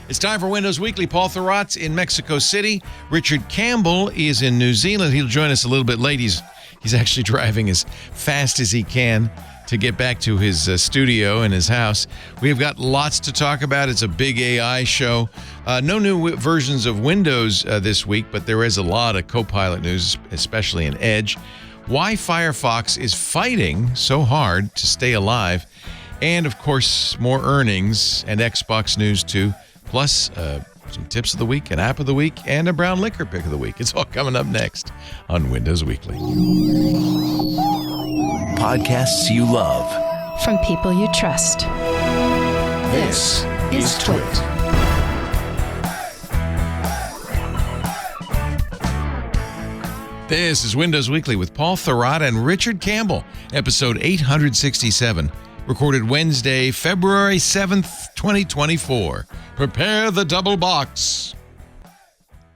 It's time for Windows Weekly. Paul Thurrott's in Mexico City. Richard Campbell is in New Zealand. He'll join us a little bit late. He's actually driving as fast as he can to get back to his studio in his house. We've got lots to talk about. It's a big AI show. No new versions of Windows this week, but there is a lot of Copilot news, especially in Edge. Why Firefox is fighting so hard to stay alive. And, of course, more earnings and Xbox news, too. Plus, some tips of the week, an app of the week, and a brown liquor pick of the week. It's all coming up next on Windows Weekly. Podcasts you love. From people you trust. This is Twit. This is Windows Weekly with Paul Thurrott and Richard Campbell, episode 867, recorded Wednesday, February 7th, 2024. Prepare the double box.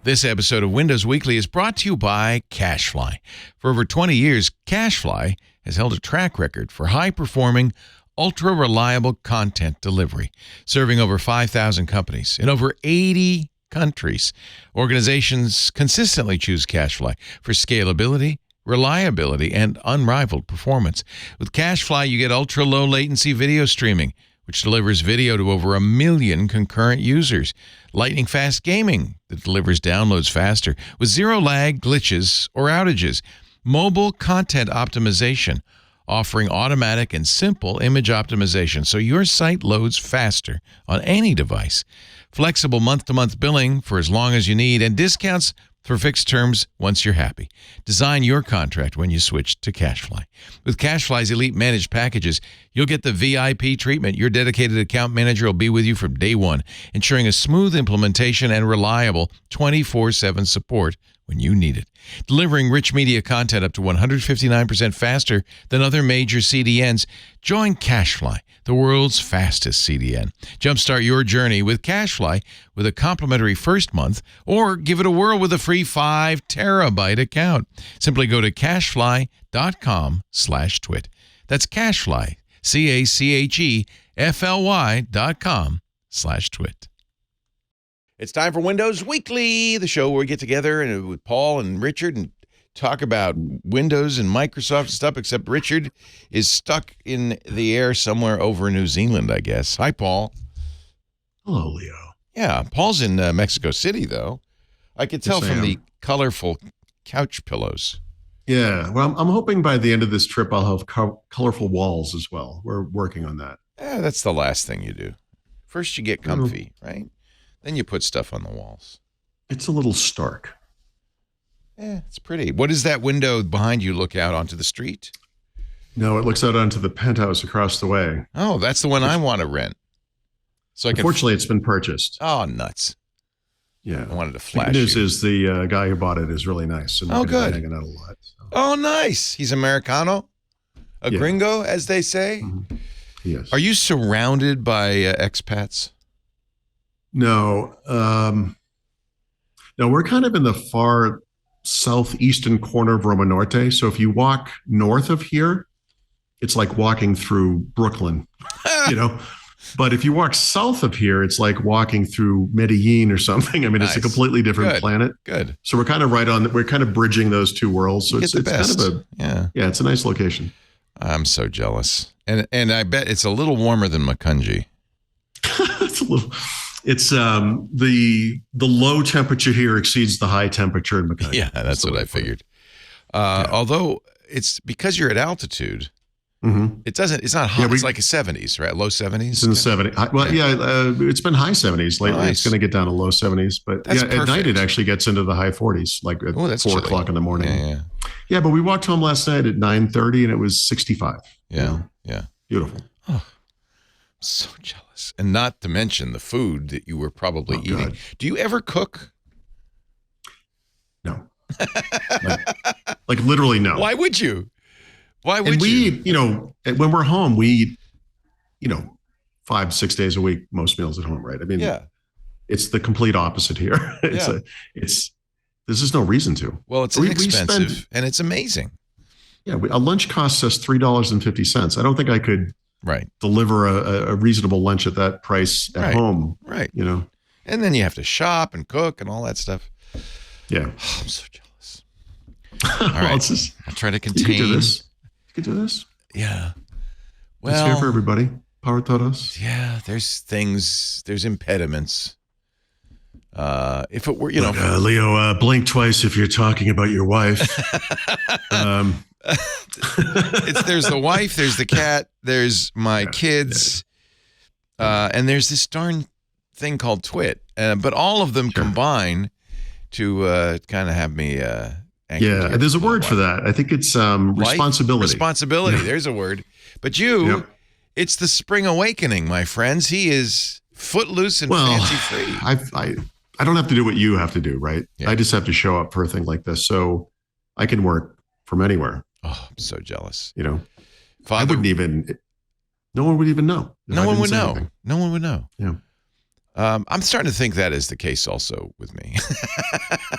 This episode of Windows Weekly is brought to you by CacheFly. For over 20 years, CacheFly has held a track record for high-performing, ultra-reliable content delivery, serving over 5,000 companies in over 80 countries. Organizations consistently choose CacheFly for scalability, reliability, and unrivaled performance. With CacheFly, you get ultra-low latency video streaming, which delivers video to over 1 million concurrent users. Lightning-fast gaming that delivers downloads faster with zero lag, glitches, or outages. Mobile content optimization, offering automatic and simple image optimization so your site loads faster on any device. Flexible month-to-month billing for as long as you need, and discounts for fixed terms once you're happy. Design your contract when you switch to CacheFly. With CacheFly's elite managed packages, you'll get the VIP treatment. Your dedicated account manager will be with you from day one, ensuring a smooth implementation and reliable 24/7 support when you need it. Delivering rich media content up to 159% faster than other major CDNs. Join CacheFly, the world's fastest CDN. Jumpstart your journey with CacheFly with a complimentary first month, or give it a whirl with a free 5 terabyte account. Simply go to cachefly.com/twit. That's CacheFly, CacheFly.com/twit. It's time for Windows Weekly, the show where we get together and with Paul and Richard and talk about Windows and Microsoft stuff, except Richard is stuck in the air somewhere over in New Zealand, I guess. Hi, Paul. Hello, Leo. Yeah, Paul's in Mexico City, though. I could tell from the colorful couch pillows. Yeah, well, I'm hoping by the end of this trip I'll have colorful walls as well. We're working on that. Yeah, that's the last thing you do. First you get comfy, right? Then you put stuff on the walls. It's a little stark. Yeah, it's pretty. What is that window behind you look out onto the street? No, it looks out onto the penthouse across the way. Oh, that's the one I want to rent. So Unfortunately, it's been purchased. Oh, nuts. Yeah. I wanted to flash The good news you. is the guy who bought it is really nice. And Oh, good. Hanging out a lot. So. Oh, nice. He's Americano? A gringo, as they say? Mm-hmm. Yes. Are you surrounded by expats? No. No, we're kind of in the far southeastern corner of Roma Norte. So if you walk north of here, it's like walking through Brooklyn, you know. But if you walk south of here, it's like walking through Medellin or something. I mean, It's a completely different planet. Good. So we're kind of we're kind of bridging those two worlds. So it's kind of it's a nice location. I'm so jealous. And I bet it's a little warmer than Makunji. It's the low temperature here exceeds the high temperature in Mackay. Yeah, that's what I figured. Although it's because you're at altitude, it's not hot. It's like a 70s, right? Low 70s. It's in the 70s. Well, it's been high 70s lately. Nice. It's going to get down to low 70s, but at night it actually gets into the high 40s, like at 4 o'clock in the morning. Yeah, but we walked home last night at 9:30 and it was 65. Yeah. Beautiful. Oh, so jealous. And not to mention the food that you were probably eating. God. Do you ever cook? No. like literally no. Why would you? And we eat, when we're home, we eat, 5-6 days a week, most meals at home, right? I mean, it's the complete opposite here. There's just no reason to. Well, it's inexpensive and it's amazing. Yeah, a lunch costs us $3.50. I don't think I could deliver a reasonable lunch at that price at home. Right. And then you have to shop and cook and all that stuff. Yeah. Oh, I'm so jealous. All right. I'll try to contain. You could do this. Yeah. Well, it's here for everybody. Power todos. Yeah, there's impediments. If it were, Leo, blink twice if you're talking about your wife. There's the wife, there's the cat, there's my kids, and there's this darn thing called Twit. But all of them combine to kind of have me angry. Yeah, there's a word for that. I think it's responsibility. Responsibility. Yeah. There's a word. But it's the spring awakening, my friends. He is footloose and fancy free. I don't have to do what you have to do, right? Yeah. I just have to show up for a thing like this, so I can work from anywhere. Oh, I'm so jealous. I wouldn't even. No one would even know. No one would know. Anything. No one would know. Yeah. I'm starting to think that is the case also with me.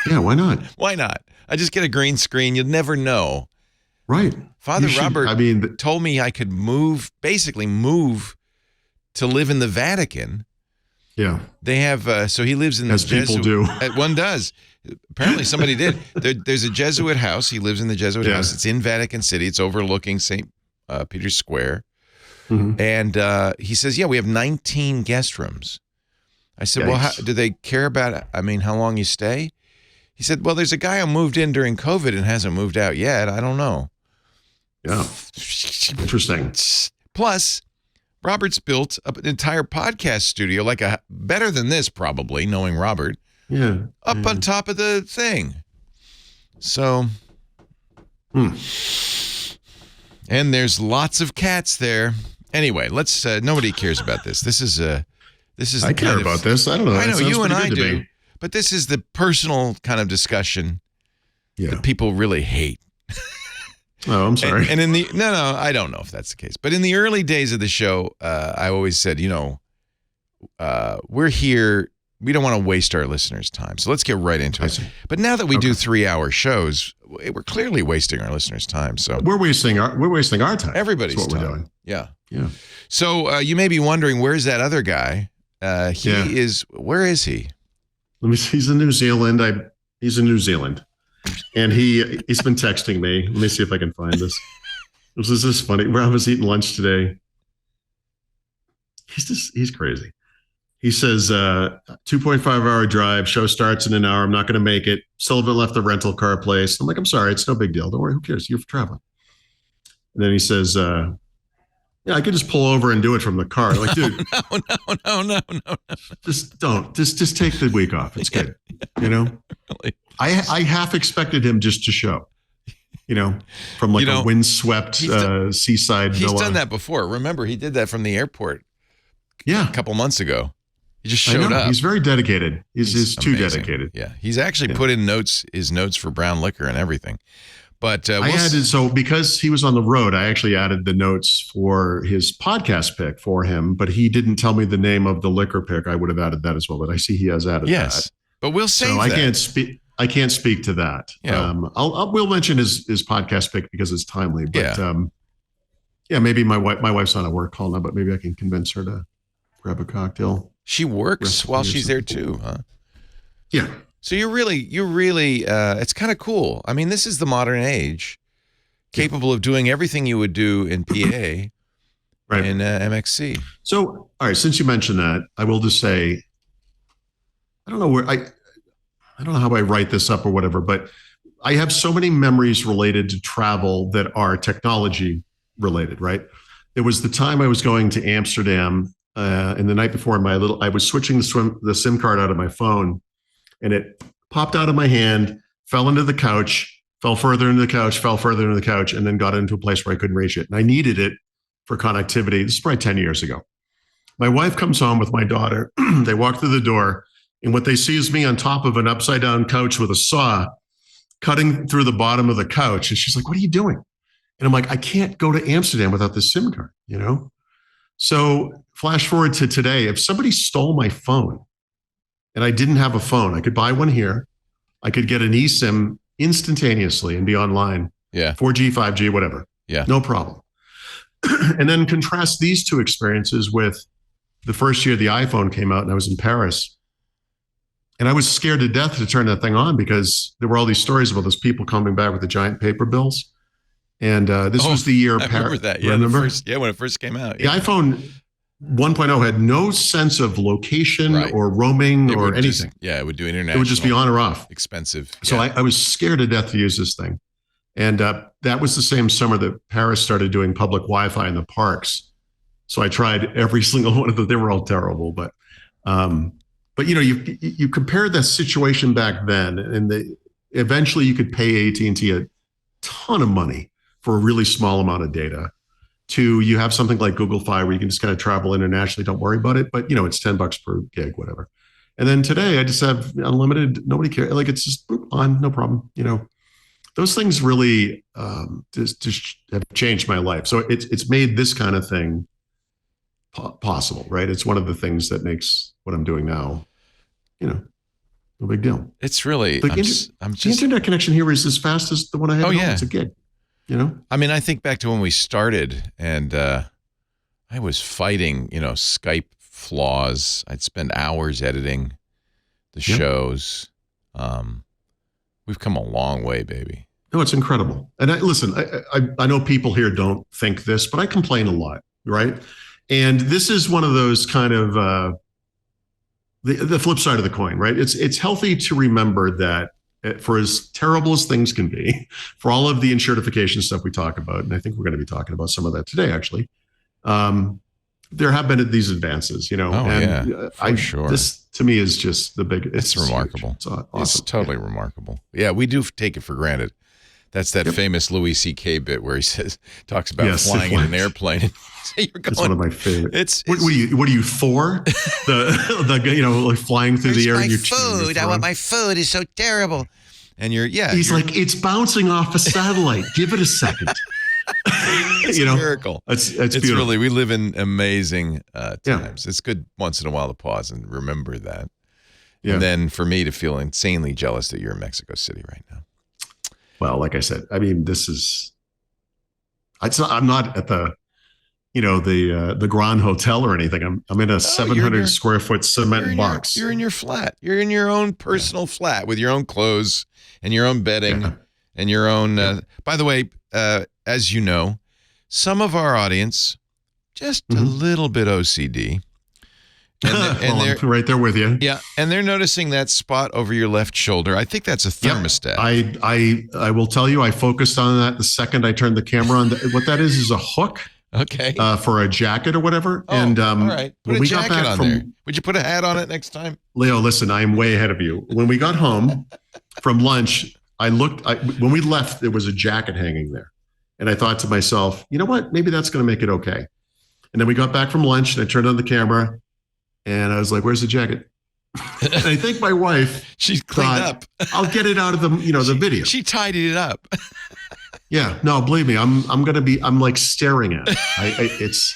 Yeah, why not? Why not? I just get a green screen. You'll never know. Right. Father Robert told me I could basically move to live in the Vatican. Yeah. They have, so he lives in the Jesuit. As people do. One does. Apparently somebody did. There's a Jesuit house. He lives in the Jesuit house. It's in Vatican City. It's overlooking St. Peter's Square. Mm-hmm. And he says, we have 19 guest rooms. I said, well, do they care about, how long you stay? He said, well, there's a guy who moved in during COVID and hasn't moved out yet. I don't know. Yeah. Interesting. Plus, Robert's built an entire podcast studio, better than this probably, knowing Robert. Yeah. Up on top of the thing. So, and there's lots of cats there. Anyway, let's. Nobody cares about this. This is. I care about this. I don't know. I know you and I do, but this is the personal kind of discussion that people really hate. Oh, I'm sorry. And in the no, I don't know if that's the case. But in the early days of the show, I always said, we're here. We don't want to waste our listeners' time, so let's get right into it. But now that we do 3-hour shows, we're clearly wasting our listeners' time. So we're wasting our time. Everybody's That's what time. We're doing. Yeah. So you may be wondering, where's that other guy? Where is he? Let me see. He's in New Zealand. He's in New Zealand. And he's been texting me. Let me see if I can find this. This is funny. Where I was eating lunch today. He's crazy. He says, 2.5 hour drive, show starts in an hour. I'm not going to make it. Sullivan left the rental car place. I'm like, I'm sorry. It's no big deal. Don't worry. Who cares? You're traveling. And then he says, I could just pull over and do it from the car. Like, dude, no. Just don't. Just take the week off. It's good. Really? I half expected him just to show, from a windswept seaside villa. He's done that before. Remember, he did that from the airport. Yeah, a couple months ago. He just showed up. He's very dedicated. He's too dedicated. Yeah, he's actually put in his notes for brown liquor and everything. But because he was on the road, I actually added the notes for his podcast pick for him, but he didn't tell me the name of the liquor pick. I would have added that as well, but I see he has added that. But we'll save that. I can't speak to that. Yeah. We'll mention his podcast pick because it's timely. But maybe my wife's on a work call now, but maybe I can convince her to grab a cocktail. She works while she's there too, huh? Yeah. So you're really, it's kind of cool. This is the modern age, capable of doing everything you would do in PA, right? In MXC. So, all right, since you mentioned that, I will just say, I don't know how I write this up or whatever, but I have so many memories related to travel that are technology related, right? There was the time I was going to Amsterdam, and the night before I was switching the SIM card out of my phone. And it popped out of my hand, fell into the couch, fell further into the couch, fell further into the couch, and then got into a place where I couldn't reach it. And I needed it for connectivity. This is probably 10 years ago. My wife comes home with my daughter. They walk through the door, and what they see is me on top of an upside down couch with a saw cutting through the bottom of the couch. And she's like, what are you doing? And I'm like, I can't go to Amsterdam without this SIM card, So flash forward to today. If somebody stole my phone, and I didn't have a phone, I could buy one here. I could get an eSIM instantaneously and be online. Yeah. 4G, 5G, whatever. Yeah. No problem. And then contrast these two experiences with the first year the iPhone came out and I was in Paris. And I was scared to death to turn that thing on because there were all these stories about those people coming back with the giant paper bills. And this was the year. I remember that. Yeah, when it first came out. The iPhone 1.0 had no sense of location or roaming or anything. It would do international. It would just be on or off. Expensive. So I was scared to death to use this thing. And that was the same summer that Paris started doing public Wi-Fi in the parks. So I tried every single one of them. They were all terrible, but you compare the situation back then, and eventually you could pay AT&T a ton of money for a really small amount of data. To you have something like Google Fi where you can just kind of travel internationally, don't worry about it. But it's $10 per gig, whatever. And then today I just have unlimited. Nobody cares. Like it's just on, no problem. Those things really just have changed my life. So it's made this kind of thing possible, right? It's one of the things that makes what I'm doing now, no big deal. It's really, the internet connection here is as fast as the one I have. It's a gig, I mean, I think back to when we started and I was fighting, Skype flaws. I'd spend hours editing the shows. We've come a long way, baby. No, it's incredible. And I know people here don't think this, but I complain a lot, right? And this is one of those kind of the flip side of the coin, right? It's healthy to remember that for as terrible as things can be, for all of the insurtification stuff we talk about, and I think we're going to be talking about some of that today, actually, there have been these advances, sure. This to me is just the big. It's remarkable. It's awesome. It's totally remarkable. Yeah, we do take it for granted. That's that famous Louis C.K. bit where he talks about flying in an airplane. It's one of my favorites. What are you for? Like flying through the air. My food. I want my food. Is so terrible. And he's like, it's bouncing off a satellite. Give it a second. It's a miracle. It's beautiful. Really, we live in amazing times. It's good once in a while to pause and remember that. Yeah. And then for me to feel insanely jealous that you're in Mexico City right now. Well, like I said, I mean, I'm not at the, the Grand Hotel or anything. I'm in a 700 square foot cement box. You're in your flat. You're in your own personal flat with your own clothes and your own bedding and your own. By the way, as you know, some of our audience just a little bit OCD. And they're right there with you. Yeah, and they're noticing that spot over your left shoulder. I think that's a thermostat. I will tell you, I focused on that the second I turned the camera on. What that is a hook. Okay. For a jacket or whatever. Oh, and all right. Put a jacket on there. Would you put a hat on it next time? Leo, listen, I am way ahead of you. When we got home from lunch, when we left, there was a jacket hanging there. And I thought to myself, you know what? Maybe that's going to make it okay. And then we got back from lunch and I turned on the camera. And I was like, where's the jacket? And I think my wife, she's cleaned up. I'll get it out of the video. She tidied it up. Yeah, no, believe me, I'm like staring at it.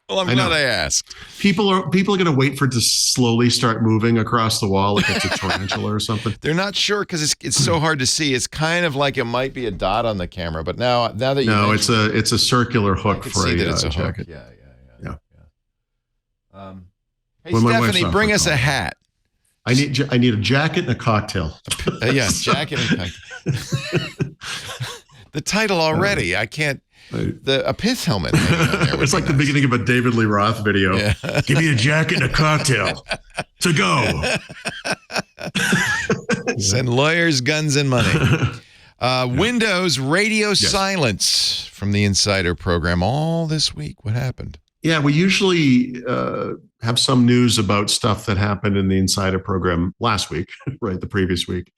Well, I'm glad I asked. People are going to wait for it to slowly start moving across the wall like it's a tarantula or something. They're not sure because it's so hard to see. It's kind of like it might be a dot on the camera, but now that you it's a circular hook for a jacket. Yeah. Hey, Stephanie, bring us a hat. I need a jacket and a cocktail. Jacket and cocktail. The title already. I can't. A pith helmet. It's like the beginning of a David Lee Roth video. Yeah. Give me a jacket and a cocktail to go. Send lawyers, guns, and money. Windows radio silence from the Insider program all this week. What happened? Yeah, we usually have some news about stuff that happened in the Insider program last week, right? The previous week.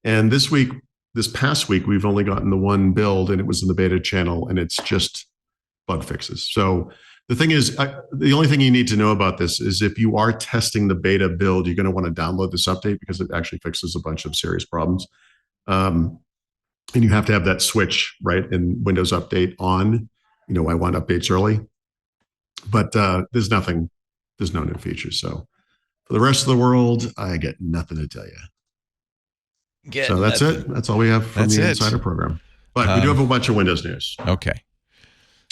And this past week, we've only gotten the one build and it was in the beta channel and it's just bug fixes. So the thing is, the only thing you need to know about this is if you are testing the beta build, you're going to want to download this update because it actually fixes a bunch of serious problems. And you have to have that switch, right? In Windows Update on, I want updates early. But there's no new features. So for the rest of the world, I get nothing to tell you. That's it. That's all we have from the Insider program. But we do have a bunch of Windows news. Okay.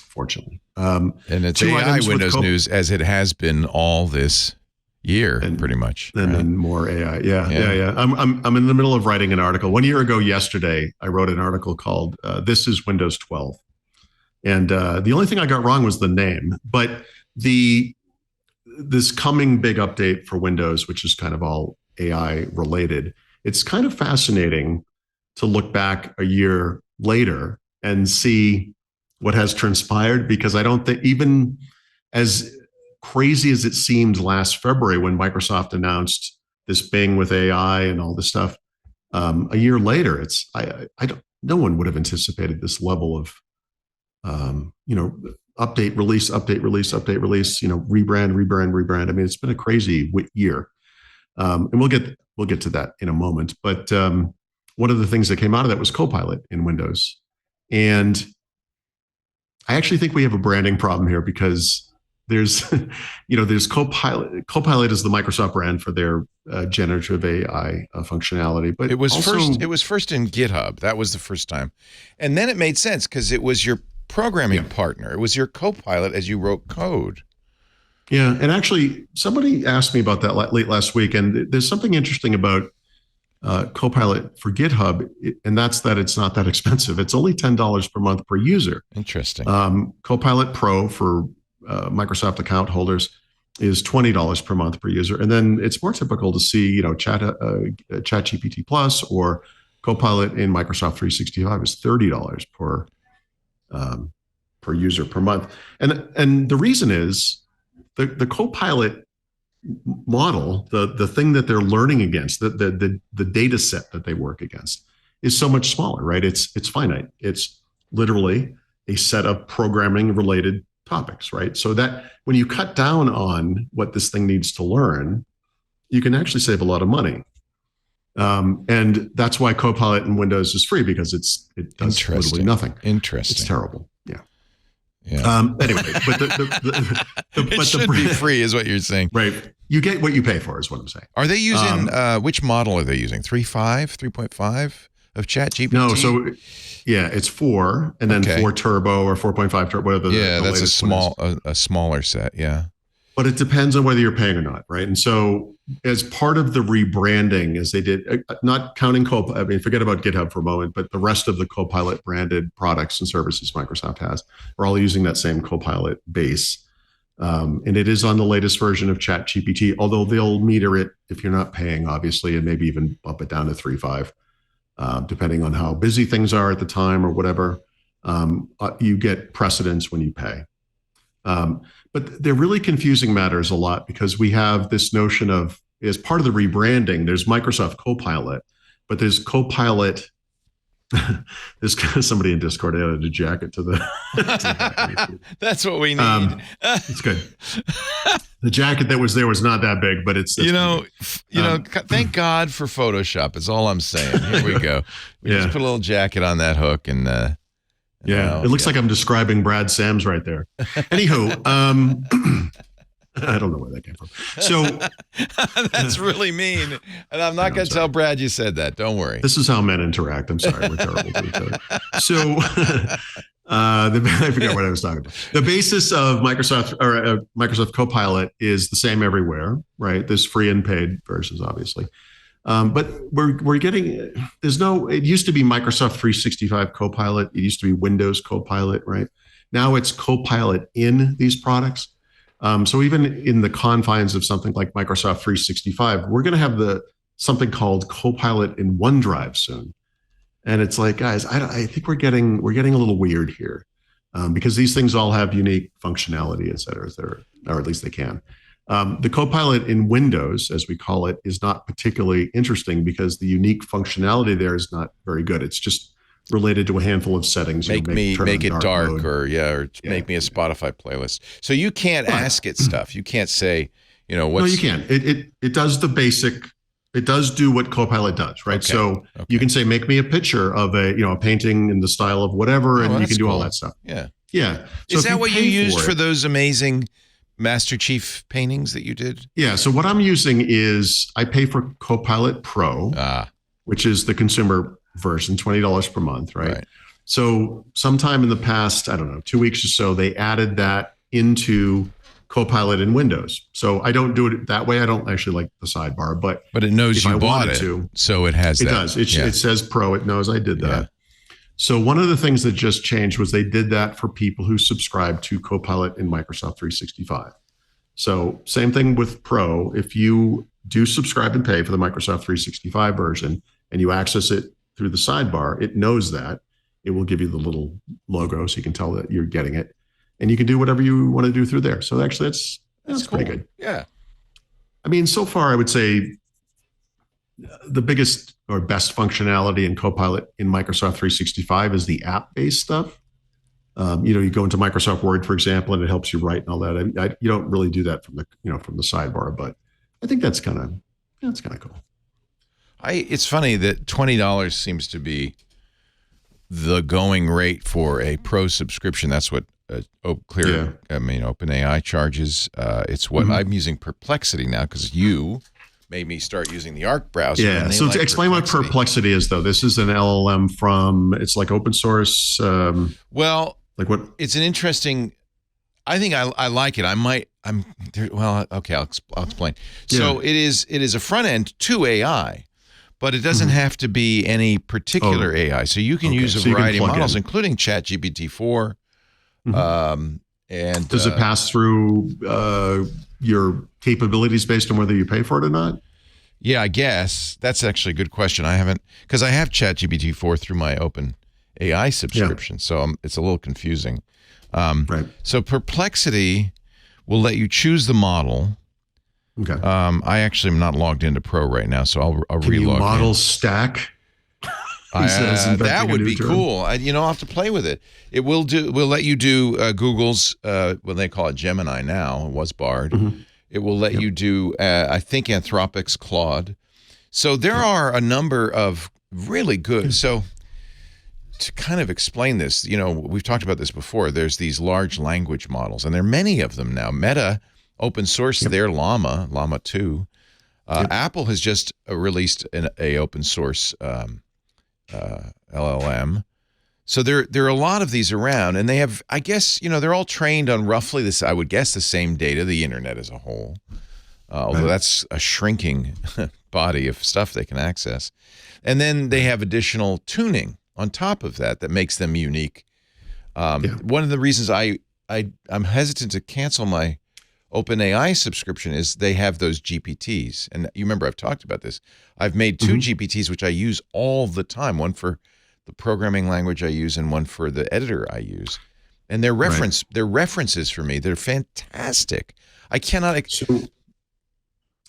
Fortunately. And it's AI Windows news as it has been all this year, and pretty much. and then more AI. Yeah. I'm in the middle of writing an article. 1 year ago yesterday, I wrote an article called "This is Windows 12," and the only thing I got wrong was the name. But this coming big update for Windows, which is kind of all AI related, it's kind of fascinating to look back a year later and see what has transpired, because I don't think, even as crazy as it seemed last February when Microsoft announced this Bing with AI and all this stuff, a year later, I don't, no one would have anticipated this level of, update, release, rebrand. I mean, it's been a crazy year. And we'll get to that in a moment. But one of the things that came out of that was Copilot in Windows. And I actually think we have a branding problem here, because there's Copilot. Copilot is the Microsoft brand for their generative AI functionality. But it was first in GitHub. That was the first time. And then it made sense because it was your programming partner. It was your Copilot as you wrote code. Yeah, and actually, somebody asked me about that late last week, and there's something interesting about Copilot for GitHub, and that's that it's not that expensive. It's only $10 per month per user. Interesting. Copilot Pro for Microsoft account holders is $20 per month per user, and then it's more typical to see, ChatGPT Plus or Copilot in Microsoft 365 is $30 per user per month, and the reason is the Copilot model, the thing that they're learning against, the data set that they work against, is so much smaller, right? It's finite. It's literally a set of programming related topics, right? So that when you cut down on what this thing needs to learn, you can actually save a lot of money. And that's why Copilot in Windows is free, because it does literally nothing. Interesting. It's terrible. Yeah. Anyway, but it should be free, is what you're saying, right? You get what you pay for, is what I'm saying. Are they using which model are they using? 3.5 of ChatGPT? No, so it's 4, and then 4 Turbo or 4.5 Turbo. That's a smaller set. Yeah, but it depends on whether you're paying or not, right? And so, as part of the rebranding, as they did, not counting Copilot, I mean, forget about GitHub for a moment, but the rest of the Copilot branded products and services Microsoft has are all using that same Copilot base. And it is on the latest version of ChatGPT, although they'll meter it if you're not paying, obviously, and maybe even bump it down to 3.5, depending on how busy things are at the time or whatever. You get precedence when you pay. But they're really confusing matters a lot, because we have this notion of, as part of the rebranding, there's Microsoft Copilot, but there's Copilot. There's somebody in Discord added a jacket to the. That's what we need. It's good. The jacket that was there was not that big, but it's thank God for Photoshop. Is all I'm saying. Here we go. We just put a little jacket on that hook, and it looks like I'm describing Brad Sams right there. Anywho, I don't know where that came from. So that's really mean, and I'm not going to tell Brad you said that. Don't worry. This is how men interact. I'm sorry, we're terrible to each other. So I forgot what I was talking about. The basis of Microsoft Copilot is the same everywhere, right? There's free and paid versions, obviously. But we're getting, it used to be Microsoft 365 Copilot. It used to be Windows Copilot, right? Now it's Copilot in these products. So even in the confines of something like Microsoft 365, we're going to have something called Copilot in OneDrive soon. And it's like, guys, I think we're getting a little weird here, because these things all have unique functionality, et cetera, or at least they can. The Copilot in Windows, as we call it, is not particularly interesting, because the unique functionality there is not very good. It's just related to a handful of settings. Make it dark or make me a Spotify playlist. So you can't ask it stuff. You can't say, what's... No, you can. It does the basic. It does do what Copilot does, right? Okay. So you can say, make me a picture of a painting in the style of whatever, and you can do all that stuff. Yeah. Yeah. So is that what you used for those amazing Master Chief paintings that you did? Yeah. So what I'm using is, I pay for Copilot Pro, which is the consumer version, $20 per month, right? So sometime in the past, I don't know, 2 weeks or so, they added that into Copilot in Windows. So I don't do it that way. I don't actually like the sidebar, but it knows you bought it, so it has that. It does. It says Pro. It knows I did that. Yeah. So one of the things that just changed was they did that for people who subscribe to Copilot in Microsoft 365. So same thing with Pro. If you do subscribe and pay for the Microsoft 365 version and you access it through the sidebar, it knows that. It will give you the little logo so you can tell that you're getting it. And you can do whatever you want to do through there. So actually, that's cool. Pretty good. Yeah. I mean, so far, I would say the biggest or best functionality in Copilot in Microsoft 365 is the app-based stuff. You go into Microsoft Word, for example, and it helps you write and all that. You don't really do that from the sidebar, but I think that's kind of cool. It's funny that $20 seems to be the going rate for a pro subscription. That's what OpenAI charges. It's what I'm using Perplexity now because you made me start using the Arc browser. Yeah. So to explain what Perplexity is, though, this is an LLM it's like open source. Like what? It's an interesting. I think I like it. Okay. I'll explain. So it is a front end to AI. But it doesn't have to be any particular AI. So you can use a variety of models, including ChatGPT-4. And does it pass through your capabilities based on whether you pay for it or not? Yeah, I guess. That's actually a good question. I haven't, because I have ChatGPT-4 through my Open AI subscription. So it's a little confusing. Right. So Perplexity will let you choose the model. Okay. I actually am not logged into Pro right now, so I'll relog in. Model stack? That would be cool. I'll have to play with it. It will let you do Google's, they call it Gemini now. It was Bard. It will let you do, I think, Anthropic's Claude. So there are a number of really good. So to kind of explain this, we've talked about this before. There's these large language models, and there are many of them now. Meta open source their Llama 2. Apple has just released a open source LLM. So there are a lot of these around, and they have, I guess, they're all trained on roughly this, I would guess, the same data, the internet as a whole, although that's a shrinking body of stuff they can access. And then they have additional tuning on top of that makes them unique. One of the reasons I'm hesitant to cancel my OpenAI subscription is they have those GPTs. And you remember I've talked about this. I've made two GPTs, which I use all the time, one for the programming language I use and one for the editor I use. And they're references for me. They're fantastic. I cannot.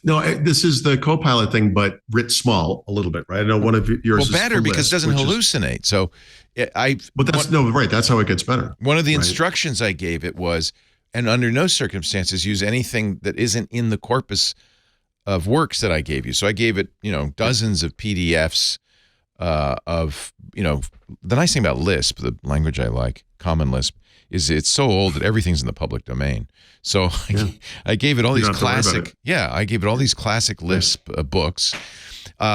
This is the Copilot thing, but writ small a little bit, right? I know one of yours is better because it doesn't hallucinate. That's how it gets better. One of the instructions I gave it was, and under no circumstances use anything that isn't in the corpus of works that I gave you. So I gave it, dozens of PDFs the nice thing about Lisp, the language I like, Common Lisp, is it's so old that everything's in the public domain. So I gave it all these classic, Lisp books.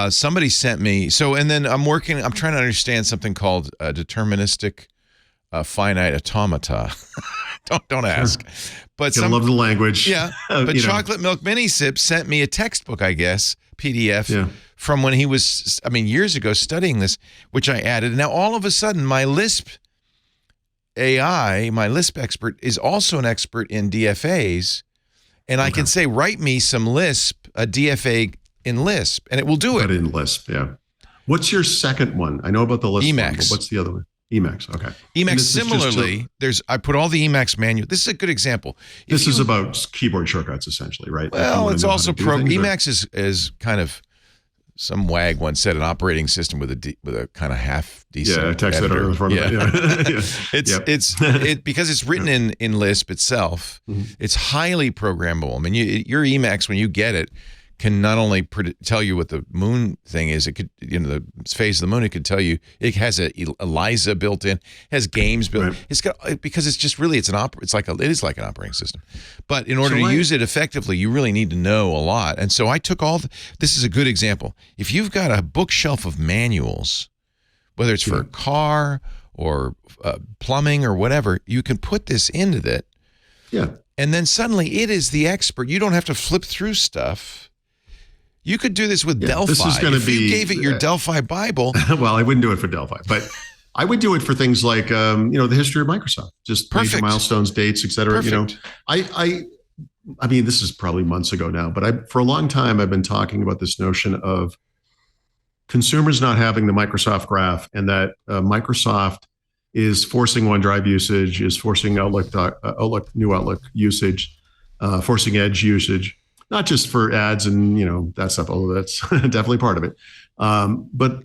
Somebody sent me, and then I'm trying to understand something called deterministic finite automata. Don't ask. But I love the language. Yeah. But Chocolate Milk Mini Sip sent me a textbook, I guess, PDF from when he was, years ago studying this, which I added. Now all of a sudden, my Lisp AI, my Lisp expert, is also an expert in DFAs, and I can say, write me some Lisp, a DFA in Lisp, and it will do it. But in Lisp, yeah. What's your second one? I know about the Lisp Emacs. One, but what's the other one? Emacs, okay. Emacs, similarly, I put all the Emacs manual. This is a good example. This is about keyboard shortcuts, essentially, right? Well, it's also Emacs is kind of, some wag once said, an operating system with a kind of half decent text editor in front of it. Because it's written in Lisp itself. It's highly programmable. Your Emacs, when you get it, can not only tell you what the moon thing is, it could, the phase of the moon, it could tell you, it has a ELIZA built in, has games built in. It's got, because it's just really, it is like an operating system. But in order to use it effectively, you really need to know a lot. And so I took this is a good example. If you've got a bookshelf of manuals, whether it's for a car or plumbing or whatever, you can put this into that. Yeah. And then suddenly it is the expert. You don't have to flip through stuff. You could do this with Delphi. This is going to be. You gave it your Delphi Bible. Well, I wouldn't do it for Delphi, but I would do it for things like, the history of Microsoft, just major milestones, dates, et cetera. Perfect. I mean, this is probably months ago now, but for a long time, I've been talking about this notion of consumers not having the Microsoft graph, and that Microsoft is forcing OneDrive usage, is forcing Outlook, new Outlook usage, forcing Edge usage, not just for ads and that stuff, although that's definitely part of it, but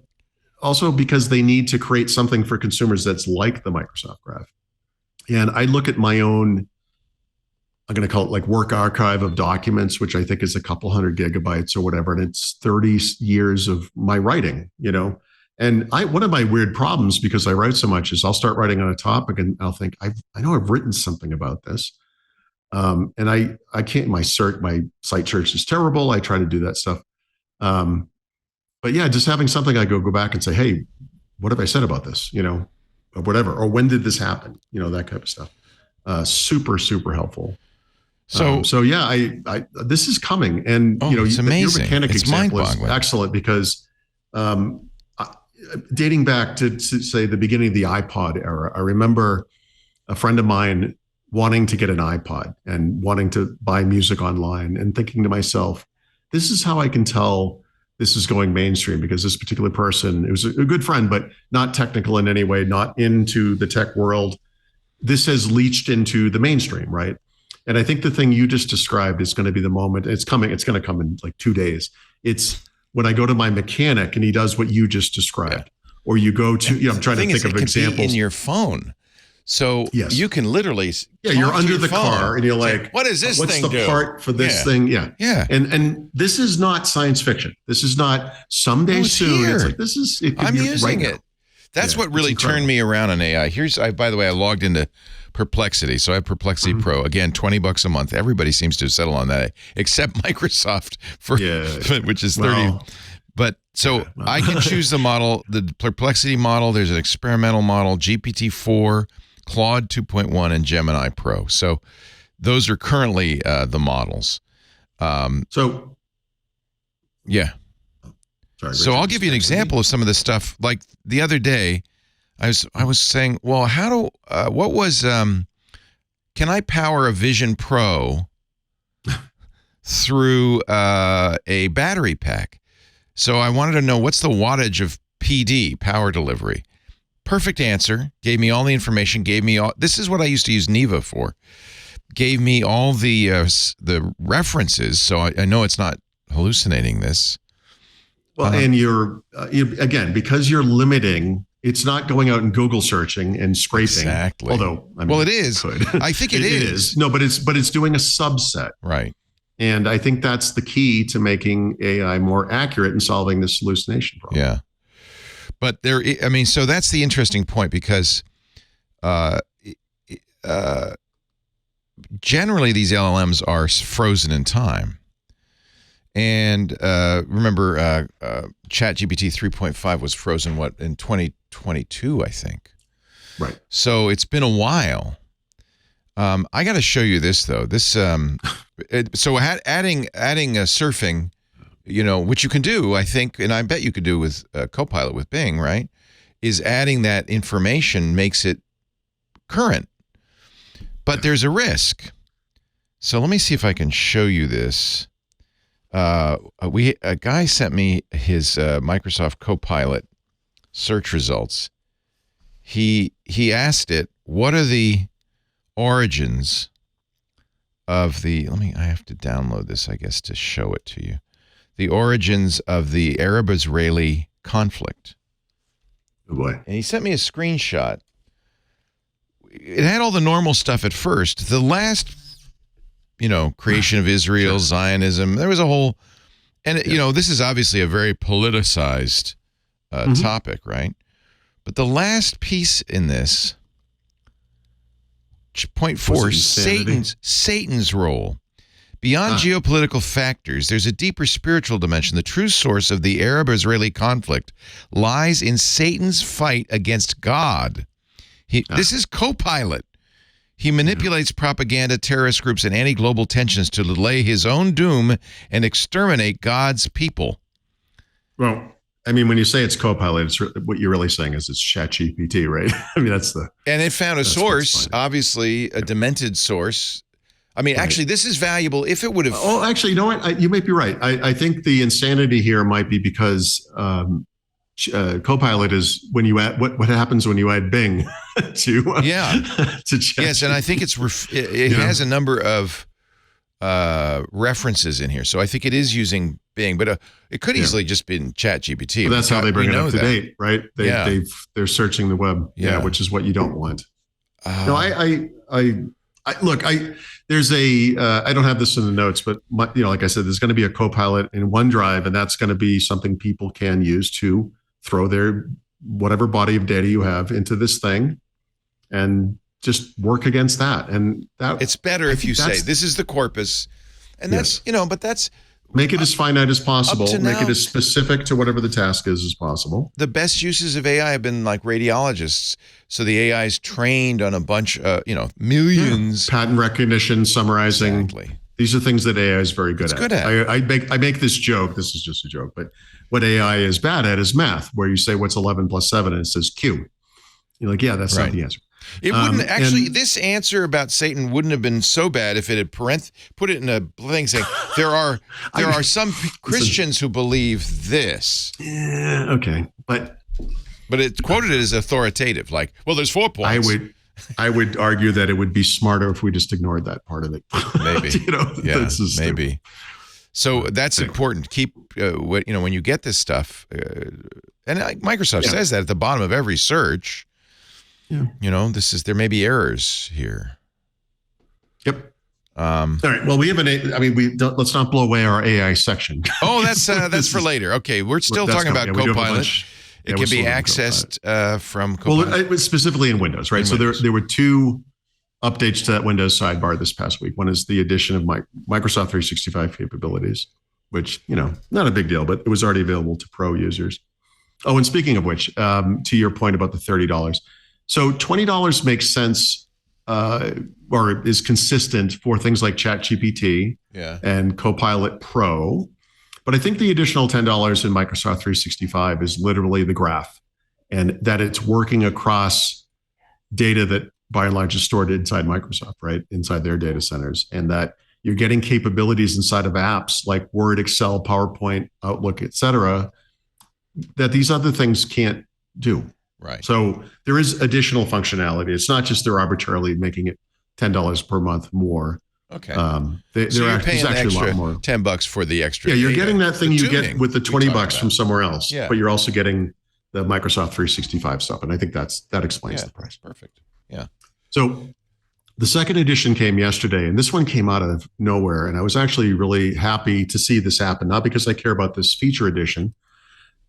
also because they need to create something for consumers that's like the Microsoft graph. And I look at my own, I'm going to call it like work archive of documents, which I think is a couple hundred gigabytes or whatever, and it's 30 years of my writing, And one of my weird problems, because I write so much, is I'll start writing on a topic and I'll think, I know I've written something about this. And I can't, my site search is terrible. I try to do that stuff. But yeah, just having something I go back and say, hey, what have I said about this? Or whatever, or when did this happen? That kind of stuff. Super, super helpful. So yeah, I this is coming. And, it's amazing. Your mechanic it's example is excellent because, dating back to say the beginning of the iPod era, I remember a friend of mine wanting to get an iPod and wanting to buy music online and thinking to myself, this is how I can tell this is going mainstream, because this particular person, it was a good friend, but not technical in any way, not into the tech world. This has leached into the mainstream, right? And I think the thing you just described is going to be the moment. It's coming. It's going to come in like 2 days. It's when I go to my mechanic and he does what you just described, or you go to, I'm trying to think of examples. Be in your phone. So yes. You can literally you're under the car and you're like, what does this thing do? What's the part for this thing? Yeah. And this is not science fiction. This is not someday soon. Here. It's like, this is, I'm using it. That's what really turned me around on AI. By the way, I logged into Perplexity. So I have Perplexity Pro. Again, $20 a month. Everybody seems to settle on that, except Microsoft, which is 30. But so I can choose the model, the Perplexity model. There's an experimental model, GPT-4, Claude 2.1, and Gemini Pro. So those are currently the models. Yeah. Sorry, so I'll give you an example of some of the stuff. Like the other day, I was saying, well, can I power a Vision Pro through a battery pack? So I wanted to know, what's the wattage of PD, power delivery? Perfect answer. Gave me all the information. This is what I used to use Neva for. Gave me all the references, so I know it's not hallucinating this. Well, and you're again, because you're limiting. It's not going out and Google searching and scraping. Exactly. Although, it is. I think it is. No, but it's doing a subset. Right. And I think that's the key to making AI more accurate in solving this hallucination problem. Yeah. But so that's the interesting point, because generally these LLMs are frozen in time. And remember, ChatGPT 3.5 was frozen, in 2022, I think. Right. So it's been a while. I got to show you this, though. Adding surfing, which you can do, I think, and I bet you could do with Copilot with Bing, right, is adding that information makes it current. But there's a risk. So let me see if I can show you this. A guy sent me his Microsoft Copilot search results. He asked it, what are the origins of I have to download this, I guess, to show it to you. The origins of the Arab-Israeli conflict. Oh boy. And he sent me a screenshot. It had all the normal stuff at first. The last, creation of Israel, Zionism, there was a whole, and this is obviously a very politicized topic, right? But the last piece in this, point 4, Satan's role. Beyond geopolitical factors, there's a deeper spiritual dimension. The true source of the Arab-Israeli conflict lies in Satan's fight against God. This is Copilot. He manipulates propaganda, terrorist groups, and anti-global tensions to delay his own doom and exterminate God's people. Well, I mean, when you say it's Copilot, what you're really saying is it's ChatGPT, right? I mean, that's the... And it found a source, obviously a demented source. I mean, actually, this is valuable if it would have... Oh, actually, you know what? You might be right. I think the insanity here might be because Copilot is when you add... What happens when you add Bing to ChatGPT? Yes, and I think it has a number of references in here. So I think it is using Bing, but it could easily just been ChatGPT. Well, that's how they bring it up to date, right? They're searching the web, which is what you don't want. No, look, there's I don't have this in the notes, but like I said, there's going to be a Copilot in OneDrive, and that's going to be something people can use to throw their whatever body of data you have into this thing, and just work against that. And that it's better if you say this is the corpus, and that's but that's. Make it as finite as possible. Make it as specific to whatever the task is as possible. The best uses of AI have been like radiologists. So the AI is trained on a bunch, millions. Pattern recognition, summarizing. Exactly. These are things that AI is very good at. Good at. I make this joke. This is just a joke, but what AI is bad at is math, where you say what's 11 plus 7 and it says Q. You're like, yeah, that's not the answer. It wouldn't actually. This answer about Satan wouldn't have been so bad if it had put it in a thing saying there are some Christians who believe this. Yeah, okay, but it quoted it as authoritative. Like, well, there's 4 points. I would argue that it would be smarter if we just ignored that part of it. Maybe, maybe. Stupid. So that's important. Keep when you get this stuff, and Microsoft says that at the bottom of every search. Yeah. There may be errors here. Yep. All right. Well, we have let's not blow away our AI section. Oh, that's for later. Okay. We're still talking about Copilot. It can be accessed from Copilot. Well, it was specifically in Windows, right? So there were 2 updates to that Windows sidebar this past week. One is the addition of Microsoft 365 capabilities, which, not a big deal, but it was already available to pro users. Oh, and speaking of which, to your point about the $30, so $20 makes sense or is consistent for things like ChatGPT and Copilot Pro. But I think the additional $10 in Microsoft 365 is literally the graph, and that it's working across data that by and large is stored inside Microsoft, right? Inside their data centers. And that you're getting capabilities inside of apps like Word, Excel, PowerPoint, Outlook, et cetera, that these other things can't do. Right. So there is additional functionality. It's not just they're arbitrarily making it $10 per month more. Okay. So you're paying actually a lot more. $10 for the extra. Yeah, you're getting that thing you get with the $20 from somewhere else. Yeah. But you're also getting the Microsoft 365 stuff. And I think that explains the price. Perfect. Yeah. So the second edition came yesterday, and this one came out of nowhere. And I was actually really happy to see this happen, not because I care about this feature edition,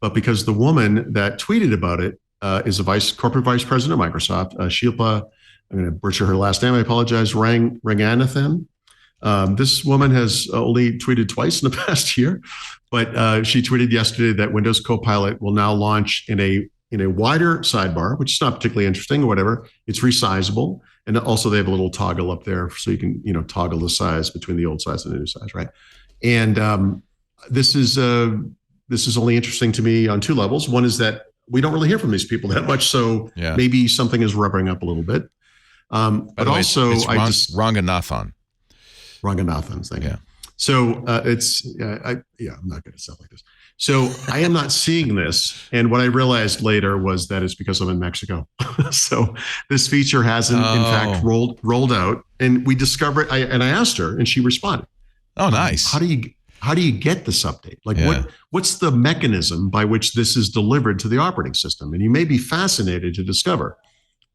but because the woman that tweeted about it is a corporate vice president of Microsoft, Shilpa. I'm going to butcher her last name. I apologize. Ranganathan. This woman has only tweeted twice in the past year, but she tweeted yesterday that Windows Copilot will now launch in a wider sidebar, which is not particularly interesting or whatever. It's resizable, and also they have a little toggle up there so you can toggle the size between the old size and the new size, right? And this is only interesting to me on 2 levels. One is that we don't really hear from these people that much, so maybe something is rubbering up a little bit. But also, it's Ranganathan. Ranganathan, thank you. So I'm not going to sound like this. So I am not seeing this, and what I realized later was that it's because I'm in Mexico. So this feature hasn't, in fact, rolled out, and we discovered. I asked her, and she responded. Oh, nice. How do you get this update? Like what's the mechanism by which this is delivered to the operating system? And you may be fascinated to discover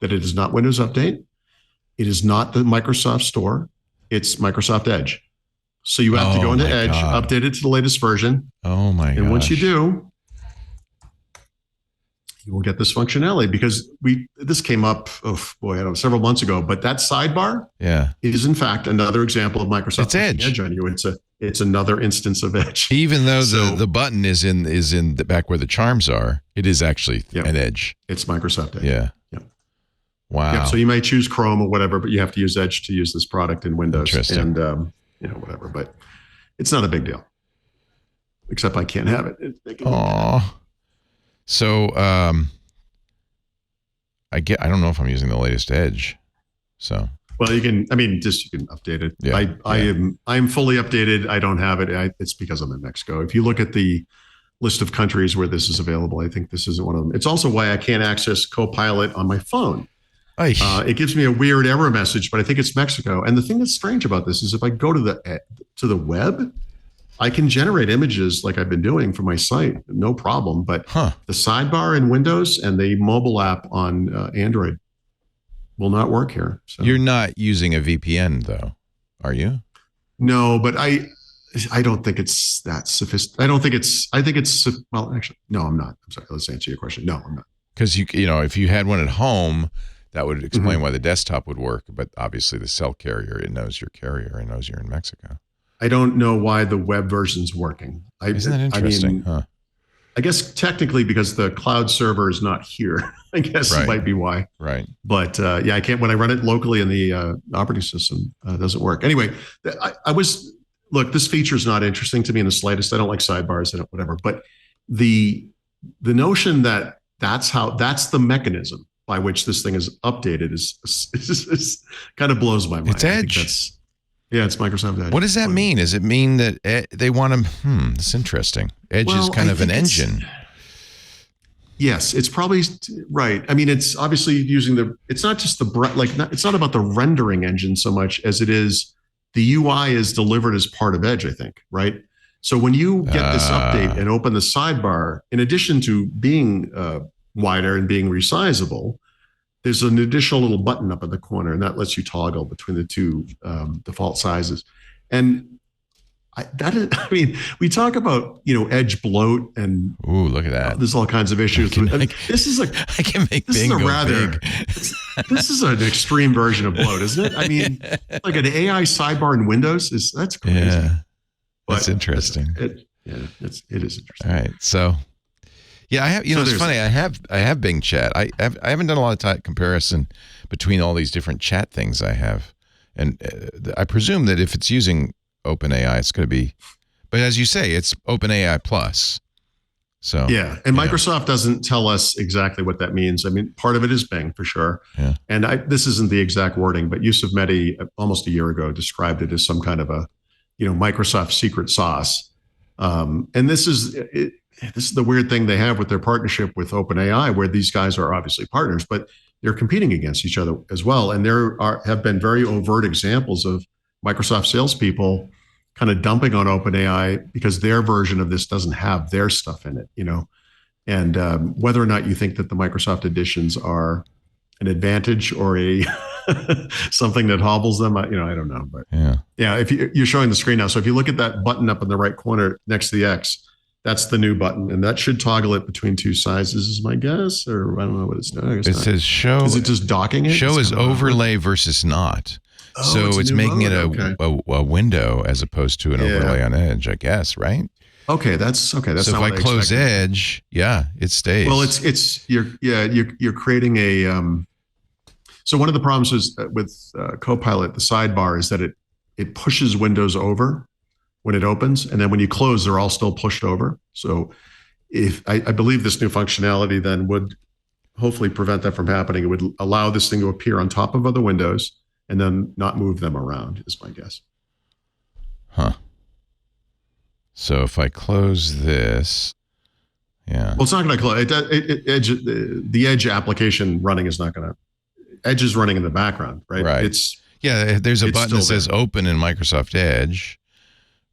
that it is not Windows Update. It is not the Microsoft Store. It's Microsoft Edge. So you have to go into Edge, update it to the latest version. Oh my god. And once you do, you will get this functionality, because this came up, several months ago, but that sidebar is in fact another example of Microsoft Edge on you. It's another instance of Edge. Even though the button is in the back where the charms are, it is actually an Edge. It's Microsoft Edge. Yeah. Wow. Yeah, so you might choose Chrome or whatever, but you have to use Edge to use this product in Windows. Interesting. And, whatever. But it's not a big deal. Except I can't have it. Oh. So, I don't know if I'm using the latest Edge. So. Well, you can update it. Yeah, I'm fully updated. I don't have it. It's because I'm in Mexico. If you look at the list of countries where this is available, I think this isn't one of them. It's also why I can't access Copilot on my phone. It gives me a weird error message, but I think it's Mexico. And the thing that's strange about this is if I go to the web, I can generate images like I've been doing for my site, no problem. But the sidebar in Windows and the mobile app on Android will not work here. So. You're not using a VPN though, are you? No, but I don't think it's that sophisticated. Well, actually, no, I'm not. I'm sorry. Let's answer your question. No, I'm not. Because if you had one at home, that would explain why the desktop would work. But obviously the cell carrier, it knows your carrier. It knows you're in Mexico. I don't know why the web version's working. Isn't that interesting? I guess technically because the cloud server is not here. I guess it might be why. Right. But I can't, when I run it locally in the operating system, it doesn't work. Anyway, look, this feature is not interesting to me in the slightest. I don't like sidebars, whatever. But the notion that that's the mechanism by which this thing is updated is kind of blows my mind. It's Edge. It's Microsoft Edge. What does that mean? Does it mean that they want to? It's interesting. Edge is kind of an engine. Yes, it's probably right. I mean, it's obviously using it's not just it's not about the rendering engine so much as it is the UI is delivered as part of Edge, I think, right? So when you get this update and open the sidebar, in addition to being wider and being resizable, there's an additional little button up in the corner, and that lets you toggle between the two default sizes. And we talk about Edge bloat and look at that. There's all kinds of issues. This is an extreme version of bloat, isn't it? I mean, like an AI sidebar in Windows that's crazy. Yeah, that's interesting. It is interesting. All right, so. Yeah, I have. It's funny. I have Bing Chat. I haven't done a lot of comparison between all these different chat things I have, and I presume that if it's using OpenAI, it's going to be. But as you say, it's OpenAI plus. So yeah, and Microsoft doesn't tell us exactly what that means. I mean, part of it is Bing for sure. Yeah. And this isn't the exact wording, but Yusuf Mehdi almost a year ago described it as some kind of a, Microsoft secret sauce. And this is the weird thing they have with their partnership with OpenAI, where these guys are obviously partners, but they're competing against each other as well. And there have been very overt examples of Microsoft salespeople kind of dumping on OpenAI because their version of this doesn't have their stuff in it, And whether or not you think that the Microsoft editions are an advantage or a something that hobbles them, I don't know. But yeah, if you're showing the screen now, so if you look at that button up in the right corner next to the X, that's the new button, and that should toggle it between two sizes, is my guess, or I don't know what it's doing. It says show. Is it just docking it? Show is overlay versus not. So it's making it a window as opposed to an overlay on Edge, I guess, right? Okay, that's okay. That's so if I close Edge, it stays. Well, you're creating a. So one of the problems is with Copilot, the sidebar is that it pushes windows over when it opens, and then when you close, they're all still pushed over. So if I believe this new functionality then would hopefully prevent that from happening. It would allow this thing to appear on top of other windows and then not move them around, is my guess. Huh. So if I close this, yeah. Well, it's not going to close. The Edge application running is not going to. Edge is running in the background, right? Right. There's a button that says open in Microsoft Edge.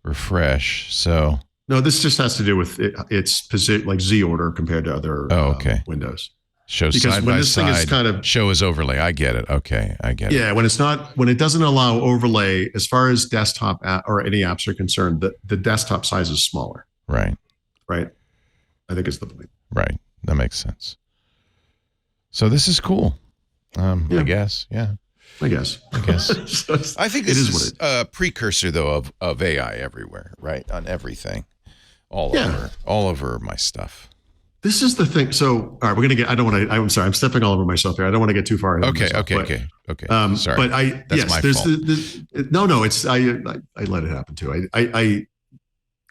Refresh. So no, this just has to do with its position, like Z order compared to other Windows. Show side by side. Show is overlay. I get it. Okay, I get it. Yeah, when it doesn't allow overlay, as far as desktop or any apps are concerned, the desktop size is smaller. Right. Right. I think is the point. Right. That makes sense. So this is cool. I guess. Yeah. I guess. So I think this is a precursor, though, of AI everywhere, right? On everything, all over my stuff. This is the thing. So, all right, we're going to get, I'm sorry, I'm stepping all over myself here. I don't want to get too far ahead of myself. Okay. Sorry. But That's my fault. No, it's, I let it happen too.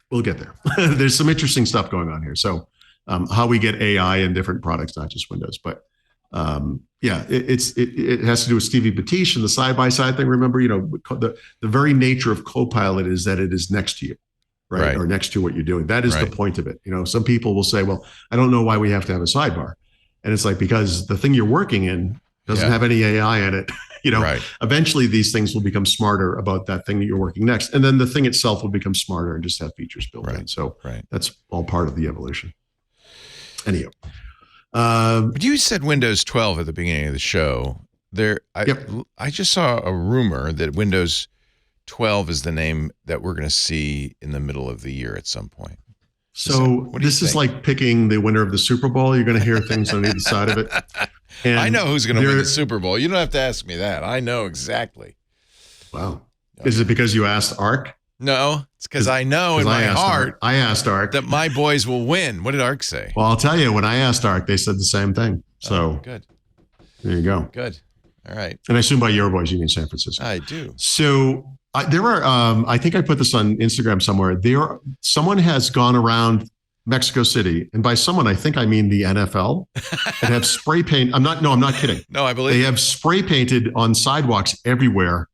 We'll get there. There's some interesting stuff going on here. So, how we get AI in different products, not just Windows, but, it has to do with Stevie Batish and the side-by-side thing. Remember, the very nature of Copilot is that it is next to you. Right. Or next to what you're doing. That is the point of it. Some people will say, well, I don't know why we have to have a sidebar. And it's like, because the thing you're working in doesn't have any AI in it. Eventually these things will become smarter about that thing that you're working next. And then the thing itself will become smarter and just have features built in. So that's all part of the evolution. Anyhow. But you said Windows 12 at the beginning of the show. I just saw a rumor that Windows 12 is the name that we're going to see in the middle of the year at some point. So this is like picking the winner of the Super Bowl. You're going to hear things on either side of it. And I know who's going to win the Super Bowl. You don't have to ask me that. I know exactly. Wow. Is it because you asked Ark? No, it's because I know in my heart I asked Ark that my boys will win. What did Ark say? Well, I'll tell you, when I asked Ark, they said the same thing. So good. There you go. Good. All right. And I assume by your boys, you mean San Francisco. I do. So there are, I think I put this on Instagram somewhere. Someone has gone around Mexico City, and by someone, I think I mean the NFL, and have spray paint. I'm not kidding. No, I believe they have spray painted on sidewalks everywhere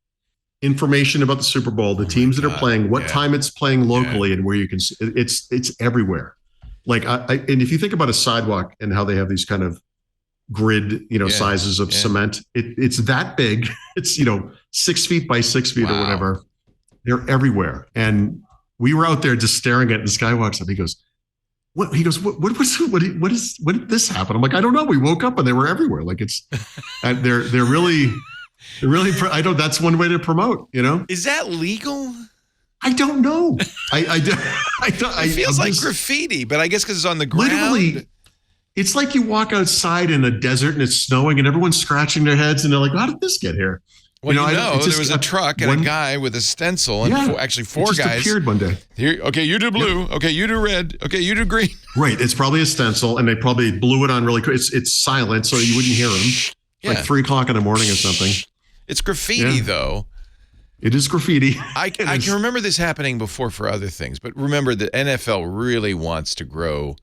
information about the Super Bowl, the teams that are playing, what time it's playing locally, and where you can. It's everywhere. Like and if you think about a sidewalk and how they have these kind of grid, sizes of cement, it's that big. It's 6 feet by 6 feet or whatever. They're everywhere, and we were out there just staring at it. This guy walks up. He goes, "What?" He goes, "What did this happen?" I'm like, "I don't know. We woke up and they were everywhere. Like it's, they're really. I don't. That's one way to promote. Is that legal? I don't know. It feels like graffiti, but I guess because it's on the ground. Literally, it's like you walk outside in a desert and it's snowing and everyone's scratching their heads and they're like, "How did this get here?" Well, there was a truck and a guy with a stencil, and actually four guys appeared one day. Here, okay, you do blue. Okay, you do red. Okay, you do green. Right. It's probably a stencil, and they probably blew it on really quick. It's silent, so you wouldn't hear him. Like 3 o'clock in the morning or something. It's graffiti, though. It is graffiti. I can remember this happening before for other things, but remember the NFL really wants to grow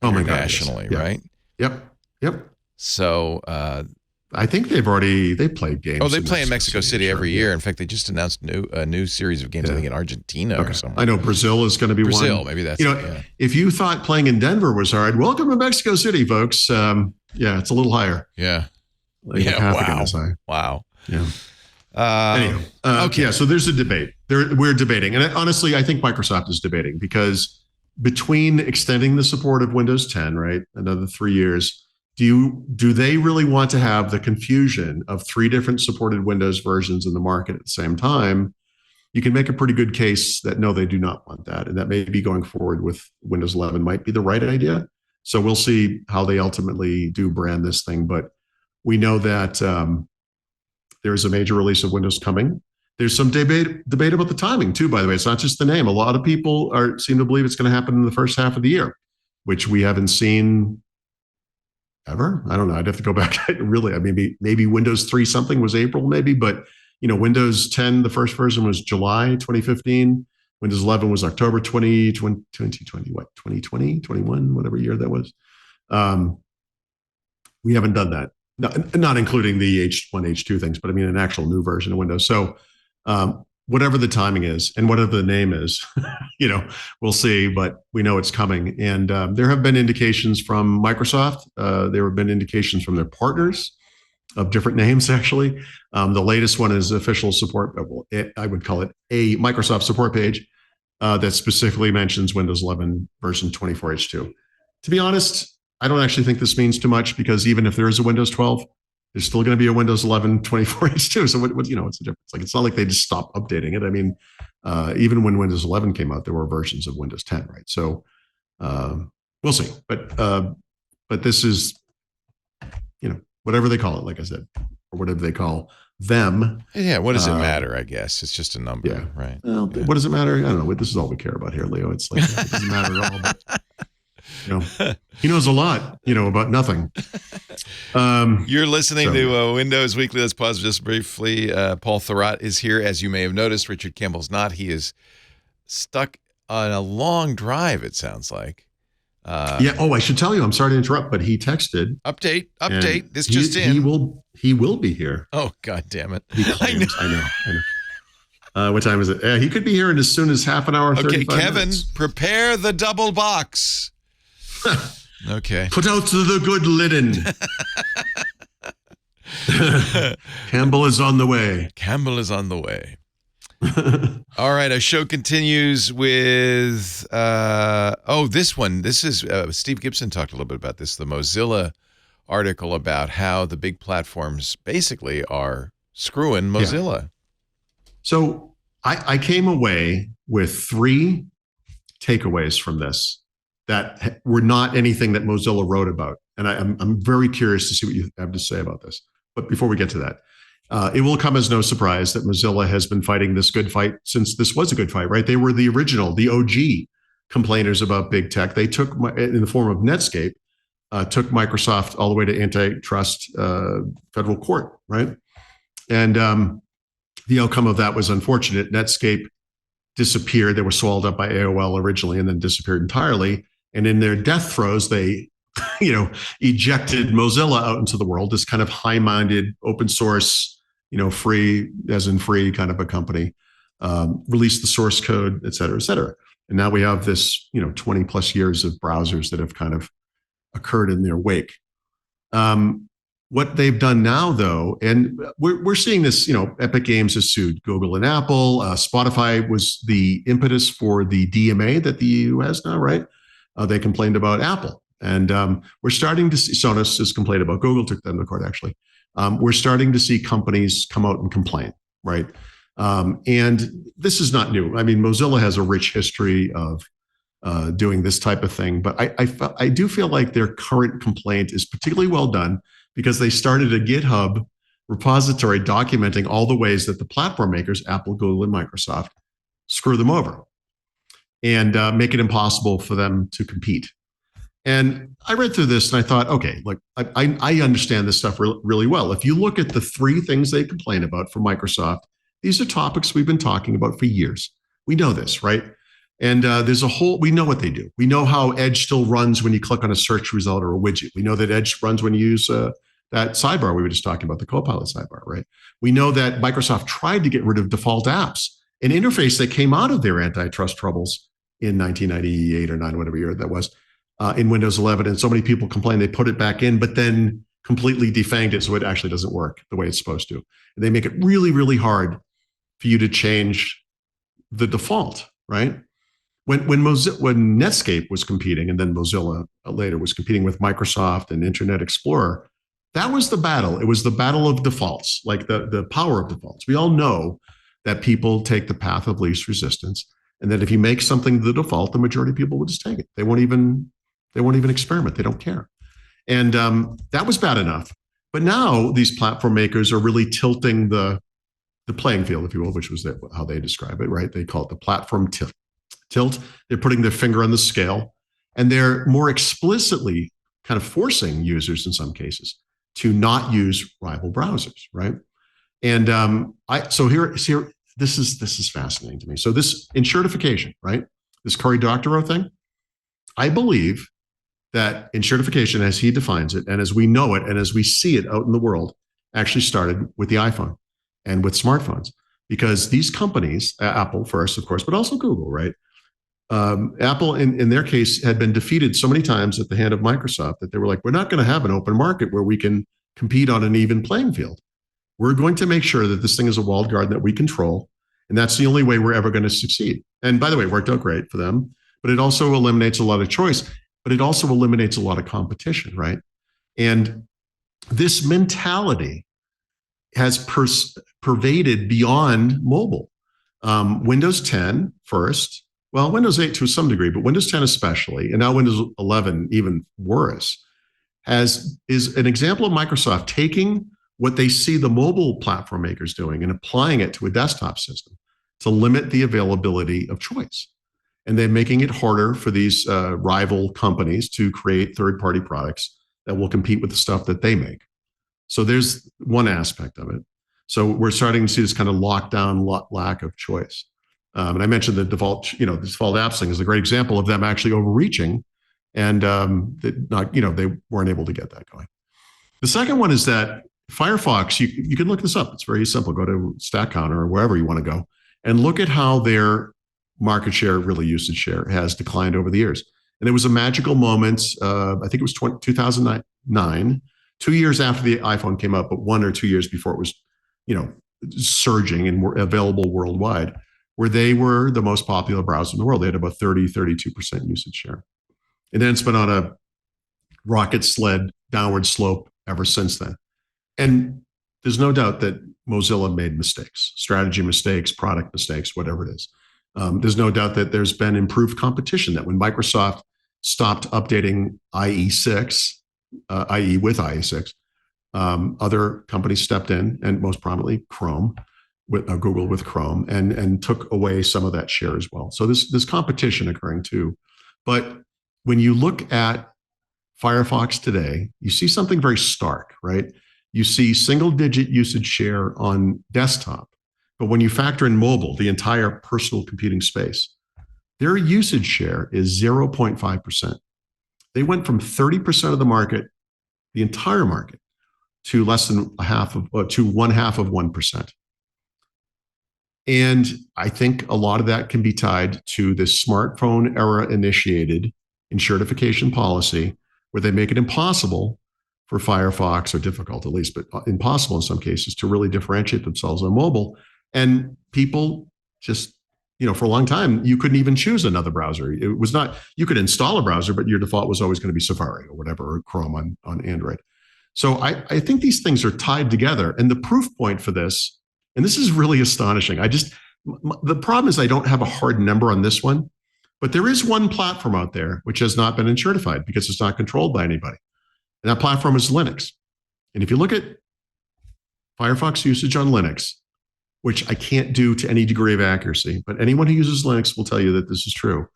internationally, right? Yep. So I think they played games. Oh, they play in Mexico City every year. In fact, they just announced a new series of games, I think in Argentina or somewhere. I know Brazil is going to be one. Maybe that's if you thought playing in Denver was hard, welcome to Mexico City, folks. It's a little higher. Yeah. Half again as high. Wow. Yeah. Anyway, okay. So there's a debate. We're debating, and honestly, I think Microsoft is debating because between extending the support of Windows 10, right, another 3 years. Do they really want to have the confusion of 3 different supported Windows versions in the market at the same time? You can make a pretty good case that no, they do not want that, and that maybe going forward with Windows 11 might be the right idea. So we'll see how they ultimately do brand this thing, but we know that there's a major release of Windows coming. There's some debate about the timing too, by the way. It's not just the name. A lot of people seem to believe it's going to happen in the first half of the year, which we haven't seen ever. I don't know. I'd have to go back. Really, maybe Windows 3 something was April, maybe, but Windows 10, the first version was July 2015. Windows 11 was October 2020, 21, whatever year that was. We haven't done that. Not including the H1, H2 things, but an actual new version of Windows. So whatever the timing is and whatever the name is, we'll see, but we know it's coming. And there have been indications from Microsoft. There have been indications from their partners of different names, actually. The latest one is official support. I would call it a Microsoft support page that specifically mentions Windows 11 version 24H2. To be honest, I don't actually think this means too much because even if there is a Windows 12, there's still going to be a Windows 11 24H2. So what's the difference? Like, it's not like they just stop updating it. Even when Windows 11 came out, there were versions of Windows 10, right? So we'll see. But this is, whatever they call it, like I said, or whatever they call them. Yeah. What does it matter? I guess it's just a number, right? Well, what does it matter? I don't know. This is all we care about here, Leo. It's like it doesn't matter at all. But He knows a lot, about nothing. You're listening to Windows Weekly. Let's pause just briefly. Paul Thurrott is here. As you may have noticed, Richard Campbell's not. He is stuck on a long drive, it sounds like. I should tell you, I'm sorry to interrupt, but he texted. Update. This just in. He will be here. Oh, God damn it. He claims. I know. What time is it? He could be here in as soon as half an hour, 35 Kevin, minutes. Prepare the double box. Okay. Put out the good linen. Campbell is on the way. All right. Our show continues with, this one. This is, Steve Gibson talked a little bit about this, the Mozilla article about how the big platforms basically are screwing Mozilla. Yeah. So I came away with 3 takeaways from this that were not anything that Mozilla wrote about. And I'm very curious to see what you have to say about this. But before we get to that, it will come as no surprise that Mozilla has been fighting this good fight since this was a good fight, right? They were the original, the OG complainers about big tech. They took, in the form of Netscape, took Microsoft all the way to antitrust federal court, right? And the outcome of that was unfortunate. Netscape disappeared. They were swallowed up by AOL originally and then disappeared entirely. And in their death throes, they, ejected Mozilla out into the world, this kind of high-minded, open source, free, as in free kind of a company, released the source code, et cetera, et cetera. And now we have this, 20 plus years of browsers that have kind of occurred in their wake. What they've done now, though, and we're seeing this, Epic Games has sued Google and Apple. Spotify was the impetus for the DMA that the EU has now, right? They complained about Apple. And we're starting to see, Sonos has complained about Google, took them to court, actually. We're starting to see companies come out and complain, right? And this is not new. I mean, Mozilla has a rich history of doing this type of thing. But I do feel like their current complaint is particularly well done because they started a GitHub repository documenting all the ways that the platform makers, Apple, Google, and Microsoft, screw them over and make it impossible for them to compete. And I read through this and I thought, okay, look, I understand this stuff really well. If you look at the 3 things they complain about for Microsoft, these are topics we've been talking about for years. We know this, right? And we know what they do. We know how Edge still runs when you click on a search result or a widget. We know that Edge runs when you use that sidebar we were just talking about, the Copilot sidebar, right? We know that Microsoft tried to get rid of default apps, an interface that came out of their antitrust troubles in 1998 or 9, whatever year that was, in Windows 11. And so many people complained they put it back in, but then completely defanged it so it actually doesn't work the way it's supposed to. And they make it really, really hard for you to change the default, right? When Netscape was competing, and then Mozilla later was competing with Microsoft and Internet Explorer, that was the battle. It was the battle of defaults, like the power of defaults. We all know that people take the path of least resistance, and that if you make something the default, the majority of people will just take it. They won't even experiment. They don't care. And that was bad enough. But now these platform makers are really tilting the playing field, if you will, which was how they describe it, right? They call it the platform tilt. They're putting their finger on the scale, and they're more explicitly kind of forcing users in some cases to not use rival browsers, right? And this is fascinating to me. So this in certification, right? This Cory Doctorow thing, I believe that in certification, as he defines it, and as we know it, and as we see it out in the world, actually started with the iPhone and with smartphones, because these companies, Apple first, of course, but also Google, right? Apple, in their case, had been defeated so many times at the hand of Microsoft that they were like, we're not going to have an open market where we can compete on an even playing field. We're going to make sure that this thing is a walled garden that we control, and that's the only way we're ever going to succeed. And by the way, it worked out great for them, but it also eliminates a lot of choice, but it also eliminates a lot of competition, right? And this mentality has pervaded beyond mobile. Windows 10 first, well, Windows 8 to some degree, but Windows 10 especially, and now Windows 11 even worse, is an example of Microsoft taking what they see the mobile platform makers doing and applying it to a desktop system to limit the availability of choice. And they're making it harder for these rival companies to create third-party products that will compete with the stuff that they make. So there's one aspect of it. So we're starting to see this kind of lockdown lack of choice. And I mentioned the default apps thing is a great example of them actually overreaching, and they weren't able to get that going. The second one is that Firefox, you can look this up. It's very simple. Go to StatCounter or wherever you want to go and look at how their market share, really usage share, has declined over the years. And there was a magical moment, I think it was 2009, 2 years after the iPhone came out, but 1 or 2 years before it was, surging and were available worldwide, where they were the most popular browser in the world. They had about 32% usage share. And then it's been on a rocket sled downward slope ever since then. And there's no doubt that Mozilla made mistakes, strategy mistakes, product mistakes, whatever it is. There's no doubt that there's been improved competition, that when Microsoft stopped updating IE6, IE with IE6, other companies stepped in, and most prominently Chrome, with Google with Chrome, and took away some of that share as well. So there's competition occurring too. But when you look at Firefox today, you see something very stark, right? You see single-digit usage share on desktop. But when you factor in mobile, the entire personal computing space, their usage share is 0.5%. They went from 30% of the market, the entire market, to less than one half of 1%. And I think a lot of that can be tied to this smartphone era initiated enshrification policy, where they make it impossible for Firefox, or difficult at least, but impossible in some cases, to really differentiate themselves on mobile. And people just, for a long time, you couldn't even choose another browser. It was not, you could install a browser, but your default was always going to be Safari or whatever, or Chrome on Android. So I think these things are tied together. And the proof point for this, and this is really astonishing. The problem is I don't have a hard number on this one, but there is one platform out there which has not been certified because it's not controlled by anybody. And that platform is Linux. And if you look at Firefox usage on Linux, which I can't do to any degree of accuracy, but anyone who uses Linux will tell you that this is true.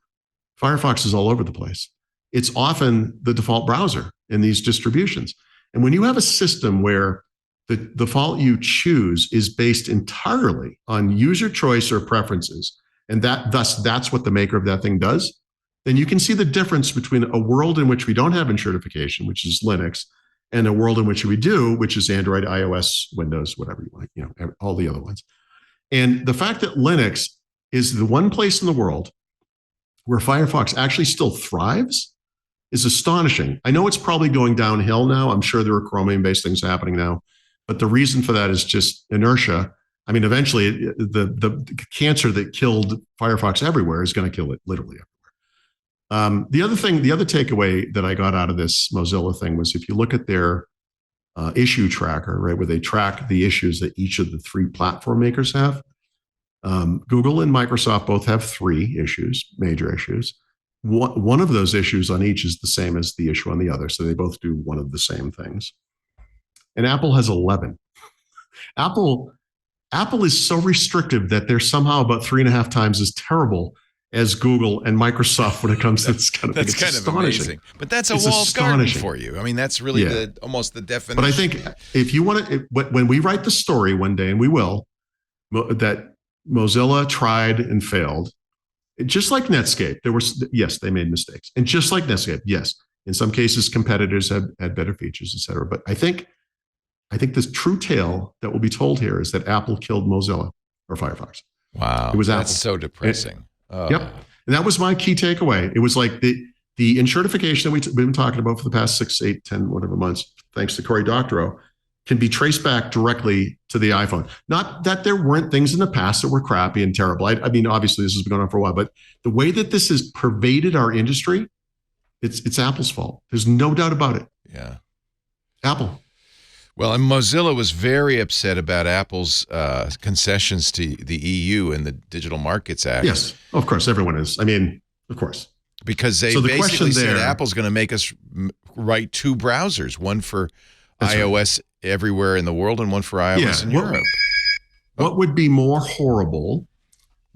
Firefox is all over the place. It's often the default browser in these distributions. And when you have a system where the default you choose is based entirely on user choice or preferences, and that's what the maker of that thing does, then you can see the difference between a world in which we don't have enshrification, which is Linux, and a world in which we do, which is Android, iOS, Windows, whatever you want, all the other ones. And the fact that Linux is the one place in the world where Firefox actually still thrives is astonishing. I know it's probably going downhill now. I'm sure there are Chromium-based things happening now, but the reason for that is just inertia. I mean, eventually, the cancer that killed Firefox everywhere is going to kill it literally everywhere. The other takeaway that I got out of this Mozilla thing was, if you look at their issue tracker, right, where they track the issues that each of the three platform makers have, Google and Microsoft both have 3 issues, major issues. One of those issues on each is the same as the issue on the other, so they both do one of the same things. And Apple has 11. Apple is so restrictive that they're somehow about 3.5 times as terrible as Google and Microsoft when it comes to this kind of thing. That's kind of amazing. But that's a walled garden for you. I mean, that's really almost the definition. But I think if you want to, when we write the story one day, and we will, that Mozilla tried and failed, just like Netscape, they made mistakes. And just like Netscape, yes, in some cases, competitors had better features, et cetera. But I think the true tale that will be told here is that Apple killed Mozilla or Firefox. Wow. It was That's Apple. so depressing. Yep. And that was my key takeaway. It was like the enshrification that we've been talking about for the past 6, 8, 10, whatever months, thanks to Cory Doctorow, can be traced back directly to the iPhone. Not that there weren't things in the past that were crappy and terrible. I mean, obviously this has been going on for a while, but the way that this has pervaded our industry, it's Apple's fault. There's no doubt about it. Yeah. Apple. Well, and Mozilla was very upset about Apple's concessions to the EU and the Digital Markets Act. Yes, of course, everyone is. I mean, of course. Because they basically said Apple's going to make us write 2 browsers, one for iOS everywhere in the world and one for iOS in Europe. What would be more horrible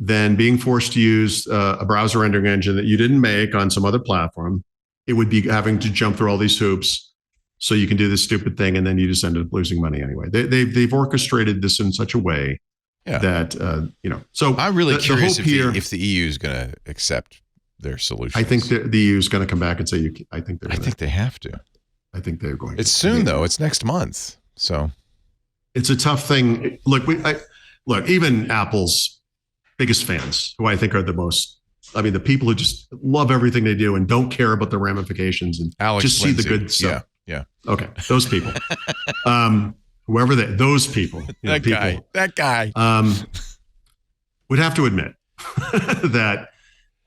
than being forced to use a browser rendering engine that you didn't make on some other platform. It would be having to jump through all these hoops so you can do this stupid thing, and then you just end up losing money anyway. They've orchestrated this in such a way that So I'm really curious if the EU is going to accept their solution. I think the EU is going to come back and say I think they have to. I think they're going. It's soon though. It's next month. So it's a tough thing. Look, even Apple's biggest fans, who I think are the people who just love everything they do and don't care about the ramifications and just see the good stuff. Yeah. Okay. Those people, those people, that guy, would have to admit that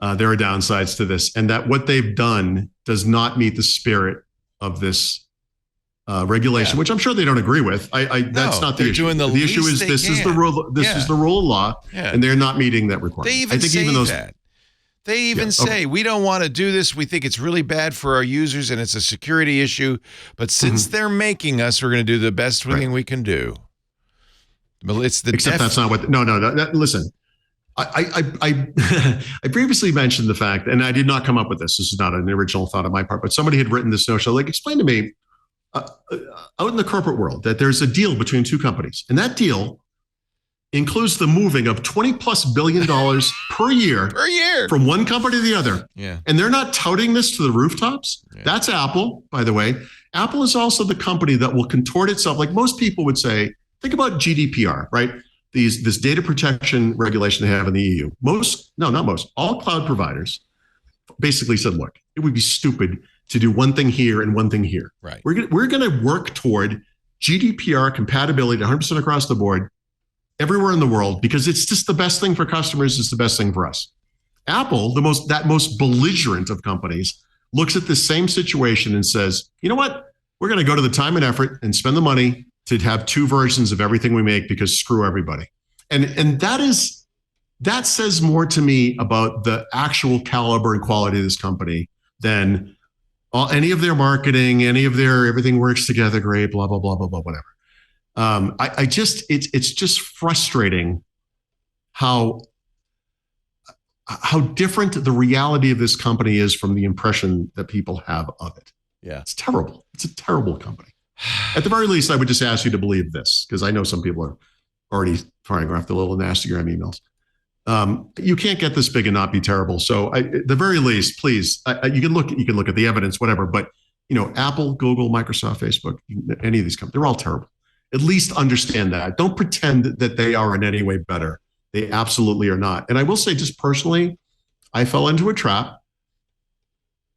there are downsides to this, and that what they've done does not meet the spirit of this regulation, which I'm sure they don't agree with. That's not the issue. The issue is this is the rule. This is the rule of law, and they're not meeting that requirement. They even that. They even say, we don't want to do this. We think it's really bad for our users and it's a security issue. But since they're making us, we're going to do the best thing we can do. But it's that's not what. No. Listen, I previously mentioned the fact, and I did not come up with this. This is not an original thought on my part, but somebody had written this notion. Like, explain to me out in the corporate world that there's a deal between two companies, and that deal includes the moving of $20+ billion per year from one company to the other. Yeah. And they're not touting this to the rooftops. Yeah. That's Apple, by the way. Apple is also the company that will contort itself. Like most people would say, think about GDPR, right? This data protection regulation they have in the EU. All cloud providers basically said, look, it would be stupid to do one thing here and one thing here. Right. We're going to work toward GDPR compatibility 100% across the board everywhere in the world, because it's just the best thing for customers. It's the best thing for us. Apple, that most belligerent of companies, looks at the same situation and says, you know what? We're going to go to the time and effort and spend the money to have two versions of everything we make, because screw everybody. And that says more to me about the actual caliber and quality of this company than any of their marketing, any of their everything works together great, blah, blah, blah, blah, blah, whatever. It's just frustrating how different the reality of this company is from the impression that people have of it. Yeah. It's terrible. It's a terrible company. At the very least, I would just ask you to believe this, because I know some people are already firing off the little nastygram emails. You can't get this big and not be terrible. So at the very least, please, you can look at the evidence, whatever, but Apple, Google, Microsoft, Facebook, any of these companies, they're all terrible. At least understand that. Don't pretend that they are in any way better. They absolutely are not. And I will say, just personally, I fell into a trap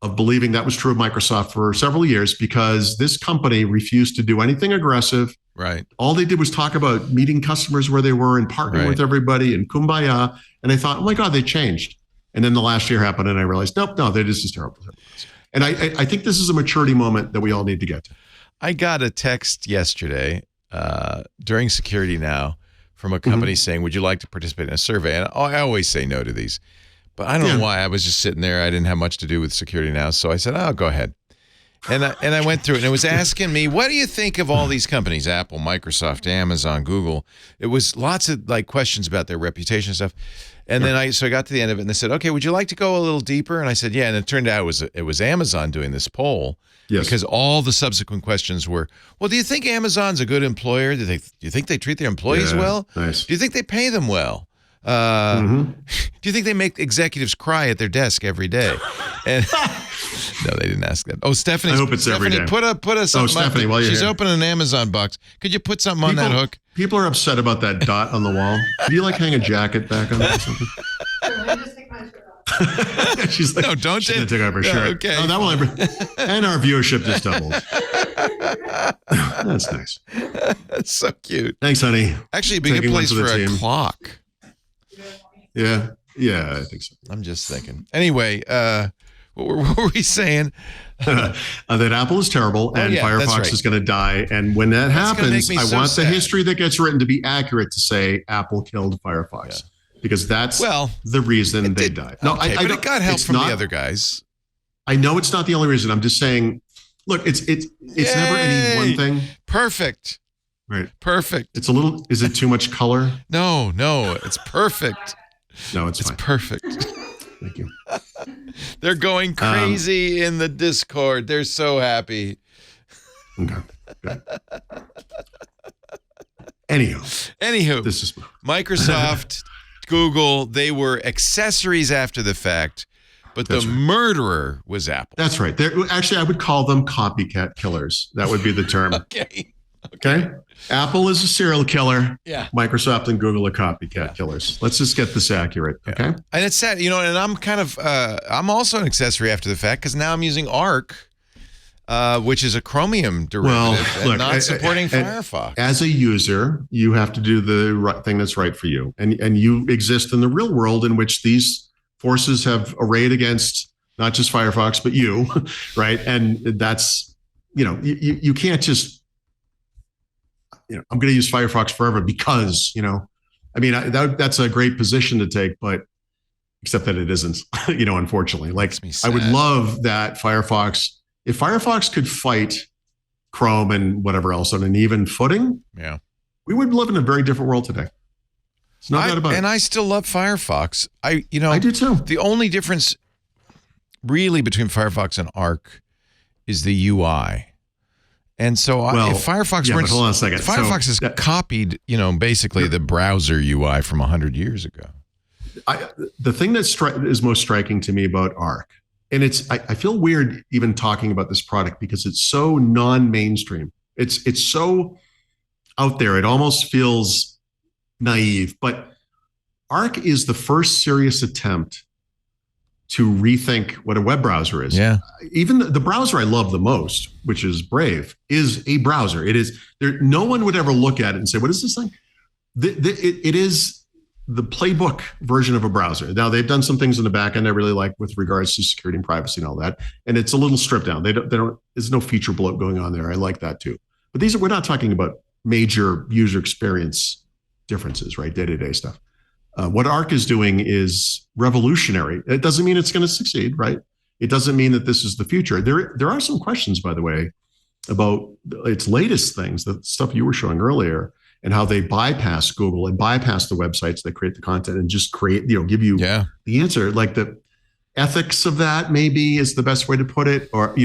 of believing that was true of Microsoft for several years, because this company refused to do anything aggressive. Right. All they did was talk about meeting customers where they were and partnering with everybody and kumbaya. And I thought, oh my God, they changed. And then the last year happened and I realized, no, they're just as terrible. And I think this is a maturity moment that we all need to get to. I got a text yesterday during Security Now from a company saying, would you like to participate in a survey? And I always say no to these, but I don't know why. I was just sitting there. I didn't have much to do with Security Now. So I said, oh, go ahead. And I went through it, and it was asking me, what do you think of all these companies, Apple, Microsoft, Amazon, Google? It was lots of questions about their reputation and stuff. And then I got to the end of it, and they said, okay, would you like to go a little deeper? And I said, yeah. And it turned out it was Amazon doing this poll. Yes. Because all the subsequent questions were, well, do you think Amazon's a good employer? Do you think they treat their employees well? Nice. Do you think they pay them well? Do you think they make executives cry at their desk every day? And no, they didn't ask that. Oh, Stephanie. I hope it's every day. Put a something. Oh, Stephanie, while you're She's here. Opening an Amazon box. Could you put something on that hook? People are upset about that dot on the wall. Do you hang a jacket back on it or something? She's like, no, don't she's gonna take off her shirt. Okay. Oh, that will and our viewership just doubled. That's nice. That's so cute. Thanks, honey. Actually, it'd be a good place for a clock. Yeah, I think so. I'm just thinking. Anyway, what were we saying? That Apple is terrible and Firefox is going to die. And when that happens, I want the history that gets written to be accurate to say Apple killed Firefox. Yeah. Because that's the reason they died. No, okay, but it got help from the other guys. I know it's not the only reason. I'm just saying, look, it's never any one thing. Perfect. It's a little, is it too much color? No, it's perfect. No, it's It's fine. perfect. Thank you. They're going crazy in the Discord. They're so happy. Okay. Good. Anywho, this is Microsoft, Google, they were accessories after the fact, but the That's right. murderer was Apple. That's right. Actually, I would call them copycat killers. That would be the term. Okay. Apple is a serial killer. Yeah. Microsoft and Google are copycat killers. Let's just get this accurate. Okay. And it's sad, and I'm kind of, I'm also an accessory after the fact because now I'm using Arc, which is a Chromium derivative and not supporting Firefox. As a user, you have to do the right thing that's right for you. And you exist in the real world in which these forces have arrayed against not just Firefox, but you, right? And that's, you can't just, I'm going to use Firefox forever because, that's a great position to take, but except that it isn't, unfortunately. Like, I would love that Firefox, if Firefox could fight Chrome and whatever else on an even footing, we would live in a very different world today. It's no doubt about it. And I still love Firefox. I do too. The only difference really between Firefox and Arc is the UI. And so if Firefox but hold on a second. Firefox has copied, basically the browser UI from 100 years ago. The thing that is most striking to me about Arc, and I feel weird even talking about this product because it's so non-mainstream. It's so out there. It almost feels naive, but Arc is the first serious attempt to rethink what a web browser is. Yeah. Even the browser I love the most, which is Brave, is a browser. It is there. No one would ever look at it and say, "What is this thing?" It is the playbook version of a browser. Now they've done some things in the back end I really like with regards to security and privacy and all that, and it's a little stripped down. They don't. There's no feature bloat going on there. I like that too. But we're not talking about major user experience differences, right? Day-to-day stuff. What Arc is doing is revolutionary. It doesn't mean it's going to succeed, right? It doesn't mean that this is the future. There are some questions, by the way, about its latest things, the stuff you were showing earlier, and how they bypass Google and bypass the websites that create the content and just create, give you the answer. Like the ethics of that maybe is the best way to put it, or,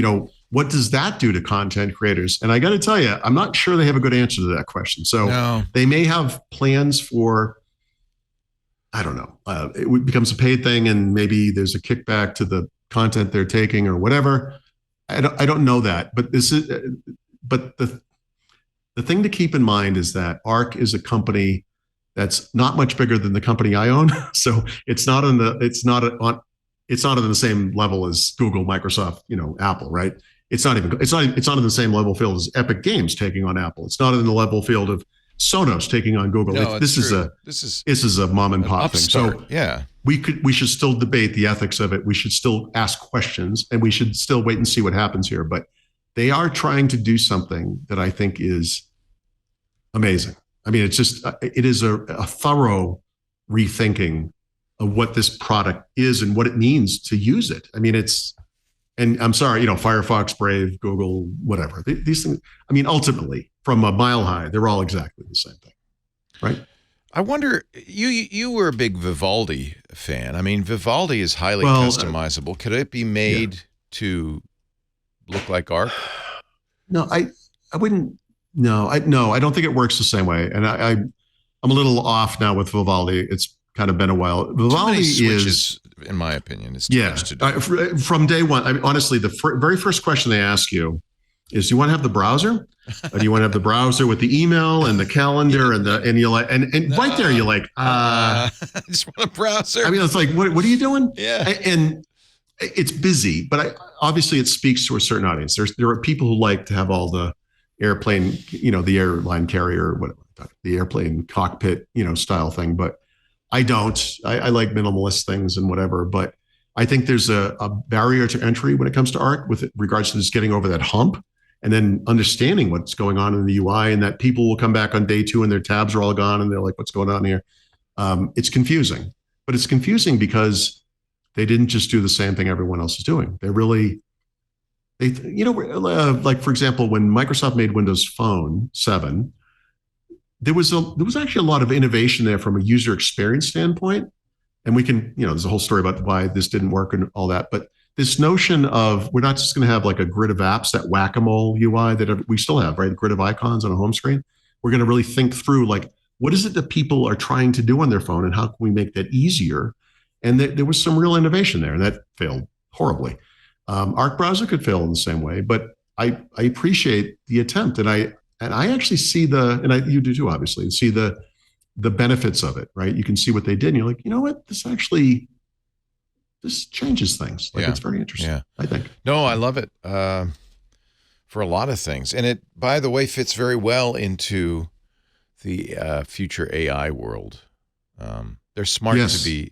what does that do to content creators? And I got to tell you, I'm not sure they have a good answer to that question. So they may have plans for, I don't know, it becomes a paid thing and maybe there's a kickback to the content they're taking or whatever. I don't know that, but the thing to keep in mind is that Arc is a company that's not much bigger than the company I own. So it's not on the same level as Google, Microsoft, Apple, right? It's not on the same level field as Epic Games taking on Apple. It's not in the level field of Sonos taking on Google. No, this is a mom and pop thing. So we should still debate the ethics of it. We should still ask questions and we should still wait and see what happens here. But they are trying to do something that I think is amazing. I mean, it is a thorough rethinking of what this product is and what it means to use it. I mean, and I'm sorry, Firefox, Brave, Google, whatever. These things, I mean, ultimately, from a mile high, they're all exactly the same thing, right? I wonder, you were a big Vivaldi fan. I mean, Vivaldi is highly customizable. Could it be made to look like Arc? No, I wouldn't. No, I don't think it works the same way. And I'm a little off now with Vivaldi. It's kind of been a while. Vivaldi is, in my opinion, is too much to do. From day one. I mean, honestly, the very first question they ask you is, do you want to have the browser? Or do you want to have the browser with the email and the calendar and you're like, and right there you're like, I just want a browser. I mean, it's like, what are you doing? Yeah. And it's busy, but obviously it speaks to a certain audience. There are people who like to have all the airplane, the airline carrier, whatever, the airplane cockpit, style thing. But I don't. I like minimalist things and whatever. But I think there's a barrier to entry when it comes to Arc with regards to just getting over that hump and then understanding what's going on in the UI, and that people will come back on day 2 and their tabs are all gone and they're like, what's going on here? It's confusing, but it's confusing because they didn't just do the same thing everyone else is doing. Like for example, when Microsoft made Windows Phone 7, there was actually a lot of innovation there from a user experience standpoint, And we can, there's a whole story about why this didn't work and all that. But this notion of we're not just going to have like a grid of apps, that whack-a-mole UI that we still have, right? A grid of icons on a home screen. We're going to really think through like, what is it that people are trying to do on their phone and how can we make that easier? And there was some real innovation there, and that failed horribly. Arc browser could fail in the same way, but I appreciate the attempt, and I actually see you do too, obviously, see the benefits of it, right? You can see what they did, and you're like, you know what, this changes things. Like it's very interesting. I think. No, I love it for a lot of things, and it, by the way, fits very well into the future AI world. They're smart to be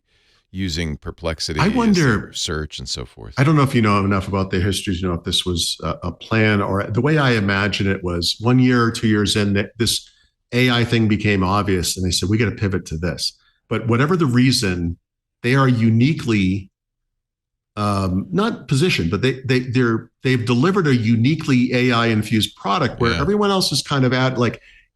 using Perplexity, I wonder, search and so forth. I don't know if you know enough about the history to know if this was a plan, or the way I imagine it was 1 year or 2 years in that this AI thing became obvious and they said, we got to pivot to this. But whatever the reason, they are uniquely not positioned, but they've delivered a uniquely AI infused product where everyone else is kind of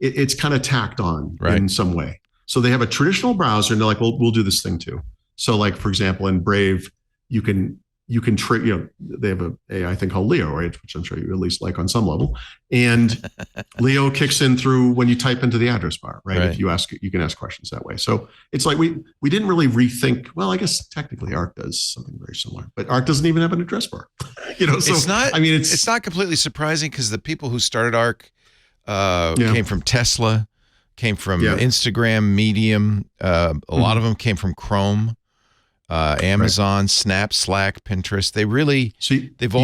it's kind of tacked on in some way. So they have a traditional browser and they're like, well, we'll do this thing too. So like, for example, in Brave, you can they have an AI thing called Leo, right? Which I'm sure you at least like on some level. And Leo kicks in through when you type into the address bar, right? If you can ask questions that way. So it's like, we didn't really rethink, well, I guess technically Arc does something very similar, but Arc doesn't even have an address bar, so it's not, I mean, it's not completely surprising because the people who started Arc came from Tesla, came from Instagram, Medium. A lot of them came from Chrome. Amazon, Snap, Slack, Pinterest. They've all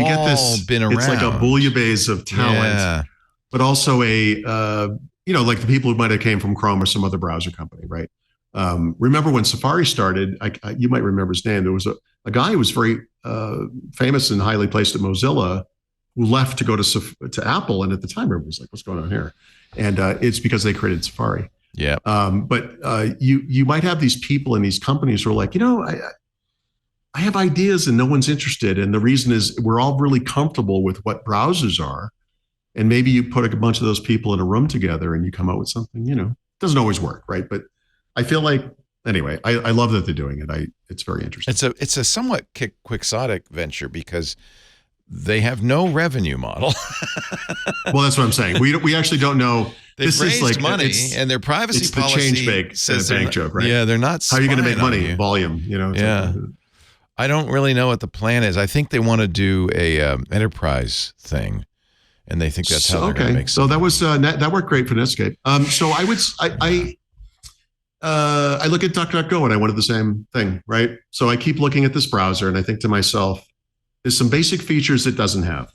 been around. It's like a bouillabaisse of talent, but also like the people who might have came from Chrome or some other browser company, right? Remember when Safari started, you might remember his name. There was a guy who was very famous and highly placed at Mozilla who left to go to Apple. And at the time, everyone was like, what's going on here? And it's because they created Safari. Yeah. But you might have these people in these companies who are like, I have ideas and no one's interested. And the reason is we're all really comfortable with what browsers are. And maybe you put a bunch of those people in a room together and you come out with something, it doesn't always work, right? But I feel like, anyway, I love that they're doing it. It's very interesting. It's a somewhat quixotic venture because they have no revenue model. Well, that's what I'm saying. We actually don't know. They've raised money, and their privacy policy change bank joke, right? Yeah, they're not. How are you going to make money? Volume, Yeah. I don't really know what the plan is. I think they want to do a enterprise thing, and they think that's how they're going to make. So that was that worked great for Netscape. So I look at DuckDuckGo and I wanted the same thing, right? So I keep looking at this browser and I think to myself, there's some basic features it doesn't have.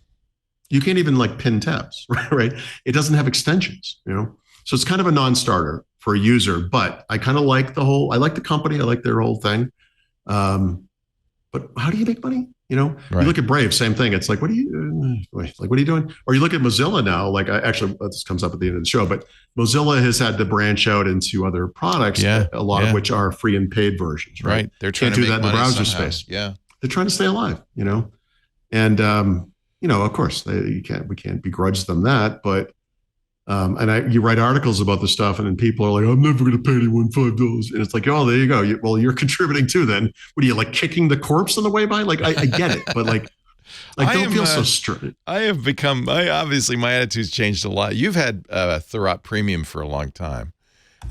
You can't even like pin tabs, right? It doesn't have extensions, So it's kind of a non-starter for a user, but I kind of like I like the company, I like their whole thing. But how do you make money? You look at Brave, same thing. It's like, what are you doing? Or you look at Mozilla now, this comes up at the end of the show, but Mozilla has had to branch out into other products, a lot of which are free and paid versions, right? They're trying to do that in the browser space. Yeah. They're trying to stay alive, and, of course we can't begrudge them that, but, you write articles about the stuff and then people are like, I'm never going to pay anyone $5. And it's like, oh, there you go. You're contributing too then. What are you, like kicking the corpse on the way by? Like, I get it, but don't feel so strict. Obviously my attitude's changed a lot. You've had Thurrott Premium for a long time.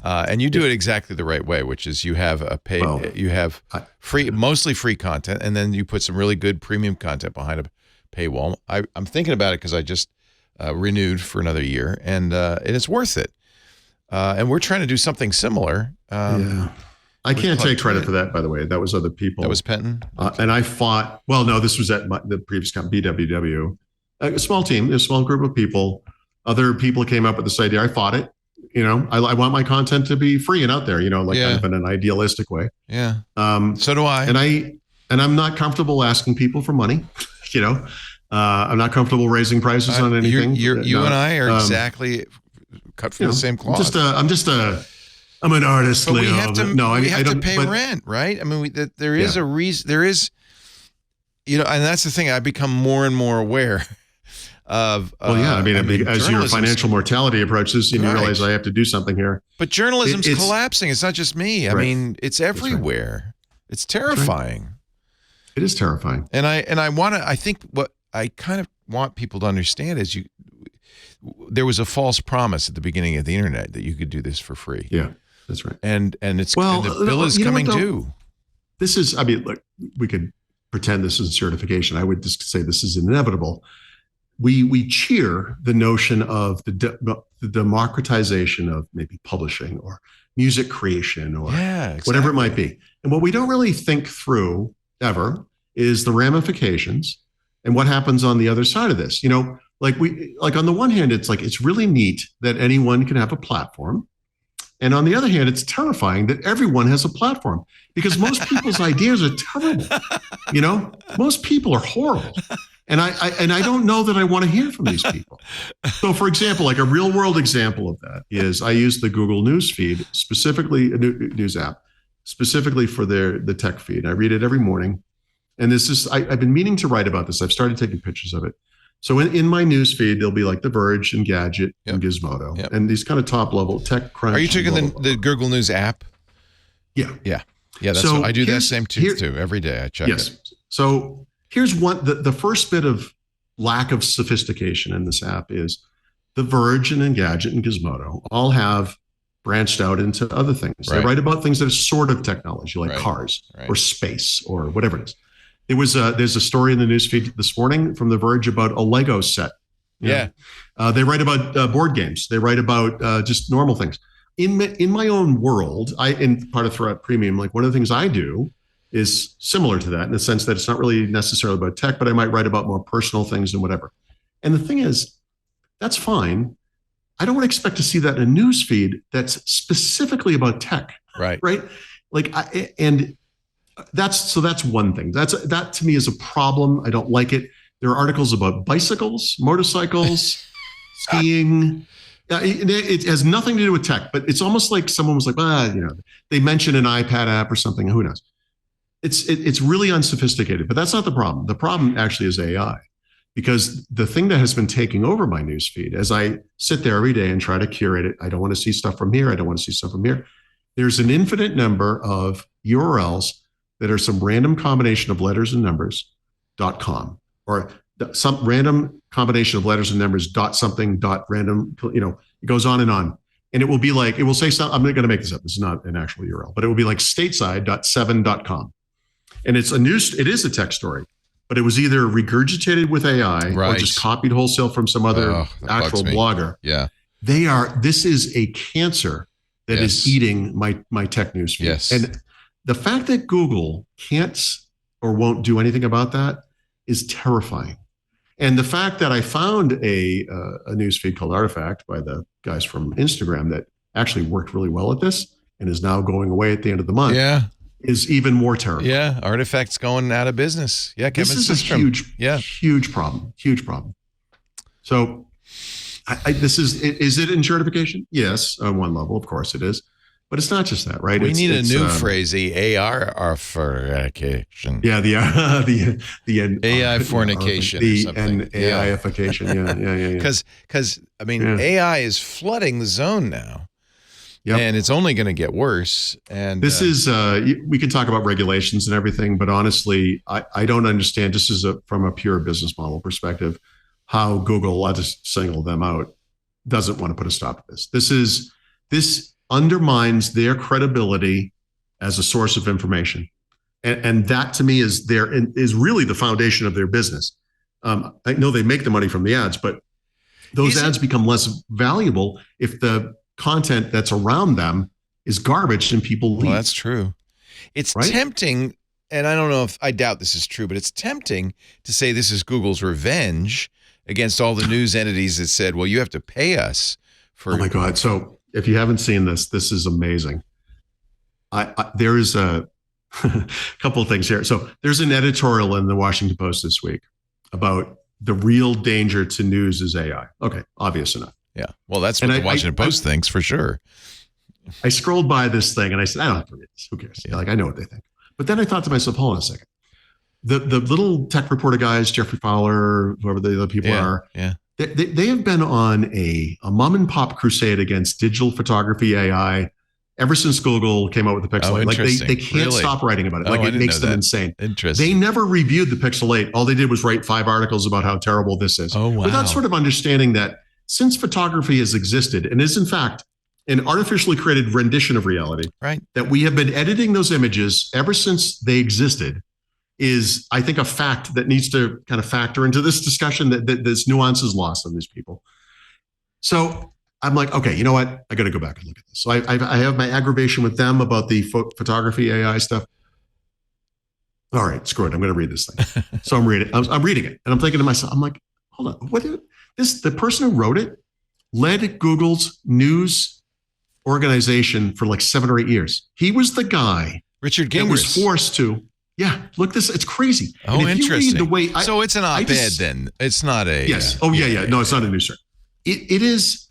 And you do it exactly the right way, which is you have mostly free content, and then you put some really good premium content behind a paywall. I'm thinking about it because I just renewed for another year, and it's worth it. And we're trying to do something similar. I can't take credit for that, by the way. That was other people. That was Penton? And I fought, no, this was at the previous company, BWW. A small team, a small group of people. Other people came up with this idea. I fought it. I want my content to be free and out there, kind of in an idealistic way. Yeah. So do I. And I'm not comfortable asking people for money, I'm not comfortable raising prices on anything. You and I are exactly cut from the same cloth. I'm an artist, but Leo. We have to pay rent, right? I mean, there is a reason. There is, and that's the thing. I become more and more aware of. As your financial mortality approaches, and you realize I have to do something here. But journalism's collapsing. It's not just me. I mean, it's everywhere. It's terrifying. It is terrifying. And I think what I kind of want people to understand is there was a false promise at the beginning of the internet that you could do this for free. Yeah, that's right. And the bill is coming due. This is, I mean, look, we could pretend this is certification. I would just say this is inevitable. We cheer the notion of the democratization of maybe publishing or music creation or whatever it might be. And what we don't really think through ever is the ramifications and what happens on the other side of this. Like on the one hand, it's really neat that anyone can have a platform. And on the other hand, it's terrifying that everyone has a platform because most people's ideas are terrible. Most people are horrible. And I don't know that I want to hear from these people. So, for example, like a real world example of that is I use the Google News feed, specifically a news app, specifically for the tech feed. I read it every morning. And I've been meaning to write about this. I've started taking pictures of it. So in my news feed, there'll be like The Verge and Gadget and Gizmodo and these kind of top level tech crunch. Are you taking the Google News app? Yeah. Yeah. That's what I do. That same too every day. I check it. So here's the first bit of lack of sophistication in this app is The Verge and Engadget and Gizmodo all have branched out into other things. Right. They write about things that are sort of technology, like cars or space or whatever it is. There's a story in the newsfeed this morning from The Verge about a Lego set. They write about board games. They write about just normal things. In my own world, in part of Thurrott Premium, like one of the things I do is similar to that in the sense that it's not really necessarily about tech, but I might write about more personal things and whatever. And the thing is, that's fine. I don't expect to see that in a news feed that's specifically about tech. Right. That's one thing. That to me is a problem. I don't like it. There are articles about bicycles, motorcycles, skiing. It has nothing to do with tech, but it's almost like someone was like, they mentioned an iPad app or something. Who knows? It's really unsophisticated, but that's not the problem. The problem actually is AI, because the thing that has been taking over my newsfeed as I sit there every day and try to curate it, I don't want to see stuff from here. I don't want to see stuff from here. There's an infinite number of URLs that are some random combination of letters and numbers.com or some random combination of letters and numbers .something .random, it goes on. And it will be like, it will say something, I'm going to make this up. This is not an actual URL, but it will be like stateside.7.com. And it is a text story, but it was either regurgitated with AI or just copied wholesale from some other actual blogger. Yeah. This is a cancer that is eating my tech news feed. Yes. And the fact that Google can't or won't do anything about that is terrifying. And the fact that I found a news feed called Artifact by the guys from Instagram that actually worked really well at this and is now going away at the end of the month is even more terrifying. Yeah, Artifact's going out of business. Yeah, this is a huge problem. Huge problem. So is it in certification? Yes, on one level, of course it is. But it's not just that, right? We need a new phrase, the AR fornication. Yeah, the AI fornication or something. The AIification, yeah. Because AI is flooding the zone now. Yep. And it's only going to get worse. And this is, we can talk about regulations and everything, but honestly, I don't understand, just from a pure business model perspective, how Google, I'll just single them out, doesn't want to put a stop to this. This undermines their credibility as a source of information. And that to me is really the foundation of their business. I know they make the money from the ads, but those ads become less valuable if the content that's around them is garbage and people leave. Well, that's true. It's tempting, and I doubt this is true, but it's tempting to say this is Google's revenge against all the news entities that said, well, you have to pay us for. Oh my God. So if you haven't seen this is amazing. There is a couple of things here. So there's an editorial in the Washington Post this week about the real danger to news is AI. Okay, obvious enough. Yeah. Well, that's what the Washington Post thinks for sure. I scrolled by this thing and I said, I don't have to read this. Who cares? Yeah. I know what they think. But then I thought to myself, hold on a second. The little tech reporter guys, Jeffrey Fowler, whoever the other people are, they have been on a mom and pop crusade against digital photography AI ever since Google came out with the Pixel 8. Like they can't Really? stop writing about it. Like it makes them insane. Interesting. They never reviewed the Pixel 8. All they did was write 5 articles about how terrible this is. Oh, wow. Without sort of understanding that since photography has existed and is in fact an artificially created rendition of reality, right? That we have been editing those images ever since they existed is, I think, a fact that needs to kind of factor into this discussion that this nuance is lost on these people. So I'm like, okay, you know what? I got to go back and look at this. So I have my aggravation with them about the photography AI stuff. All right, screw it. I'm going to read this thing. So I'm reading it, and I'm thinking to myself, I'm like, hold on, the person who wrote it led Google's news organization for like 7 or 8 years. He was the guy Richard Gingras that was forced to. Yeah, look this. It's crazy. Oh, and if interesting. You read the way so it's an op-ed then. It's not a. Yes. Yeah. No, it's not a news story. It is.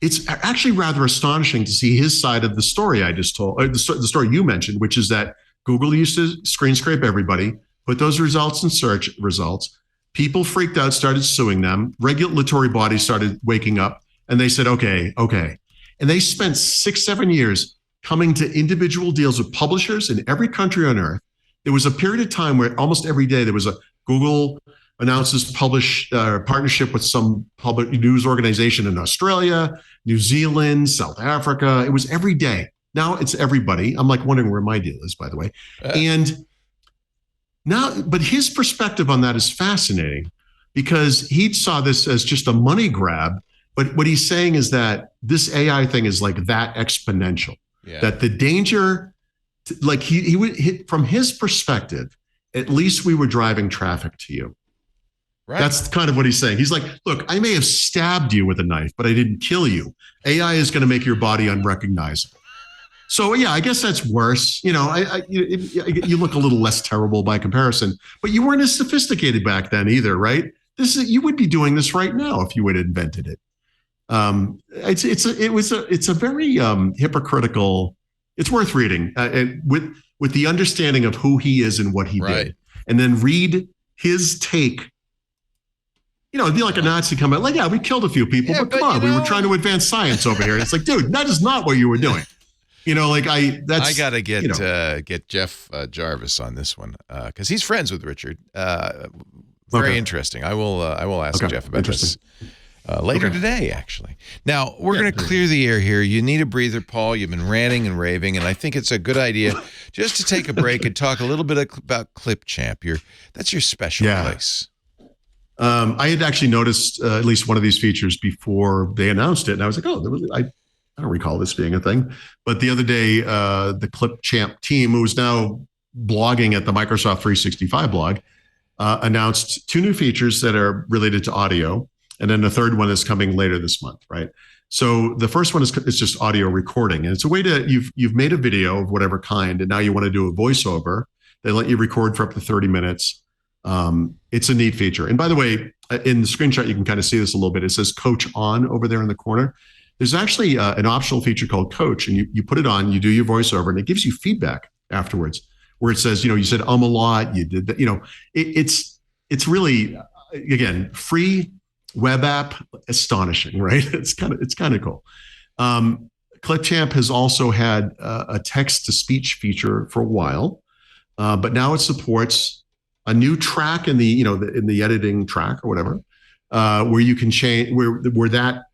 It's actually rather astonishing to see his side of the story I just told, or the story you mentioned, which is that Google used to screen scrape everybody, put those results in search results. People freaked out, started suing them. Regulatory bodies started waking up, and they said, okay. And they spent 6-7 years coming to individual deals with publishers in every country on earth. There was a period of time where almost every day there was a Google announces partnership with some public news organization in Australia, New Zealand, South Africa. It was every day. Now it's everybody. I'm like wondering where my deal is, by the way. And now, but his perspective on that is fascinating because he saw this as just a money grab. But what he's saying is that this AI thing is like that exponential, that the danger, like he would hit from his perspective, at least we were driving traffic to you. Right. That's kind of what he's saying. He's like, look, I may have stabbed you with a knife, but I didn't kill you. AI is going to make your body unrecognizable. So yeah, I guess that's worse. You know, you look a little less terrible by comparison, but you weren't as sophisticated back then either, right? You would be doing this right now if you had invented it. It's a very hypocritical. It's worth reading with the understanding of who he is and what he did, and then read his take. You know, it'd be like a Nazi coming, like, yeah, we killed a few people, but come on, we were trying to advance science over here. It's like, dude, that is not what you were doing. You know, like I got to get Jeff Jarvis on this one because he's friends with Richard. Very interesting. I will ask Jeff about this later today, actually. Now, we're going to clear the air here. You need a breather, Paul. You've been ranting and raving, and I think it's a good idea just to take a break and talk a little bit about Clipchamp. That's your special place. I had actually noticed at least one of these features before they announced it, and I was like, I don't recall this being a thing. But the other day, the Clipchamp team, who is now blogging at the Microsoft 365 blog, announced 2 new features that are related to audio, and then the third one is coming later this month, right? So the first one is just audio recording, and it's a way to you've made a video of whatever kind, and now you want to do a voiceover. They let you record for up to 30 minutes. It's a neat feature. And by the way, in the screenshot, you can kind of see this a little bit. It says Coach On over there in the corner. There's actually an optional feature called Coach, and you put it on, you do your voiceover, and it gives you feedback afterwards, where it says, you said a lot, you did that, it's really, again, free web app, astonishing, right? It's kind of cool. Clipchamp has also had a text to speech feature for a while, but now it supports a new track in the in the editing track or whatever, where you can change where that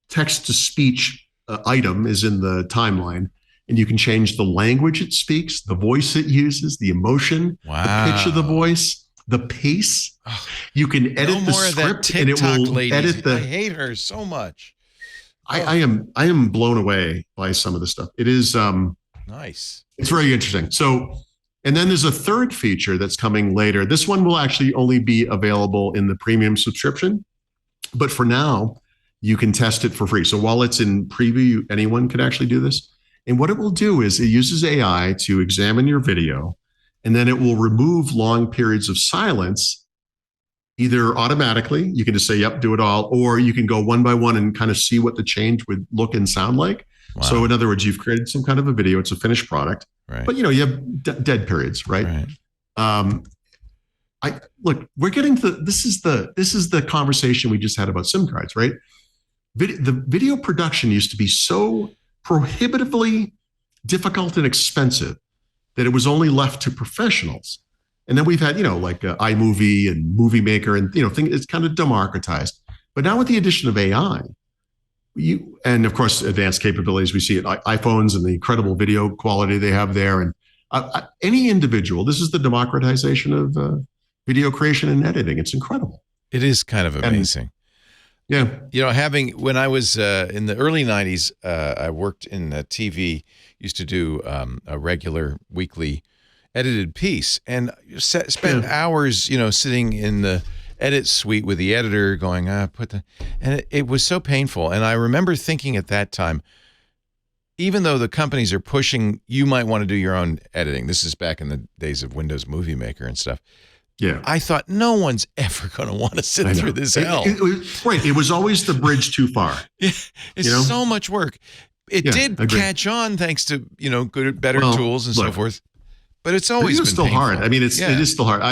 text to speech item is in the timeline, and you can change the language it speaks, the voice it uses, the emotion, the pitch of the voice, the pace. You can edit the script, and it will edit the. I hate her so much. I am blown away by some of the stuff. It is nice. It's very interesting. So. And then there's a third feature that's coming later. This one will actually only be available in the premium subscription. But for now, you can test it for free. So while it's in preview, anyone can actually do this. And what it will do is it uses AI to examine your video, and then it will remove long periods of silence, either automatically, you can just say, yep, do it all, or you can go one by one and kind of see what the change would look and sound like. Wow. So in other words, you've created some kind of a video. It's a finished product, but you have dead periods, right? Look, we're getting to this is the conversation we just had about SIM cards, right? The video production used to be so prohibitively difficult and expensive that it was only left to professionals. And then we've had, like iMovie and Movie Maker and, it's kind of democratized. But now with the addition of AI, and of course, advanced capabilities, we see it iPhones and the incredible video quality they have there. And any individual, this is the democratization of video creation and editing. It's incredible. It is kind of amazing. When I was in the early 90s, I worked in TV, used to do a regular weekly edited piece, and spent hours, sitting in the edit suite with the editor going, and it was so painful. And I remember thinking at that time, even though the companies are pushing, you might want to do your own editing. This is back in the days of Windows Movie Maker and stuff. Yeah, I thought no one's ever going to want to sit through this hell. It was always the bridge too far. It's so much work. It did catch on thanks to better tools and so forth. But it's always been still painful. hard. I mean, it is still hard.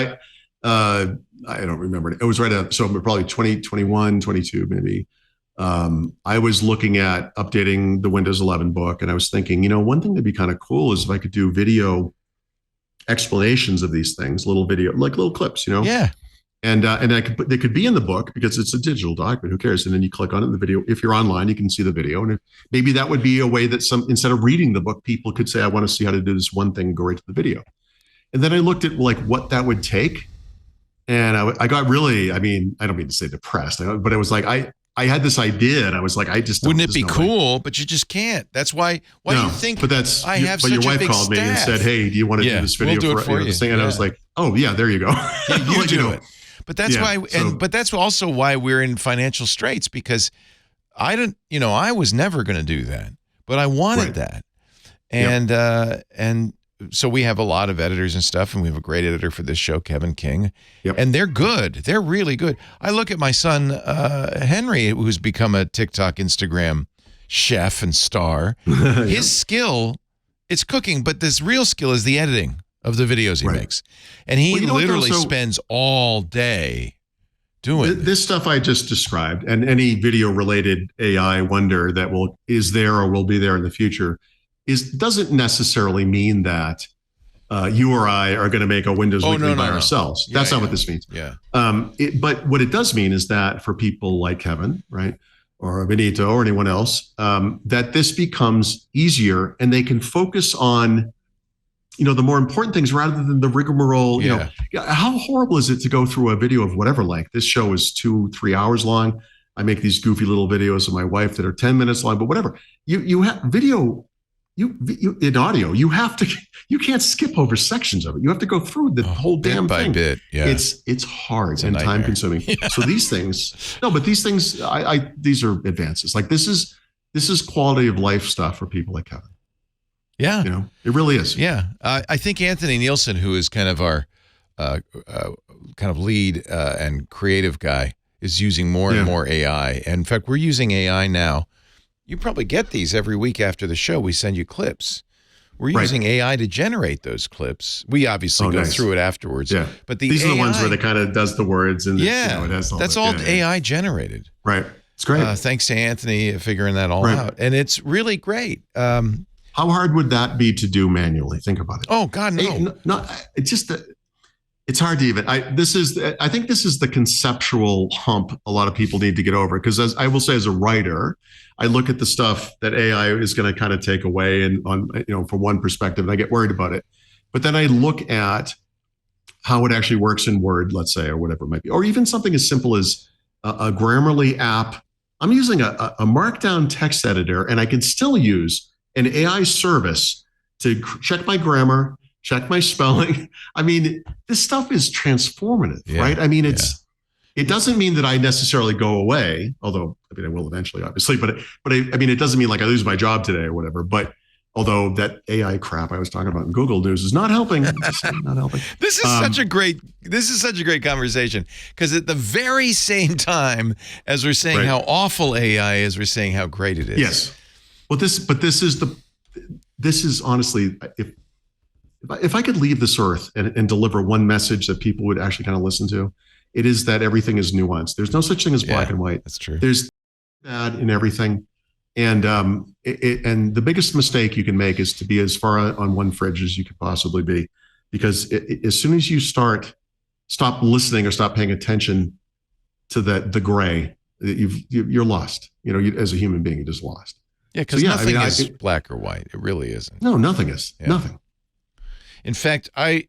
I don't remember. It was so probably 2021, 22 maybe. I was looking at updating the Windows 11 book, and I was thinking, one thing that'd be kind of cool is if I could do video explanations of these things, little clips, Yeah. And they could be in the book because it's a digital document. Who cares? And then you click on it in the video. If you're online, you can see the video. And maybe that would be a way that instead of reading the book, people could say, I want to see how to do this one thing and go right to the video. And then I looked at what that would take. And I got really, I don't mean to say depressed, but it was like, I had this idea and I was like, wouldn't it be cool? But you just can't. That's why do you think but your wife called me and said, hey, do you want to do this video for this thing? And I was like, oh yeah, there you go. You do it. But that's why, but that's also why we're in financial straits, because I was never going to do that, but I wanted that. And so we have a lot of editors and stuff, and we have a great editor for this show, Kevin King, and they're good. They're really good. I look at my son, Henry, who's become a TikTok, Instagram chef and star. His skill, it's cooking, but this real skill is the editing of the videos he makes. And he literally spends all day doing this stuff I just described, and any video related AI wonder that is there or will be there in the future doesn't necessarily mean that you or I are going to make a Windows Weekly by ourselves. That's not what this means. Yeah. But what it does mean is that for people like Kevin, right, or Benito or anyone else, that this becomes easier and they can focus on the more important things rather than the rigmarole. How horrible is it to go through a video of whatever length? This show is 2-3 hours long. I make these goofy little videos of my wife that are 10 minutes long, but whatever. You have video, you in audio, you can't skip over sections of it. You have to go through the whole damn thing. Bit by bit. Yeah. It's hard and time consuming. So these things, these are advances. Like this is quality of life stuff for people like Kevin. Yeah. It really is. Yeah. I think Anthony Nielsen, who is kind of our kind of lead and creative guy, is using more and more AI. And in fact, we're using AI now. You probably get these every week after the show. We send you clips. We're using AI to generate those clips. We obviously go through it afterwards. Yeah. But these are the ones where they kind of does the words and it has all that's all AI generated. Right. It's great. Thanks to Anthony figuring that all out. And it's really great. How hard would that be to do manually? Think about it. Oh God, no. It's just it's hard to even. I think this is the conceptual hump a lot of people need to get over, because as I will say, as a writer, I look at the stuff that AI is going to kind of take away, and from one perspective, and I get worried about it. But then I look at how it actually works in Word, let's say, or whatever it might be, or even something as simple as a Grammarly app. I'm using a Markdown text editor, and I can still use an AI service to check my grammar, check my spelling. I mean, this stuff is transformative, right? I mean, it doesn't mean that I necessarily go away, although I will eventually, obviously. But it doesn't mean like I lose my job today or whatever. But although that AI crap I was talking about in Google News is not helping, not helping. This is such a great conversation, because at the very same time as we're saying how awful AI is, we're saying how great it is. Yes. Well, this is honestly, if I could leave this earth and deliver one message that people would actually kind of listen to, it is that everything is nuanced. There's no such thing as black and white. That's true. There's bad in everything. And and the biggest mistake you can make is to be as far on one fridge as you could possibly be, because as soon as you stop listening or stop paying attention to the gray, you're lost. As a human being, you're just lost. Yeah, because nothing is black or white. It really isn't. No, nothing is. Yeah. Nothing. In fact, I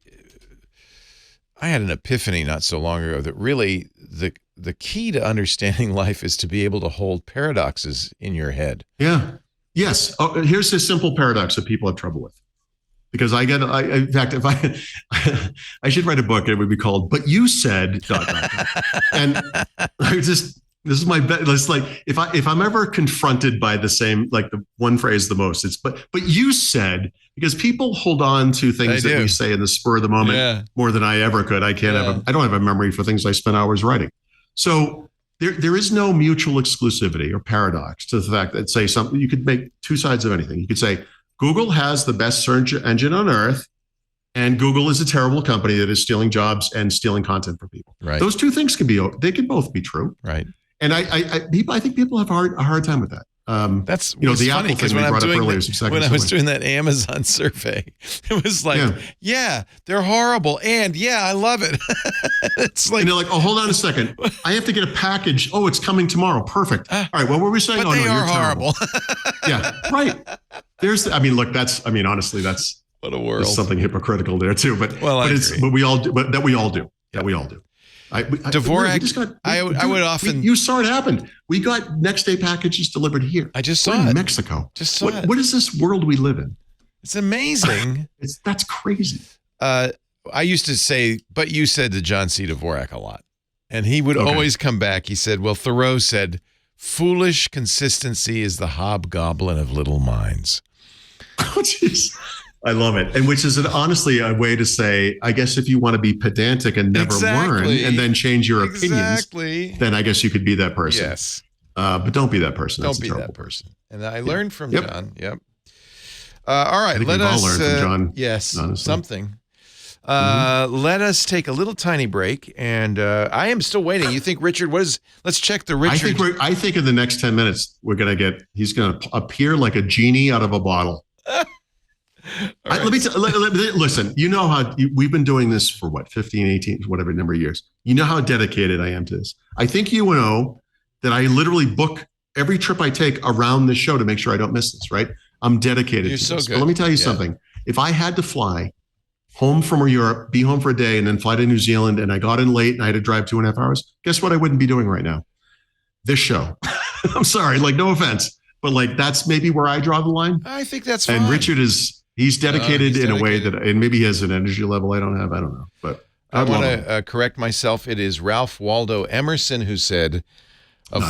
had an epiphany not so long ago that really the key to understanding life is to be able to hold paradoxes in your head. Yeah. Yes. Oh, here's a simple paradox that people have trouble with. Because in fact, if I should write a book, it would be called "But You Said." And this is my bet. It's like if I'm ever confronted by the same, like the one phrase the most, it's but you said, because people hold on to things that we say in the spur of the moment more than I ever could. I don't have a memory for things I spent hours writing. So there is no mutual exclusivity or paradox to the fact that, say, something, you could make two sides of anything. You could say Google has the best search engine on earth, and Google is a terrible company that is stealing jobs and stealing content from people. Right. Those two things they could both be true. Right. And I think people have a hard time with that. That's the funny, Apple thing we brought up earlier. When I was doing that Amazon survey, it was like, they're horrible, and I love it. It's like, and they're like, oh, hold on a second, I have to get a package. Oh, it's coming tomorrow. Perfect. All right, what were we saying? But they are horrible. Yeah, right. Honestly, that's what a world. There's something hypocritical there too. But we all do. But that we all do. Dvorak, I would often. You saw it happen. We got next day packages delivered here. I just saw it. In Mexico. Just saw it. What is this world we live in? It's amazing. That's crazy. I used to say, but you said to John C. Dvorak a lot. And he would always come back. He said, well, Thoreau said, foolish consistency is the hobgoblin of little minds. Oh, jeez. I love it. And which is honestly a way to say, I guess if you want to be pedantic and never learn and then change your opinions, then I guess you could be that person. Yes. But don't be that person. Don't be that person. And I learned from John. Yep. All right. Let us all learn from John. Yes. Honestly. Something. Let us take a little tiny break. And I am still waiting. You think Richard, let's check the Richard. I think in the next 10 minutes, he's going to appear like a genie out of a bottle. Right. Listen, you know how we've been doing this for 15, 18, whatever number of years. You know how dedicated I am to this. I think you know that I literally book every trip I take around this show to make sure I don't miss this, right? I'm dedicated to this. But let me tell you something. If I had to fly home from Europe, be home for a day, and then fly to New Zealand, and I got in late and I had to drive 2.5 hours, guess what I wouldn't be doing right now? This show. I'm sorry, no offense, but that's maybe where I draw the line. I think that's fine. And Richard he's dedicated in a way that, and maybe he has an energy level I don't have. I don't know. But I want to correct myself. It is Ralph Waldo Emerson who said,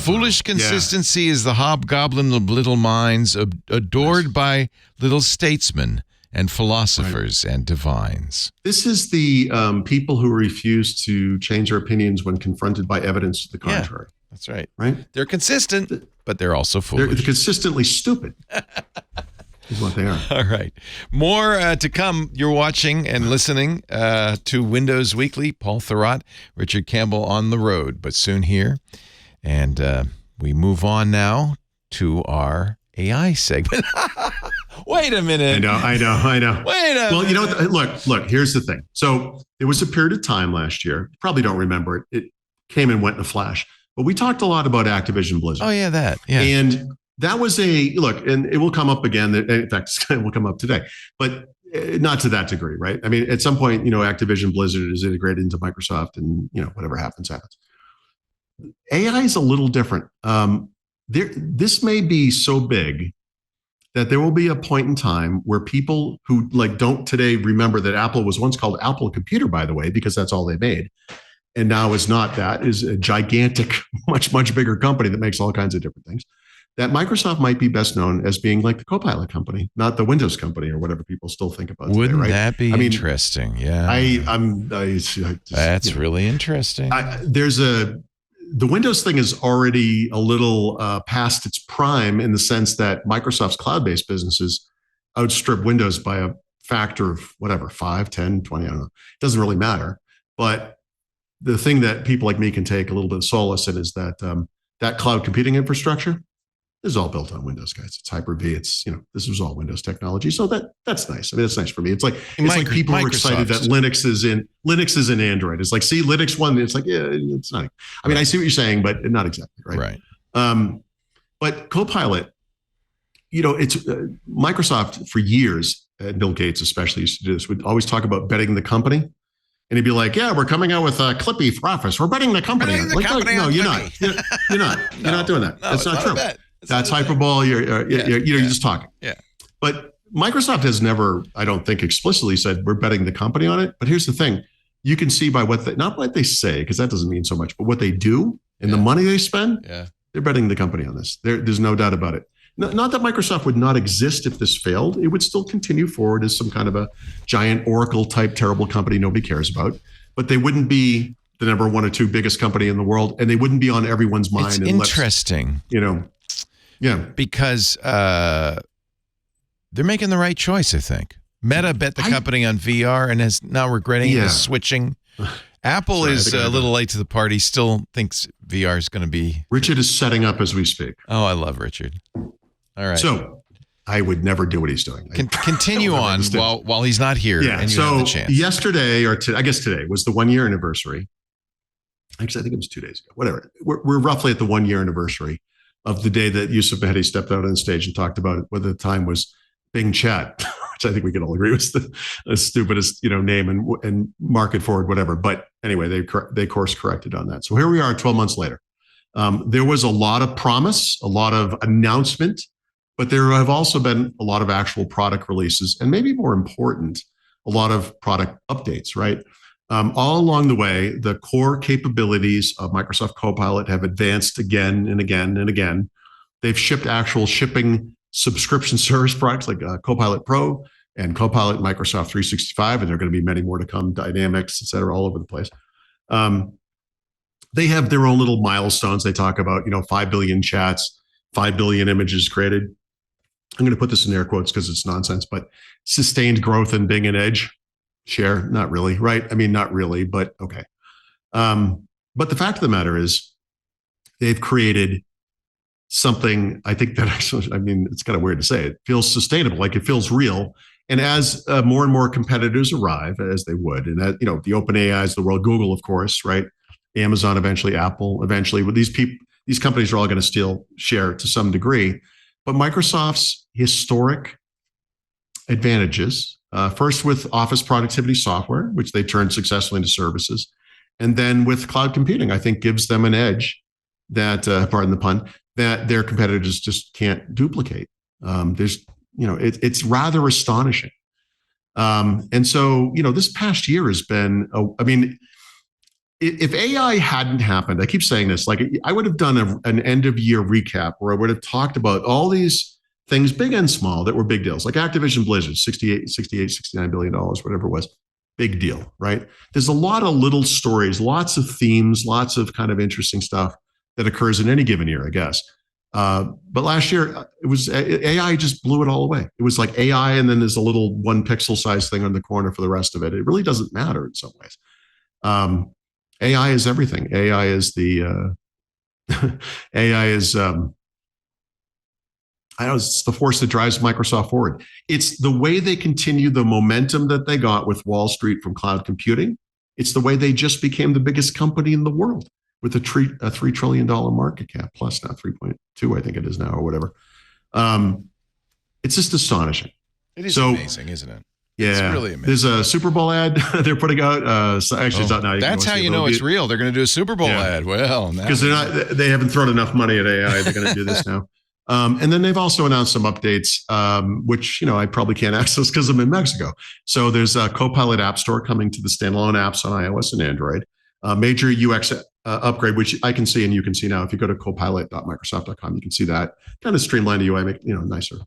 foolish consistency is the hobgoblin of little minds, adored by little statesmen and philosophers and divines. This is the people who refuse to change their opinions when confronted by evidence to the contrary. That's right. Right? They're consistent, but they're also foolish. They're consistently stupid. Is what they are. All right. More to come. You're watching and listening to Windows Weekly. Paul Thurrott, Richard Campbell on the road, but soon here. And we move on now to our AI segment. Wait a minute. I know. Wait a minute. Well, you know what? Look, here's the thing. So there was a period of time last year. You probably don't remember it. It came and went in a flash. But we talked a lot about Activision Blizzard. Oh, yeah, that. Yeah. And that was and it will come up again. In fact, it will come up today, but not to that degree, right? I mean, at some point, Activision Blizzard is integrated into Microsoft, and whatever happens. AI is a little different. This may be so big that there will be a point in time where people who don't today remember that Apple was once called Apple Computer, by the way, because that's all they made, and now is not. That is a gigantic, much bigger company that makes all kinds of different things. That Microsoft might be best known as being like the Copilot company, not the Windows company or whatever people still think about. Wouldn't today, right? that be interesting? Yeah, that's really interesting. The Windows thing is already a little past its prime in the sense that Microsoft's cloud-based businesses outstrip Windows by a factor of 5, 10, 20, I don't know. It doesn't really matter. But the thing that people like me can take a little bit of solace in is that that cloud computing infrastructure, This is all built on Windows, guys. It's Hyper-V. It's, this was all Windows technology. So that's nice. I mean, that's nice for me. It's like people are excited that Linux is in Android. It's like, see, Linux won. It's like, yeah, it's not. I mean, I see what you're saying, but not exactly, right? Right. But Copilot, it's Microsoft for years, Bill Gates especially used to do this, would always talk about betting the company. And he'd be like, yeah, we're coming out with Clippy for Office. We're betting the company. No, you're not. You're not. You're not doing that. That's not true. That's hyperbole. You're just talking. Yeah. But Microsoft has never, I don't think, explicitly said we're betting the company on it. But here's the thing. You can see by not what they say, because that doesn't mean so much, but what they do and the money they spend, they're betting the company on this. There's no doubt about it. Not that Microsoft would not exist if this failed. It would still continue forward as some kind of a giant Oracle type terrible company nobody cares about. But they wouldn't be the number 1 or 2 biggest company in the world, and they wouldn't be on everyone's mind. It's interesting. Yeah. Because they're making the right choice, I think. Meta bet the company on VR and is now regretting it, is switching. Apple is a little late to the party, still thinks VR is going to be... Richard is setting up as we speak. Oh, I love Richard. All right. So I would never do what he's doing. Continue on while he's not here. Yeah. And you have the chance. Yesterday, I guess today, was the 1-year anniversary. Actually, I think it was 2 days ago. Whatever. We're roughly at the 1-year anniversary of the day that Yusuf Mehdi stepped out on stage and talked about it, what at the time was Bing Chat, which I think we can all agree was the stupidest name and market forward, whatever. But anyway, they course corrected on that. So here we are 12 months later. There was a lot of promise, a lot of announcement, but there have also been a lot of actual product releases, and maybe more important, a lot of product updates, right? All along the way, the core capabilities of Microsoft Copilot have advanced again and again and again. They've shipped actual shipping subscription service products like Copilot Pro and Copilot Microsoft 365, and there are going to be many more to come, Dynamics, et cetera, all over the place. They have their own little milestones. They talk about, 5 billion chats, 5 billion images created. I'm going to put this in air quotes because it's nonsense, but sustained growth in Bing and Edge share, not really, right? I mean, not really, but okay. But the fact of the matter is they've created something, I think that actually, it's kind of weird to say, it feels sustainable, like it feels real. And as more and more competitors arrive, as they would, and the OpenAIs of the world, Google, of course, right? Amazon, eventually Apple, eventually, with these companies are all going to steal share to some degree. But Microsoft's historic advantages, first with Office productivity software, which they turned successfully into services, and then with cloud computing, I think gives them an edge that, pardon the pun, that their competitors just can't duplicate. It's rather astonishing. And so, this past year has been, if AI hadn't happened, I keep saying this, like I would have done an end of year recap where I would have talked about all these things, big and small, that were big deals, like Activision Blizzard, $69 billion, whatever it was. Big deal, right? There's a lot of little stories, lots of themes, lots of kind of interesting stuff that occurs in any given year, I guess. But last year, it was AI just blew it all away. It was like AI, and then there's a little 1 pixel size thing on the corner for the rest of it. It really doesn't matter in some ways. AI is everything. AI is it's the force that drives Microsoft forward. It's the way they continue the momentum that they got with Wall Street from cloud computing. It's the way they just became the biggest company in the world with a $3 trillion market cap, plus now 3.2, I think it is now, or whatever. It's just astonishing. It is amazing, isn't it? Yeah, it's really amazing. There's a Super Bowl ad they're putting out. It's out now. That's how you know it's real. They're going to do a Super Bowl ad. Well, because they haven't thrown enough money at AI. They're going to do this now. And then they've also announced some updates, which I probably can't access because I'm in Mexico. So there's a Copilot App Store coming to the standalone apps on iOS and Android. Major UX upgrade, which I can see and you can see now. If you go to copilot.microsoft.com, you can see that. Kind of streamline the UI, make nicer.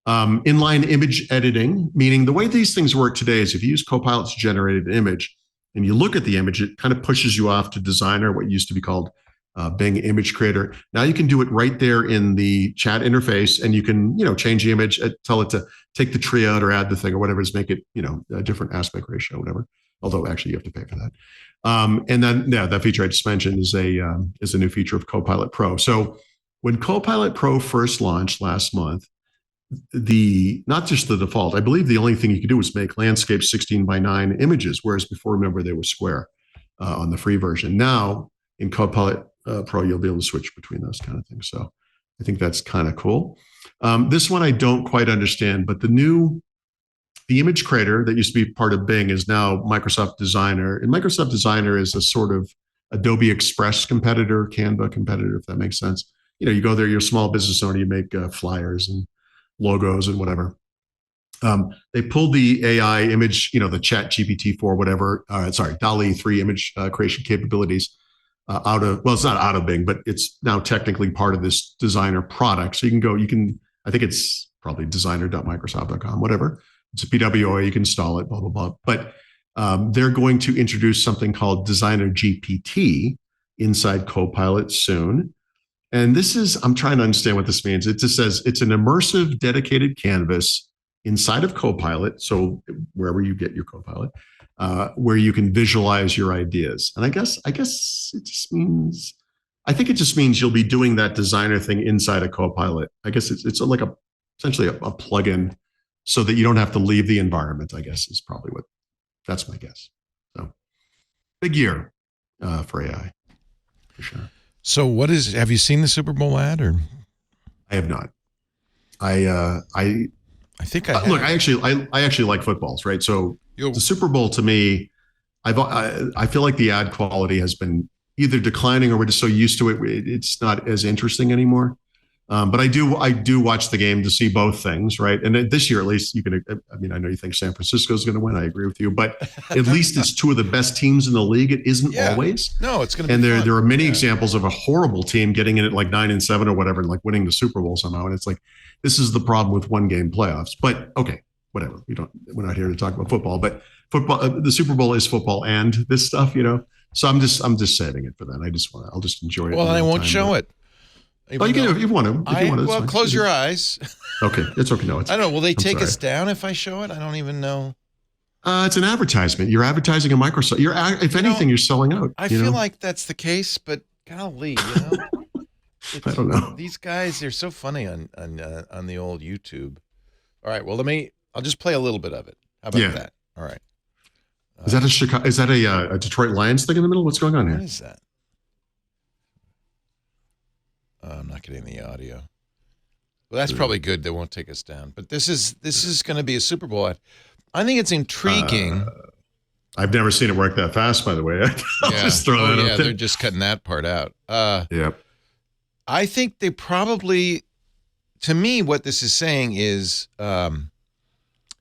Inline image editing, meaning the way these things work today is if you use Copilot's generated image and you look at the image, it kind of pushes you off to Designer, what used to be called Bing Image Creator. Now you can do it right there in the chat interface, and you can, change the image, tell it to take the tree out or add the thing or whatever, is make it, a different aspect ratio, whatever. Although actually you have to pay for that. And then, that feature I just mentioned is a new feature of Copilot Pro. So when Copilot Pro first launched last month, not just the default, I believe the only thing you could do was make landscape 16:9 images, whereas before, remember, they were square on the free version. Now in Copilot Pro, you'll be able to switch between those kind of things. So I think that's kind of cool. This one I don't quite understand, but the image creator that used to be part of Bing is now Microsoft Designer. And Microsoft Designer is a sort of Adobe Express competitor, Canva competitor, if that makes sense. You go there, you're a small business owner, you make flyers and logos and whatever. They pulled the AI image, the Chat GPT-4, whatever, DALL-E 3 image creation capabilities it's not out of Bing, but it's now technically part of this Designer product. So I think it's probably designer.microsoft.com, whatever. It's a PWA, you can install it, blah, blah, blah. But they're going to introduce something called Designer GPT inside Copilot soon. And I'm trying to understand what this means. It just says it's an immersive, dedicated canvas inside of Copilot. So wherever you get your Copilot, where you can visualize your ideas. And I guess it just means, I think it just means you'll be doing that designer thing inside a Copilot. I guess it's like essentially a plugin so that you don't have to leave the environment, I guess is probably that's my guess. So big year for AI, for sure. So have you seen the Super Bowl ad or? I have not. I think I have. Look, I actually like footballs, right? So the Super Bowl to me, I feel like the ad quality has been either declining or we're just so used to it. It's not as interesting anymore. But I do watch the game to see both things, right? And this year, at least, I know you think San Francisco's going to win. I agree with you, but at least it's two of the best teams in the league. It isn't always. No, it's going to be And fun. there are many examples of a horrible team getting in at like 9-7 or whatever, and like winning the Super Bowl somehow. And it's like, this is the problem with one game playoffs. But okay, whatever. We're not here to talk about football, but football, the Super Bowl is football and this stuff, So I'm just saving it for that. I'll just enjoy it. Well, I won't show it. You can if you want to. Close your eyes. Okay, it's okay. No, I don't know. Will they take us down if I show it? I don't even know. It's an advertisement. You're advertising a Microsoft. If anything, you're selling out. I feel like that's the case, but golly, I don't know. These guys, they're so funny on the old YouTube. All right, well, I'll just play a little bit of it. How about that? All right. Is that a Detroit Lions thing in the middle? What's going on here? What is that? I'm not getting the audio. Well, that's probably good. They won't take us down. But this is going to be a Super Bowl ad. I think it's intriguing. I've never seen it work that fast, by the way. I'll just throw that out there. They're just cutting that part out. Yep. I think they probably, to me, what this is saying is AI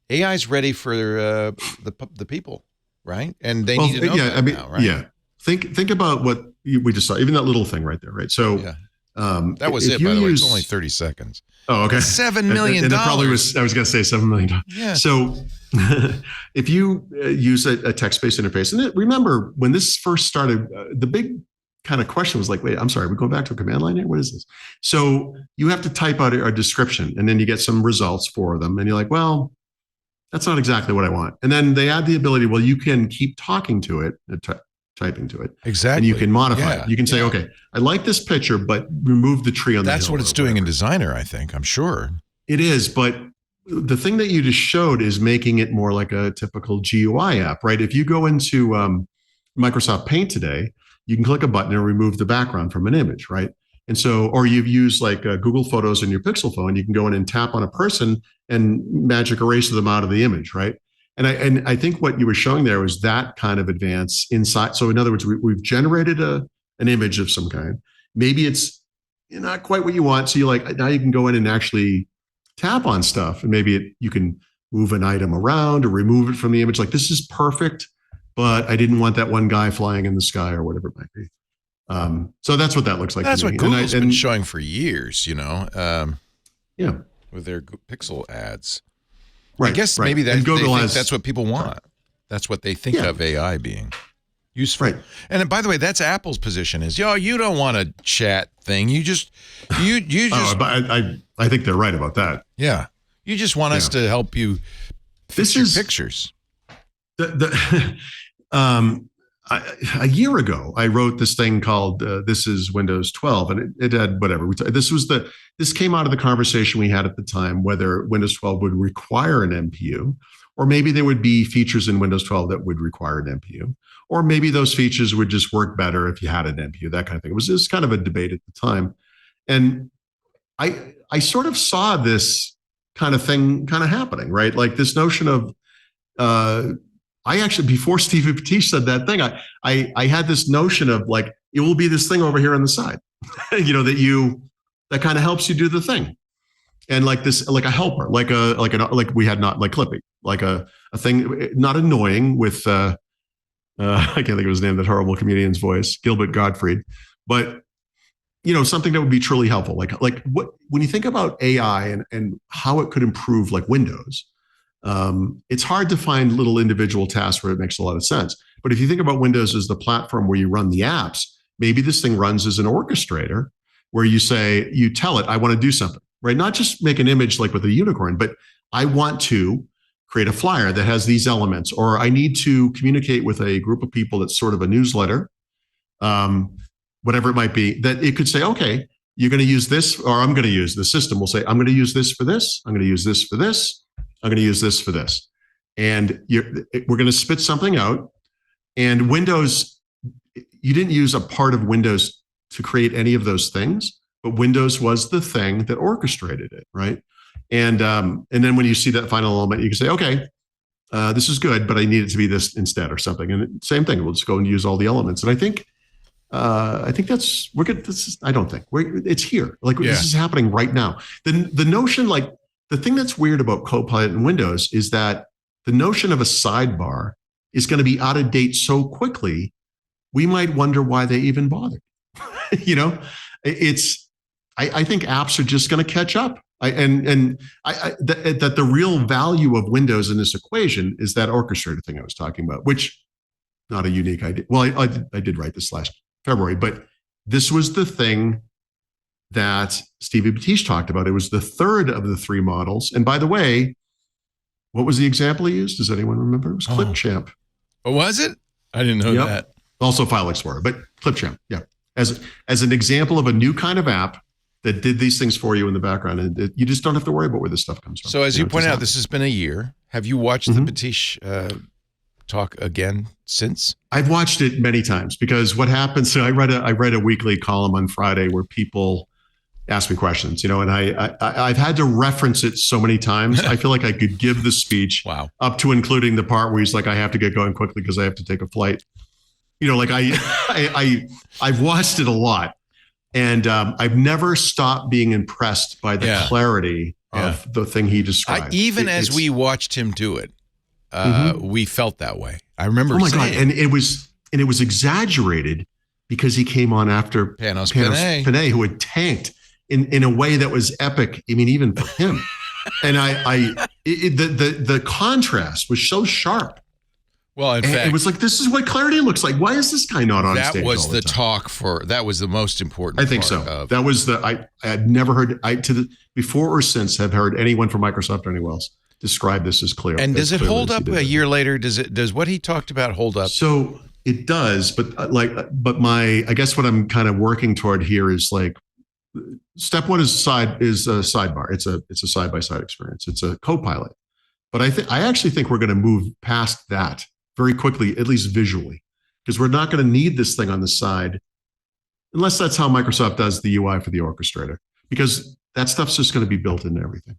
is ready for the people, right? And they need to know that now, right? Yeah. Think about what we just saw, even that little thing right there, right? So that was it, by the way. It's only 30 seconds. Oh, okay. $7 million. And it probably was, I was going to say $7 million. Yeah. So if you use a text-based interface, and remember when this first started, the big kind of question was like, wait, I'm sorry, we're going back to a command line here? What is this? So you have to type out a description and then you get some results for them. And you're like, well, that's not exactly what I want. And then they add the ability, well, you can keep talking to it, typing to it. Exactly. And you can modify it. You can say, okay, I like this picture, but remove the tree on the hill. That's what it's doing in Designer, I think. I'm sure. It is, but the thing that you just showed is making it more like a typical GUI app, right? If you go into Microsoft Paint today, you can click a button and remove the background from an image, right? And so, or you've used like Google Photos in your Pixel phone, you can go in and tap on a person and magic erase them out of the image, right? And I think what you were showing there was that kind of advance inside. So in other words, we've generated an image of some kind. Maybe it's not quite what you want. So now you can go in and actually tap on stuff, and maybe you can move an item around or remove it from the image. Like, this is perfect, but I didn't want that one guy flying in the sky or whatever it might be. So that's what that looks like. That's to what me. Google's been showing for years, with their Pixel ads. Right, I guess maybe that's what people want. That's what they think of AI being useful. Right. And by the way, that's Apple's position is, you don't want a chat thing. You just. But I think they're right about that. Yeah. You just want us to help you fix your pictures. a year ago, I wrote this thing called "This is Windows 12," and it had whatever. This came out of the conversation we had at the time whether Windows 12 would require an NPU, or maybe there would be features in Windows 12 that would require an NPU, or maybe those features would just work better if you had an NPU. That kind of thing. It was just kind of a debate at the time, and I sort of saw this kind of thing kind of happening, right? Like this notion of I actually, before Stevie Patish said that thing, I had this notion of like, it will be this thing over here on the side, that kind of helps you do the thing. And like this, like a helper, like we had not like Clippy, like a thing, not annoying with, I can't think of his name, that horrible comedian's voice, Gilbert Gottfried, but something that would be truly helpful. Like what, when you think about AI and how it could improve like Windows, it's hard to find little individual tasks where it makes a lot of sense. But if you think about Windows as the platform where you run the apps, maybe this thing runs as an orchestrator where you tell it, I want to do something, right? Not just make an image like with a unicorn, but I want to create a flyer that has these elements, or I need to communicate with a group of people that's sort of a newsletter, whatever it might be, that it could say, okay, you're going to use this, or I'm going to use the system will say, I'm going to use this for this. I'm going to use this for this. I'm going to use this for this. And we're going to spit something out. And Windows, you didn't use a part of Windows to create any of those things, but Windows was the thing that orchestrated it, right? And then when you see that final element, you can say, okay, this is good, but I need it to be this instead or something. And same thing, we'll just go and use all the elements. And I think that's, we're good. It's here. Like This is happening right now. The notion, like, the thing that's weird about Copilot in Windows is that the notion of a sidebar is going to be out of date so quickly, we might wonder why they even bothered. I think apps are just going to catch up. That the real value of Windows in this equation is that orchestrator thing I was talking about, which not a unique idea. Well, I did write this last February, but this was the thing that Stevie Patish talked about. It was the third of the three models. And by the way, what was the example he used? Does anyone remember? It was Clipchamp. Oh, was it? I didn't know that. Also File Explorer, but Clipchamp, yeah. As an example of a new kind of app that did these things for you in the background. And you just don't have to worry about where this stuff comes from. So as you point out, this has been a year. Have you watched the Patish talk again since? I've watched it many times because what happens, so I read a weekly column on Friday where people ask me questions, and I've had to reference it so many times. I feel like I could give the speech up to including the part where he's like, I have to get going quickly because I have to take a flight. I've watched it a lot, and I've never stopped being impressed by the clarity of the thing he described. As we watched him do it, we felt that way. I remember. Oh my God! And it was exaggerated because he came on after Panos Panay, who had tanked in a way that was epic. I mean, even for him. And the contrast was so sharp. Well, in fact, it was like, this is what clarity looks like. Why is this guy not on stage? That was the talk that was the most important. I think so. That was I had never heard before or since have heard anyone from Microsoft or anyone else describe this as clear. And does it hold up a year later? Does what he talked about hold up? So it does, but I guess what I'm kind of working toward here is like, step one is a sidebar. It's a side-by-side experience. It's a Copilot. But I actually think we're going to move past that very quickly, at least visually, because we're not going to need this thing on the side unless that's how Microsoft does the UI for the orchestrator, because that stuff's just going to be built into everything.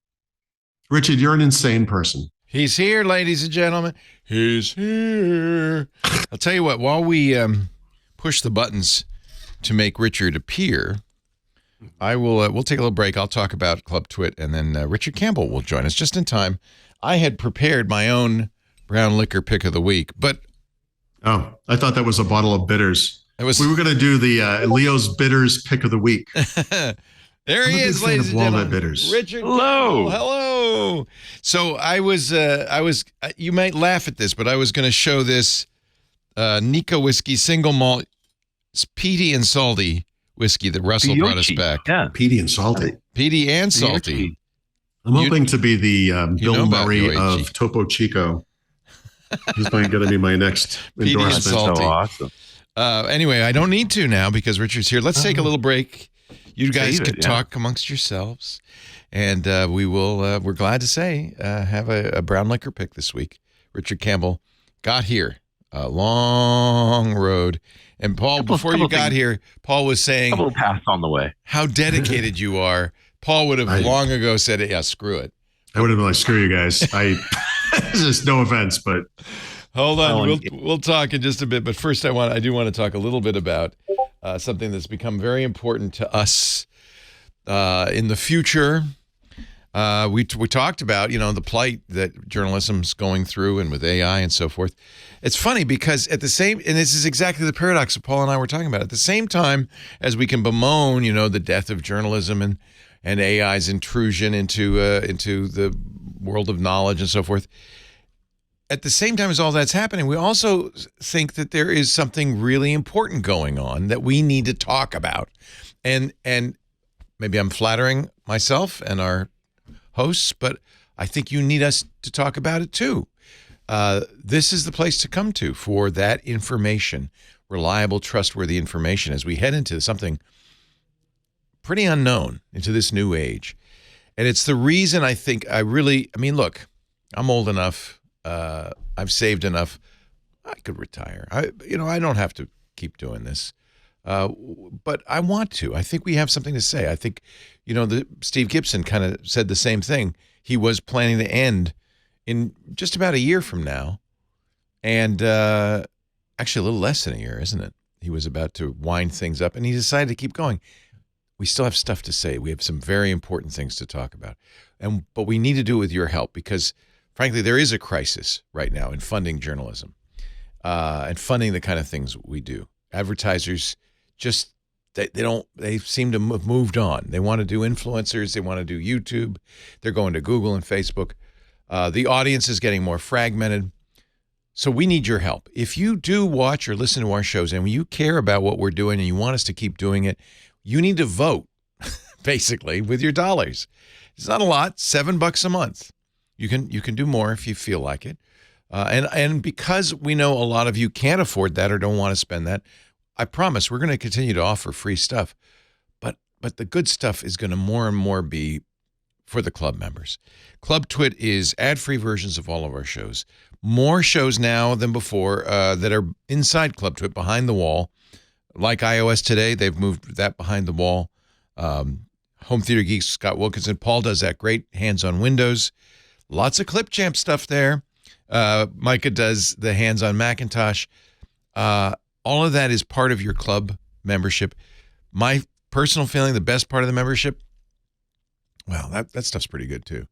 Richard, you're an insane person. He's here, ladies and gentlemen. He's here. I'll tell you what, while we push the buttons to make Richard appear, we'll take a little break. I'll talk about Club Twit, and then Richard Campbell will join us just in time. I had prepared my own brown liquor pick of the week, but I thought that was a bottle of bitters. We were going to do the Leo's bitters pick of the week. There he is, ladies and gentlemen. Bitters. Richard Hello. Campbell. Hello. So I was. You might laugh at this, but I was going to show this Nika whiskey single malt, peaty and salty whiskey that Russell brought us back. Yeah, peaty and salty. Peaty and salty. I'm hoping to be the Bill Murray of Topo Chico. This might going to be my next Petey and endorsement. salty. So awesome. Anyway, I don't need to now because Richard's here. Let's take a little break. You guys Save can it, yeah. talk amongst yourselves. And we will, we're glad to say, have a brown liquor pick this week. Richard Campbell got here. A long road. And Paul, before you got here, Paul was saying Couple of paths on the way. how dedicated you are. Paul would have long ago said, yeah, screw it. I would have been like, screw you guys. Just no offense, but Hold on, we'll talk in just a bit. But first, I do want to talk a little bit about something that's become very important to us in the future. We talked about, the plight that journalism's going through and with AI and so forth. It's funny because and this is exactly the paradox that Paul and I were talking about. At the same time as we can bemoan, the death of journalism and AI's intrusion into the world of knowledge and so forth. At the same time as all that's happening, we also think that there is something really important going on that we need to talk about. And maybe I'm flattering myself and our hosts, but I think you need us to talk about it too. This is the place to come to for that information, reliable, trustworthy information as we head into something pretty unknown, into this new age. And it's the reason I think look, I'm old enough. I've saved enough. I could retire. I don't have to keep doing this. But I want to. I think we have something to say. I think, Steve Gibson kind of said the same thing. He was planning to end in just about a year from now. And actually a little less than a year, isn't it? He was about to wind things up, and he decided to keep going. We still have stuff to say. We have some very important things to talk about. But we need to do it with your help because, frankly, there is a crisis right now in funding journalism and funding the kind of things we do. Advertisers just, they seem to have moved on. They want to do influencers. They want to do YouTube. They're going to Google and Facebook. The audience is getting more fragmented. So we need your help. If you do watch or listen to our shows and you care about what we're doing and you want us to keep doing it, you need to vote, basically, with your dollars. It's not a lot, $7 a month. You can do more if you feel like it. And because we know a lot of you can't afford that or don't want to spend that, I promise we're going to continue to offer free stuff. But the good stuff is going to more and more be for the club members. Club Twit is ad-free versions of all of our shows. More shows now than before that are inside Club Twit, behind the wall. Like iOS Today, they've moved that behind the wall. Home Theater Geeks, Scott Wilkinson. Paul does that great hands on Windows. Lots of Clipchamp stuff there. Micah does the hands on Macintosh. All of that is part of your club membership. My personal feeling, the best part of the membership, well, that stuff's pretty good too.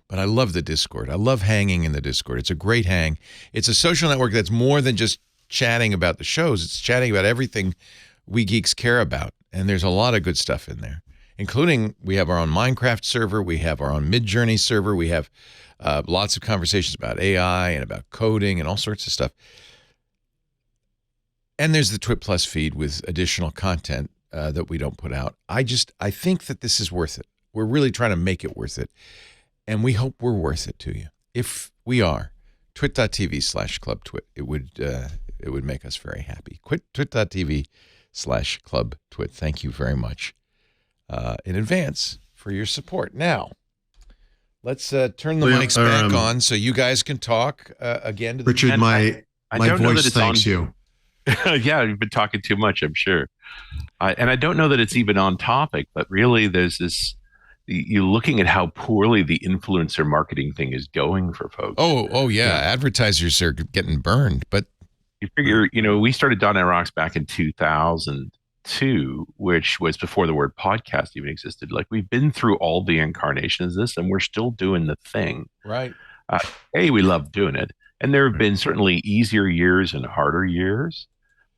But I love the Discord. I love hanging in the Discord. It's a great hang. It's a social network that's more than just chatting about the shows. It's chatting about everything we geeks care about. And there's a lot of good stuff in there, including we have our own Minecraft server. We have our own Midjourney server. We have lots of conversations about AI and about coding and all sorts of stuff. And there's the Twit Plus feed with additional content that we don't put out. I think that this is worth it. We're really trying to make it worth it. And we hope we're worth it to you. If we are, twit.tv/clubtwit. It would make us very happy. Twit.tv/clubtwit. Thank you very much in advance for your support. Now, let's turn the mics back on so you guys can talk again. To Richard, my voice thanks you. Yeah, you've been talking too much, I'm sure. And I don't know that it's even on topic, but really there's this, you're looking at how poorly the influencer marketing thing is going for folks. Oh yeah. Advertisers are getting burned, but you figure, we started Don and Rocks back in 2002, which was before the word podcast even existed. Like, we've been through all the incarnations of this and we're still doing the thing. Right. We love doing it. And there have been certainly easier years and harder years.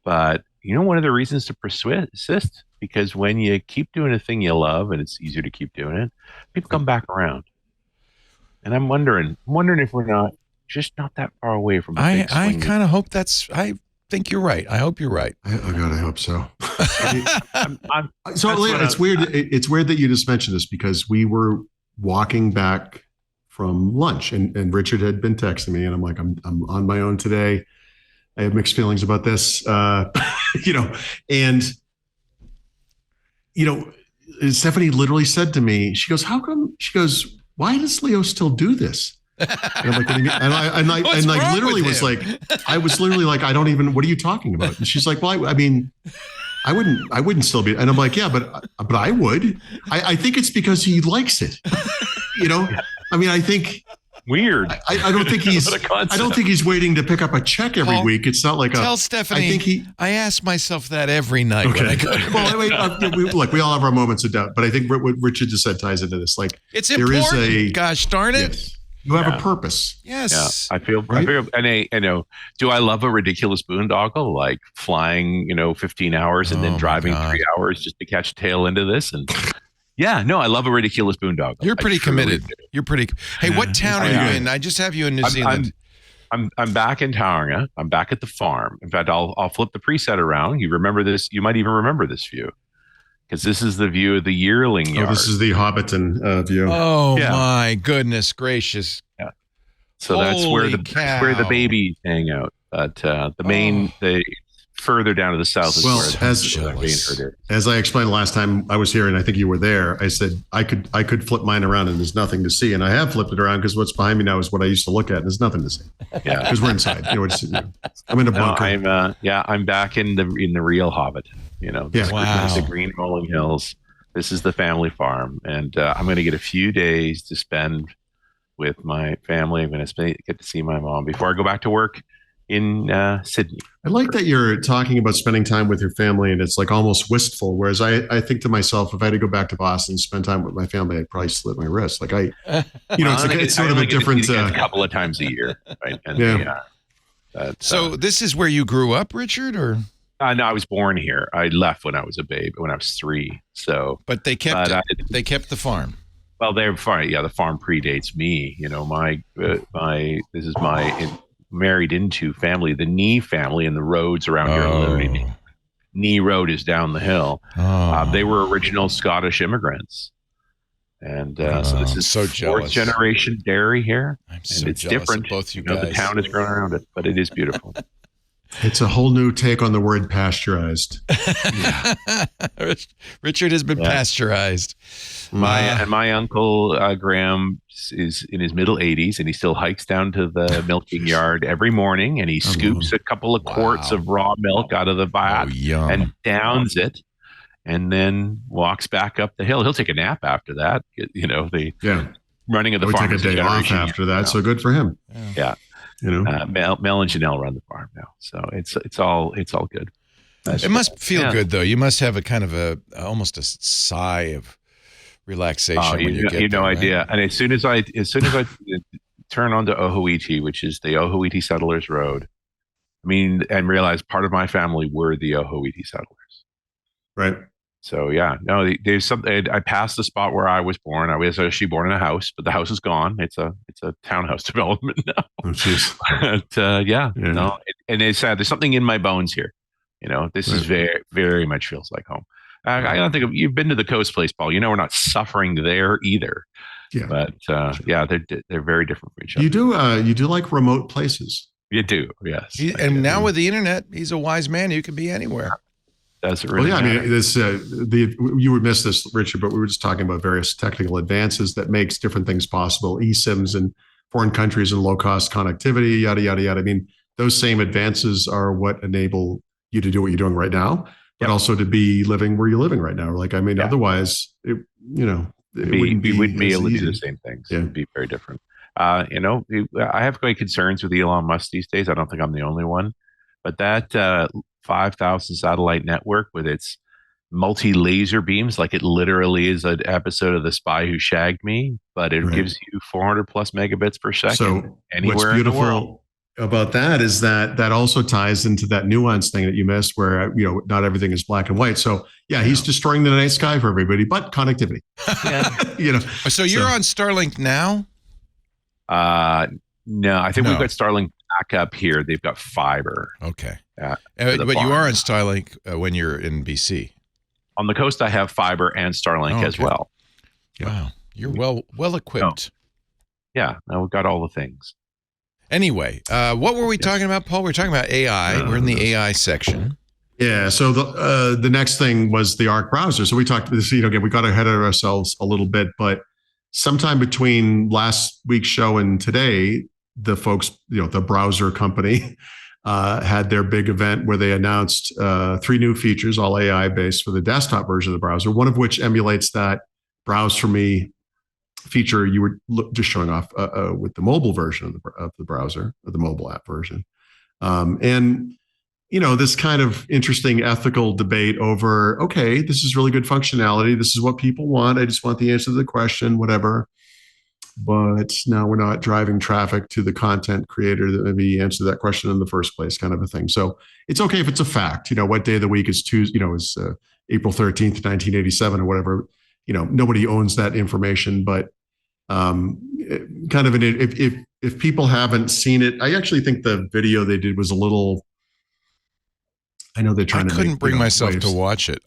But, one of the reasons to persist, because when you keep doing a thing you love and it's easier to keep doing it, people come back around. And I'm wondering if we're not that far away from I kind of hope I think you're right. I hope you're right. Oh God, I hope so. So Leo, it's weird. It's weird that you just mentioned this because we were walking back from lunch, and Richard had been texting me, and I'm like, I'm on my own today. I have mixed feelings about this, and Stephanie literally said to me, she goes, "How come?" She goes, "Why does Leo still do this?" And I'm like, "What do you mean?" And I literally was like, I was literally like, "I don't even. What are you talking about?" And she's like, "Well, I mean, I wouldn't still be." And I'm like, "Yeah, but I would. I think it's because he likes it. I mean, I think." Weird. I don't think he's. I don't think he's waiting to pick up a check every week. It's not like tell Stephanie. I ask myself that every night. Okay. When I go to Look, we all have our moments of doubt, but I think what Richard just said ties into this. Like, it's important. There is gosh darn it. Yes, you have a purpose. Yes. Yeah, I feel. And do I love a ridiculous boondoggle like flying, 15 hours and then driving 3 hours just to catch a tail into this and. Yeah, no, I love a ridiculous boondoggle. You're pretty committed. You're pretty. Hey, what town are you in? I just have you in New Zealand. I'm back in Tauranga. I'm back at the farm. In fact, I'll flip the preset around. You remember this? You might even remember this view because this is the view of the yearling yard. Oh, this is the Hobbiton view. Oh my goodness gracious! Yeah. So that's where the babies hang out. But the further down to the south is where as I explained last time I was here, and I think you were there, I said I could flip mine around and there's nothing to see, and I have flipped it around because what's behind me now is what I used to look at, and there's nothing to see. Yeah, because we're inside. I'm in a bunker. I'm back in the real Hobbit. The green rolling hills. This is the family farm, and I'm going to get a few days to spend with my family. I'm going to get to see my mom before I go back to work in Sydney. I like that you're talking about spending time with your family, and it's like almost wistful. Whereas I think to myself, if I had to go back to Boston and spend time with my family, I'd probably slit my wrist. Like it's sort of a different. A couple of times a year, right? And so this is where you grew up, Richard, or? No, I was born here. I left when I was a babe, when I was 3. So, but they kept they kept the farm. Well, they're fine. Yeah, the farm predates me. This is my. Married into family, the Knee family, and the roads around here. Knee Road is down the hill. They were original Scottish immigrants, and so this is fourth generation dairy here, and it's different. Both you guys. The town has grown around it, but it is beautiful. It's a whole new take on the word pasteurized. Richard has been pasteurized. My uncle Graham is in his middle 80s, and he still hikes down to the milking yard every morning, and he scoops a couple of quarts of raw milk out of the vat and downs it, and then walks back up the hill. He'll take a nap after that. Running of the farm. Take a day off after that, so good for him. Yeah. Mel and Janelle run the farm now, so it's all good. It must feel good though. You must have a kind of almost a sigh of relaxation when you get there, idea. Right? And as soon as I turn onto Ohuiti, which is the Ohuiti Settlers Road, and realize part of my family were the Ohuiti settlers, right? So there's something. I passed the spot where I was born. I was actually born in a house, but the house is gone. It's a townhouse development now. Oh, jeez. No, and it's sad. There's something in my bones here. This is very, very much feels like home. I don't think you've been to the Coast Place, Paul. We're not suffering there either. Yeah, but they're very different from each other. You do like remote places. You do, yes. And now with the internet, he's a wise man. You can be anywhere. Does it really matter? You would miss this, Richard, but we were just talking about various technical advances that makes different things possible. eSIMs in foreign countries and low-cost connectivity, yada, yada, yada. Those same advances are what enable you to do what you're doing right now, but also to be living where you're living right now. Otherwise, it wouldn't be able to do the same things. Yeah. It would be very different. I have great concerns with Elon Musk these days. I don't think I'm the only one, but that 5,000 satellite network with its multi-laser beams, like it literally is an episode of The Spy Who Shagged Me, but it gives you 400 plus megabits per second. So anywhere what's beautiful in the world. About that is that also ties into that nuance thing that you missed, where not everything is black and white. So he's destroying the night sky for everybody, but connectivity. So you're on Starlink now? No, I think we've got Starlink back up here. They've got fiber. Okay. But you are on Starlink when you're in BC. On the coast, I have fiber and Starlink as well. Wow, you're well equipped. Yeah, now we've got all the things. Anyway, what were we talking about, Paul? We're talking about AI. We're in the AI section. Yeah. So the next thing was the Arc browser. So we talked this, again, we got ahead of ourselves a little bit, but sometime between last week's show and today, the folks, the browser company, had their big event where they announced 3 new features, all AI based, for the desktop version of the browser. One of which emulates that Browse for Me feature you were just showing off with the mobile version of the browser, or the mobile app version. And this kind of interesting ethical debate over, okay, this is really good functionality. This is what people want. I just want the answer to the question, whatever. But now we're not driving traffic to the content creator that maybe answered that question in the first place, kind of a thing. So it's okay if it's a fact. What day of the week is Tuesday, is April 13th, 1987 or whatever. Nobody owns that information, but kind of if people haven't seen it, I actually think the video they did was a little, I know they're trying to I couldn't make, bring myself waves. to watch it.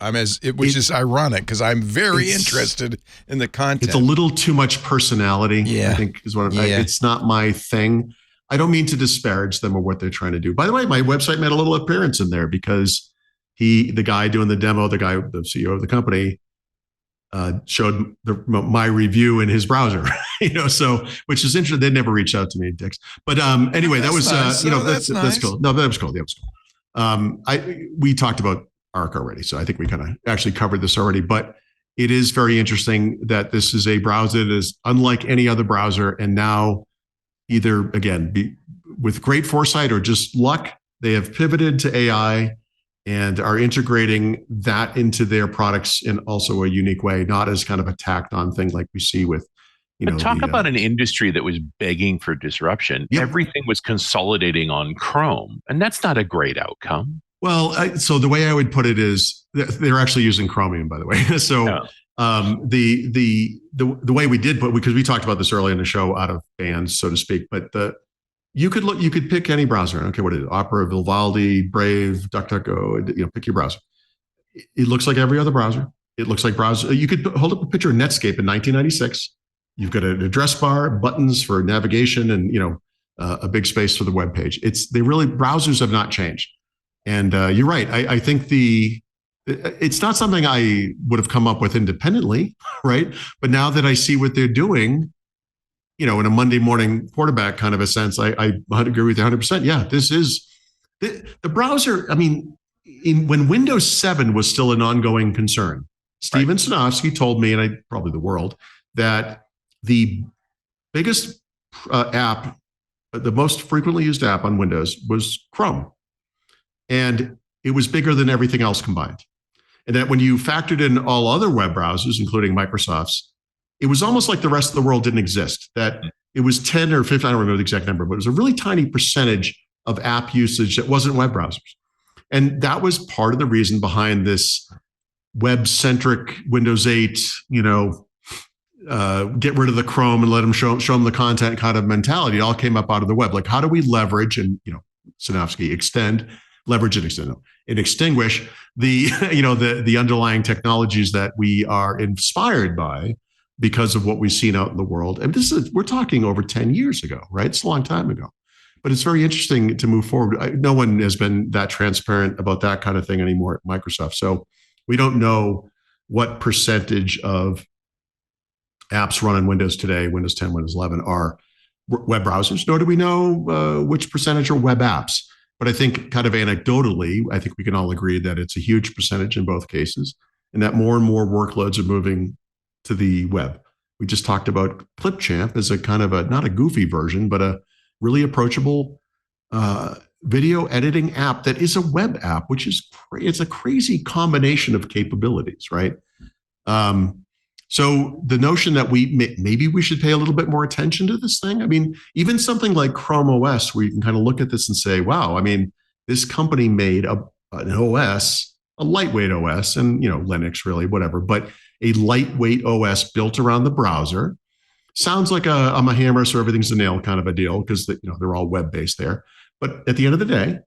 Which is ironic because I'm very interested in the content. It's a little too much personality, yeah. I think is what it's not my thing. I don't mean to disparage them or what they're trying to do. By the way, my website made a little appearance in there because the guy doing the demo, the CEO of the company, showed my review in his browser, so, which is interesting. They never reached out to me, dicks. But anyway, that was, nice. That's nice. cool. No, that was cool. That was cool. We talked about Arc already, so I think we kind of actually covered this already, but it is very interesting that this is a browser that is unlike any other browser. And now either, again, with great foresight or just luck, they have pivoted to AI and are integrating that into their products in also a unique way, not as kind of a tacked on thing like we see with, talk about an industry that was begging for disruption. Yep. Everything was consolidating on Chrome, and that's not a great outcome. Well, so the way I would put it is they're actually using Chromium, by the way. So the way we did put, because we talked about this earlier in the show, out of bands, so to speak, but you could pick any browser. Okay, what is it? Opera, Vivaldi, Brave, DuckDuckGo. Pick your browser. It looks like every other browser. It looks like browser. You could hold up a picture of Netscape in 1996. You've got an address bar, buttons for navigation, and a big space for the web page. Browsers have not changed. And you're right. I think it's not something I would have come up with independently, right? But now that I see what they're doing, in a Monday morning quarterback kind of a sense, I agree with you 100%. Yeah, this is the browser. I mean, when Windows 7 was still an ongoing concern, Steven Sinofsky told me, and probably the world, that the biggest app, the most frequently used app on Windows was Chrome. And it was bigger than everything else combined. And that when you factored in all other web browsers, including Microsoft's, it was almost like the rest of the world didn't exist. That it was 10 or 15, I don't remember the exact number, but it was a really tiny percentage of app usage that wasn't web browsers. And that was part of the reason behind this web-centric Windows 8, get rid of the Chrome and let them show them the content kind of mentality. It all came up out of the web. Like, how do we leverage and, Sinofsky, extinguish the underlying technologies that we are inspired by because of what we've seen out in the world. And we're talking over 10 years ago, right? It's a long time ago, but it's very interesting to move forward. No one has been that transparent about that kind of thing anymore at Microsoft. So we don't know what percentage of apps run on Windows today, Windows 10, Windows 11, are web browsers, nor do we know which percentage are web apps. But I think kind of anecdotally, I think we can all agree that it's a huge percentage in both cases, and that more and more workloads are moving to the web. We just talked about Clipchamp as a kind of not a goofy version, but a really approachable video editing app that is a web app, which is it's a crazy combination of capabilities, right? So the notion that maybe we should pay a little bit more attention to this thing. I mean, even something like Chrome OS, where you can kind of look at this and say, wow, I mean, this company made an OS, a lightweight OS, and, Linux really, whatever, but a lightweight OS built around the browser. Sounds like I'm a hammer, so everything's a nail kind of a deal, because they're all web-based there. But at the end of the day,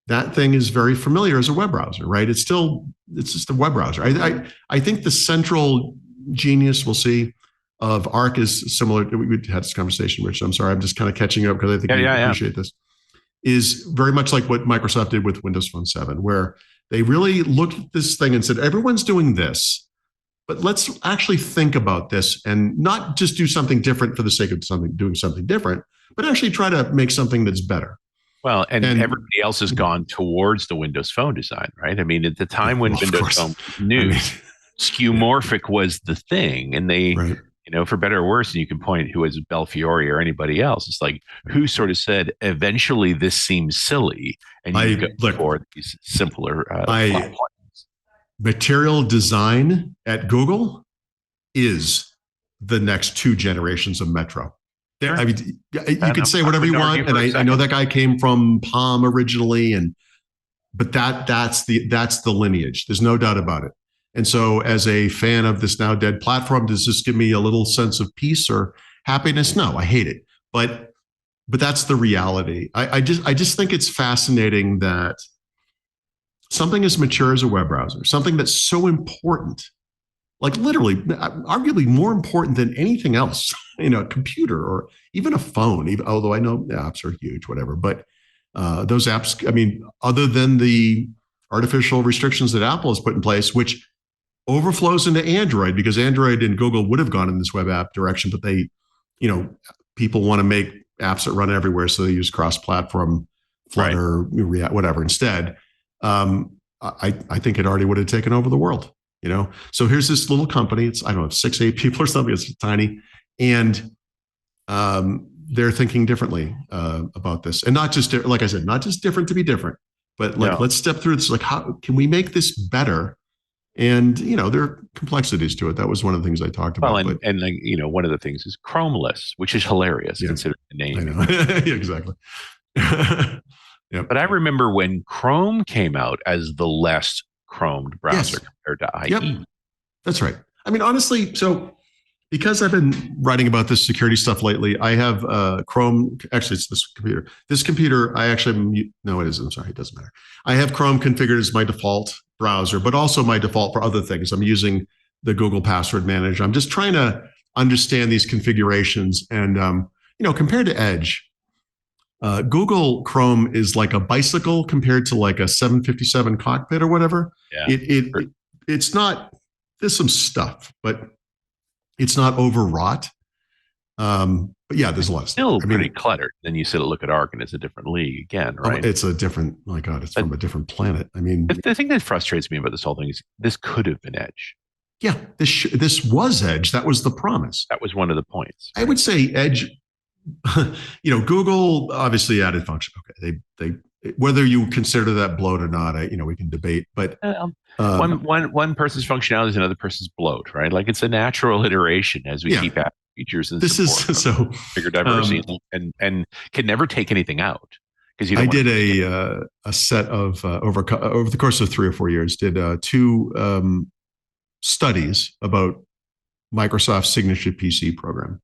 that thing is very familiar as a web browser, right? It's just a web browser. I think the central genius, we'll see, of Arc is similar. We had this conversation, Rich. I'm sorry. I'm just kind of catching up because I think you appreciate this. Is very much like what Microsoft did with Windows Phone 7, where they really looked at this thing and said, everyone's doing this, but let's actually think about this and not just do something different for the sake of doing something different, but actually try to make something that's better. Well, and everybody else has gone towards the Windows Phone design, right? I mean, at the time when Windows Phone was new, skeuomorphic was the thing, and they, for better or worse, and you can point who was Belfiore or anybody else. It's like who sort of said, eventually this seems silly, and you go for these simpler plans. Material design at Google is the next 2 generations of Metro. Sure. I mean, you can say whatever you want, and I know that guy came from Palm originally, but that's the lineage. There's no doubt about it. And so, as a fan of this now dead platform, does this give me a little sense of peace or happiness? No, I hate it. But that's the reality. I just think it's fascinating that something as mature as a web browser, something that's so important, like literally, arguably more important than anything else, a computer or even a phone, although I know apps are huge, whatever. But those apps, I mean, other than the artificial restrictions that Apple has put in place, which overflows into Android, because Android and Google would have gone in this web app direction, but they, people want to make apps that run everywhere. So they use cross-platform, Flutter, React, whatever instead. I think it already would have taken over the world. So here's this little company. It's, I don't know, 6, 8 people or something. It's tiny. And they're thinking differently about this. And not just, like I said, not just different to be different, but let's step through this. Like, how can we make this better? And, there are complexities to it. That was one of the things I talked about. Well, and one of the things is Chromeless, which is hilarious considering the name. I know. Yeah, exactly. Yep. But I remember when Chrome came out as the less chromed browser compared to IE. Yep. That's right. I mean, honestly, so because I've been writing about this security stuff lately, I have Chrome. Actually, it's this computer. This computer, no, it isn't. I'm sorry, it doesn't matter. I have Chrome configured as my default browser, but also my default for other things. I'm using the Google Password Manager. I'm just trying to understand these configurations. And, compared to Edge, Google Chrome is like a bicycle compared to like a 757 cockpit or whatever. Yeah. It's not, there's some stuff, but it's not overwrought. But yeah, there's a lot of stuff. Still pretty cluttered. Then you sit and look at Arc and it's a different league again, right? It's a different, my God, it's from a different planet. I mean, the thing that frustrates me about this whole thing is this could have been Edge. Yeah, this was Edge. That was the promise. That was one of the points. I would say Edge, Google obviously added function. Okay, they whether you consider that bloat or not, we can debate. But one person's functionality is another person's bloat, right? Like it's a natural iteration as we keep adding features and this is so bigger diversity and can never take anything out because I did a set of over the course of 3 or 4 years did 2 studies about Microsoft's signature PC program.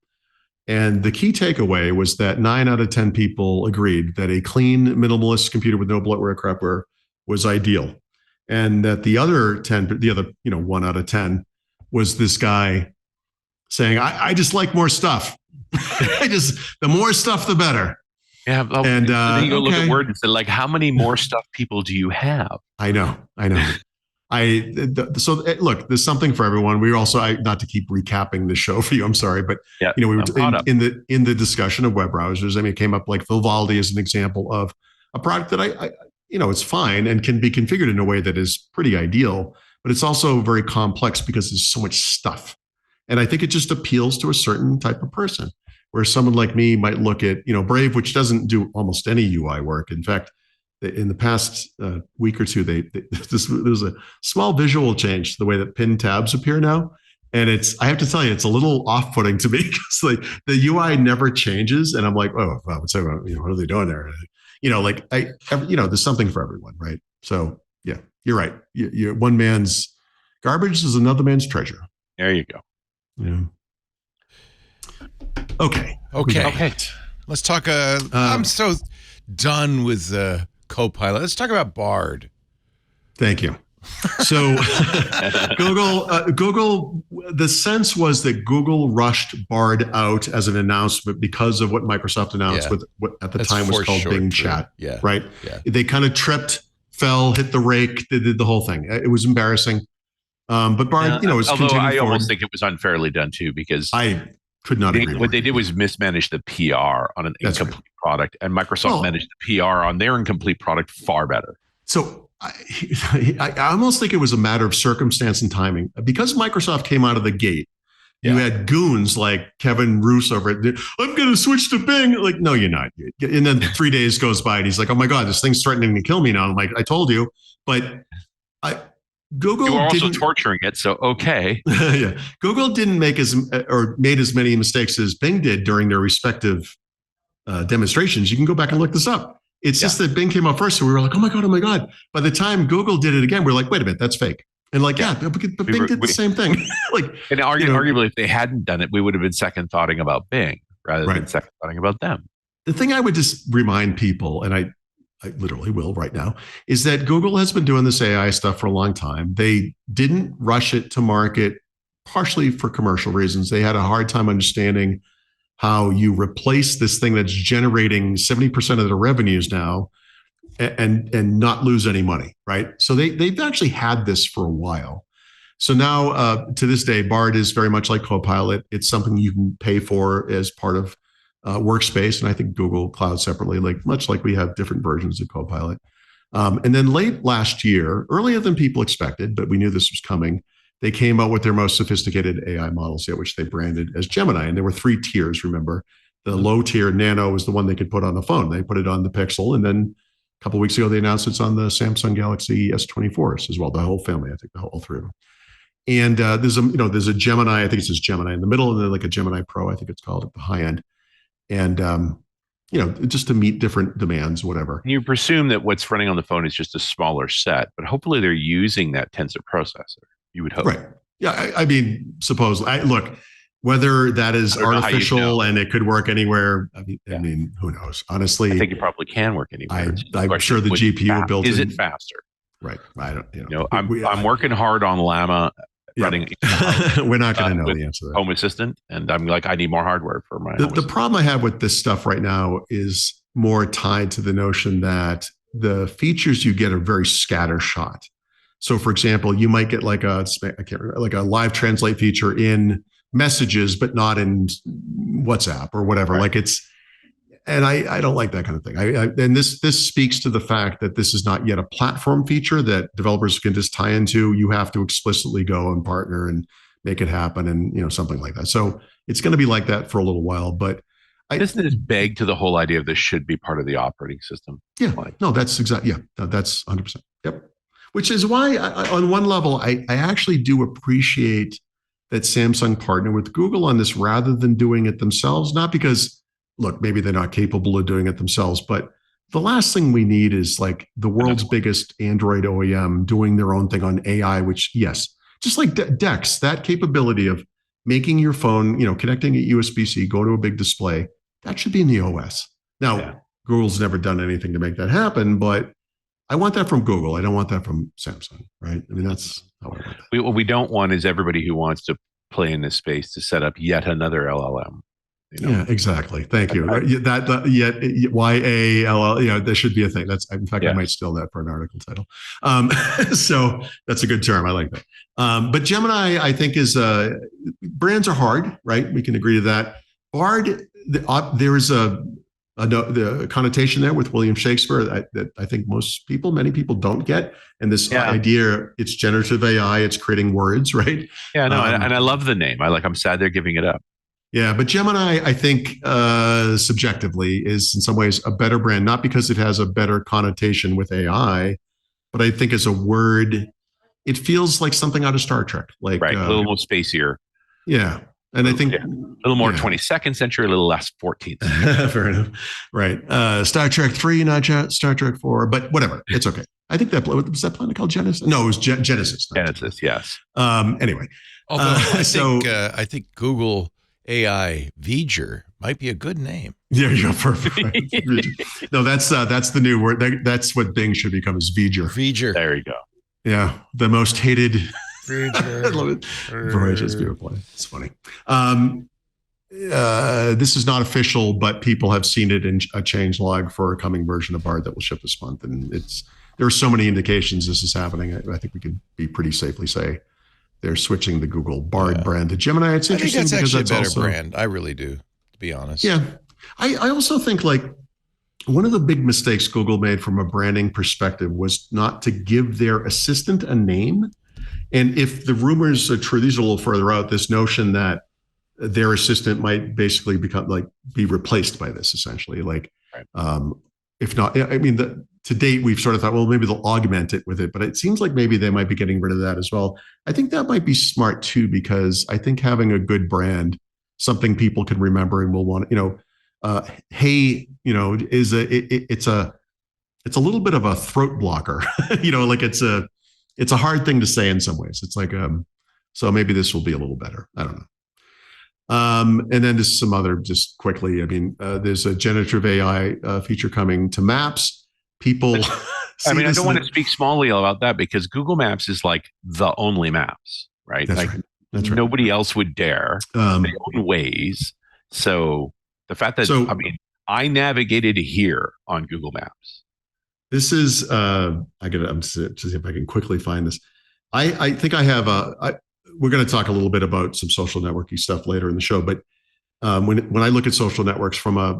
And the key takeaway was that 9 out of 10 people agreed that a clean, minimalist computer with no bloatware, crapware was ideal. And that the other 1 out of 10 was this guy saying, I just like more stuff. The more stuff, the better. Yeah. Well, and then you go look at Word and say, like, how many more stuff people do you have? I know. So look, there's something for everyone. We also, not to keep recapping the show for you, I'm sorry, but we were in the discussion of web browsers. I mean, it came up like Vivaldi as an example of a product that it's fine and can be configured in a way that is pretty ideal, but it's also very complex because there's so much stuff. And I think it just appeals to a certain type of person, where someone like me might look at, Brave, which doesn't do almost any UI work. In fact, in the past week or two, there's a small visual change to the way that pinned tabs appear now. And I have to tell you, it's a little off-putting to me because like the UI never changes. And I'm like, oh, wow, what are they doing there? There's something for everyone, right? So yeah, you're right. One man's garbage is another man's treasure. There you go. Yeah. Okay. Let's talk. I'm so done with Copilot. Let's talk about Bard. Thank you. So Google, the sense was that Google rushed Bard out as an announcement because of what Microsoft announced with what at the time was called Bing Chat. Yeah. Right. Yeah. They kind of tripped, fell, hit the rake. They did the whole thing. It was embarrassing. But Bard, was although continuing I forward. almost think it was unfairly done too, because I could not agree more. What they did was mismanage the PR on an incomplete product, and Microsoft managed the PR on their incomplete product far better. So I almost think it was a matter of circumstance and timing. Because Microsoft came out of the gate, you had goons like Kevin Roos over it. I'm going to switch to Bing. Like, no, you're not. And then 3 days goes by and he's like, oh my God, this thing's threatening to kill me now. I'm like, I told you. But Google you were also torturing it, so okay. Yeah, Google didn't made as many mistakes as Bing did during their respective demonstrations. You can go back and look this up. It's just that Bing came out first, so we were like, oh my God. By the time Google did it again, we're like, wait a minute, that's fake. And like, but Bing did the same thing. And arguably, if they hadn't done it, we would have been second thoughting about Bing rather than second thoughting about them. The thing I would just remind people, and I literally will right now, is that Google has been doing this AI stuff for a long time. They didn't rush it to market, partially for commercial reasons. They had a hard time understanding how you replace this thing that's generating 70% of their revenues now and not lose any money, right? So they've actually had this for a while. So now, to this day, Bard is very much like Copilot. It's something you can pay for as part of Workspace, and I think Google Cloud separately, much like we have different versions of Copilot. And then late last year, earlier than people expected, but we knew this was coming, they came out with their most sophisticated AI models yet, which they branded as Gemini. And there were 3 tiers, remember. The low tier Nano was the one they could put on the phone. They put it on the Pixel. And then a couple of weeks ago, they announced it's on the Samsung Galaxy S24s as well, the whole family, I think, all 3 of them. And there's a Gemini, I think it says Gemini in the middle, and then like a Gemini Pro, I think it's called, at the high end. And, just to meet different demands, whatever. You presume that what's running on the phone is just a smaller set, but hopefully they're using that tensor processor. You would hope. Right. Yeah. I mean, supposedly, look, whether that is artificial and it could work anywhere. I mean, who knows? Honestly, I think it probably can work anywhere. I'm sure the GPU built is it faster? Right. I don't. I'm working hard on Llama. Running, we're not going to know the answer to that. Home Assistant, and I'm like, I need more hardware for my. The problem I have with this stuff right now is more tied to the notion that the features you get are very scattershot. So, for example, you might get like a live translate feature in Messages, but not in WhatsApp or whatever. Right. And I don't like that kind of thing. And this speaks to the fact that this is not yet a platform feature that developers can just tie into. You have to explicitly go and partner and make it happen, and something like that. So it's going to be like that for a little while. But doesn't this beg to the whole idea of this should be part of the operating system? Yeah, no, that's exactly. Yeah, no, that's 100%. Yep. Which is why, on one level, I actually do appreciate that Samsung partnered with Google on this rather than doing it themselves. Not because, look, maybe they're not capable of doing it themselves, but the last thing we need is like the world's biggest Android OEM doing their own thing on AI, which, yes, just like DeX, that capability of making your phone, connecting a USB-C, go to a big display, that should be in the OS. Now, Google's never done anything to make that happen, but I want that from Google. I don't want that from Samsung, right? I mean, that's how I want that. What we don't want is everybody who wants to play in this space to set up yet another LLM. Yeah, exactly. Thank you. YALL, there should be a thing. That's, in fact, I might steal that for an article title. So that's a good term. I like that. But Gemini, I think, is brands are hard, right? We can agree to that. Bard, there is the connotation there with William Shakespeare that I think many people don't get. And this idea, it's generative AI, it's creating words, right? Yeah, no, and I love the name. I'm sad they're giving it up. Yeah, but Gemini, I think, subjectively, is in some ways a better brand, not because it has a better connotation with AI, but I think as a word, it feels like something out of Star Trek. Like, right, a little more spacier. Yeah. And I think a little more 22nd century, a little less 14th. Fair enough. Right. Star Trek 3, not Star Trek 4, but whatever. It's okay. I think was that planet called Genesis? No, it was Genesis. Genesis, yes. Anyway. Although I think Google AI V'ger might be a good name. Yeah, perfect. No, that's the new word. That's what Bing should become, is V'ger. V'ger. There you go. Yeah, the most hated. Future. I love it. Voyager's beautiful. It's funny. This is not official, but people have seen it in a change log for a coming version of Bard that will ship this month, and there are so many indications this is happening. I think we can be pretty safely say they're switching the Google Bard brand to Gemini. It's interesting I think that's because actually that's a better also, brand. I really do, to be honest. Yeah, I also think like one of the big mistakes Google made from a branding perspective was not to give their assistant a name. And if the rumors are true, these are a little further out, this notion that their assistant might basically be replaced by this essentially. Like, if not, I mean, to date, we've sort of thought, well, maybe they'll augment it with it, but it seems like maybe they might be getting rid of that as well. I think that might be smart too, because I think having a good brand, something people can remember and will want, hey, it's a little bit of a throat blocker, like it's a hard thing to say in some ways. It's like, so maybe this will be a little better. I don't know. And then just some other, just quickly, I mean, there's a generative AI feature coming to Maps. People, I don't want to speak smallly about that because Google Maps is like the only maps, right? That's right. That's right. Nobody else would dare. They own Waze. So the fact that, I navigated here on Google Maps. This is, I'm to see if I can quickly find this. I think I have we're going to talk a little bit about some social networking stuff later in the show, but when I look at social networks from a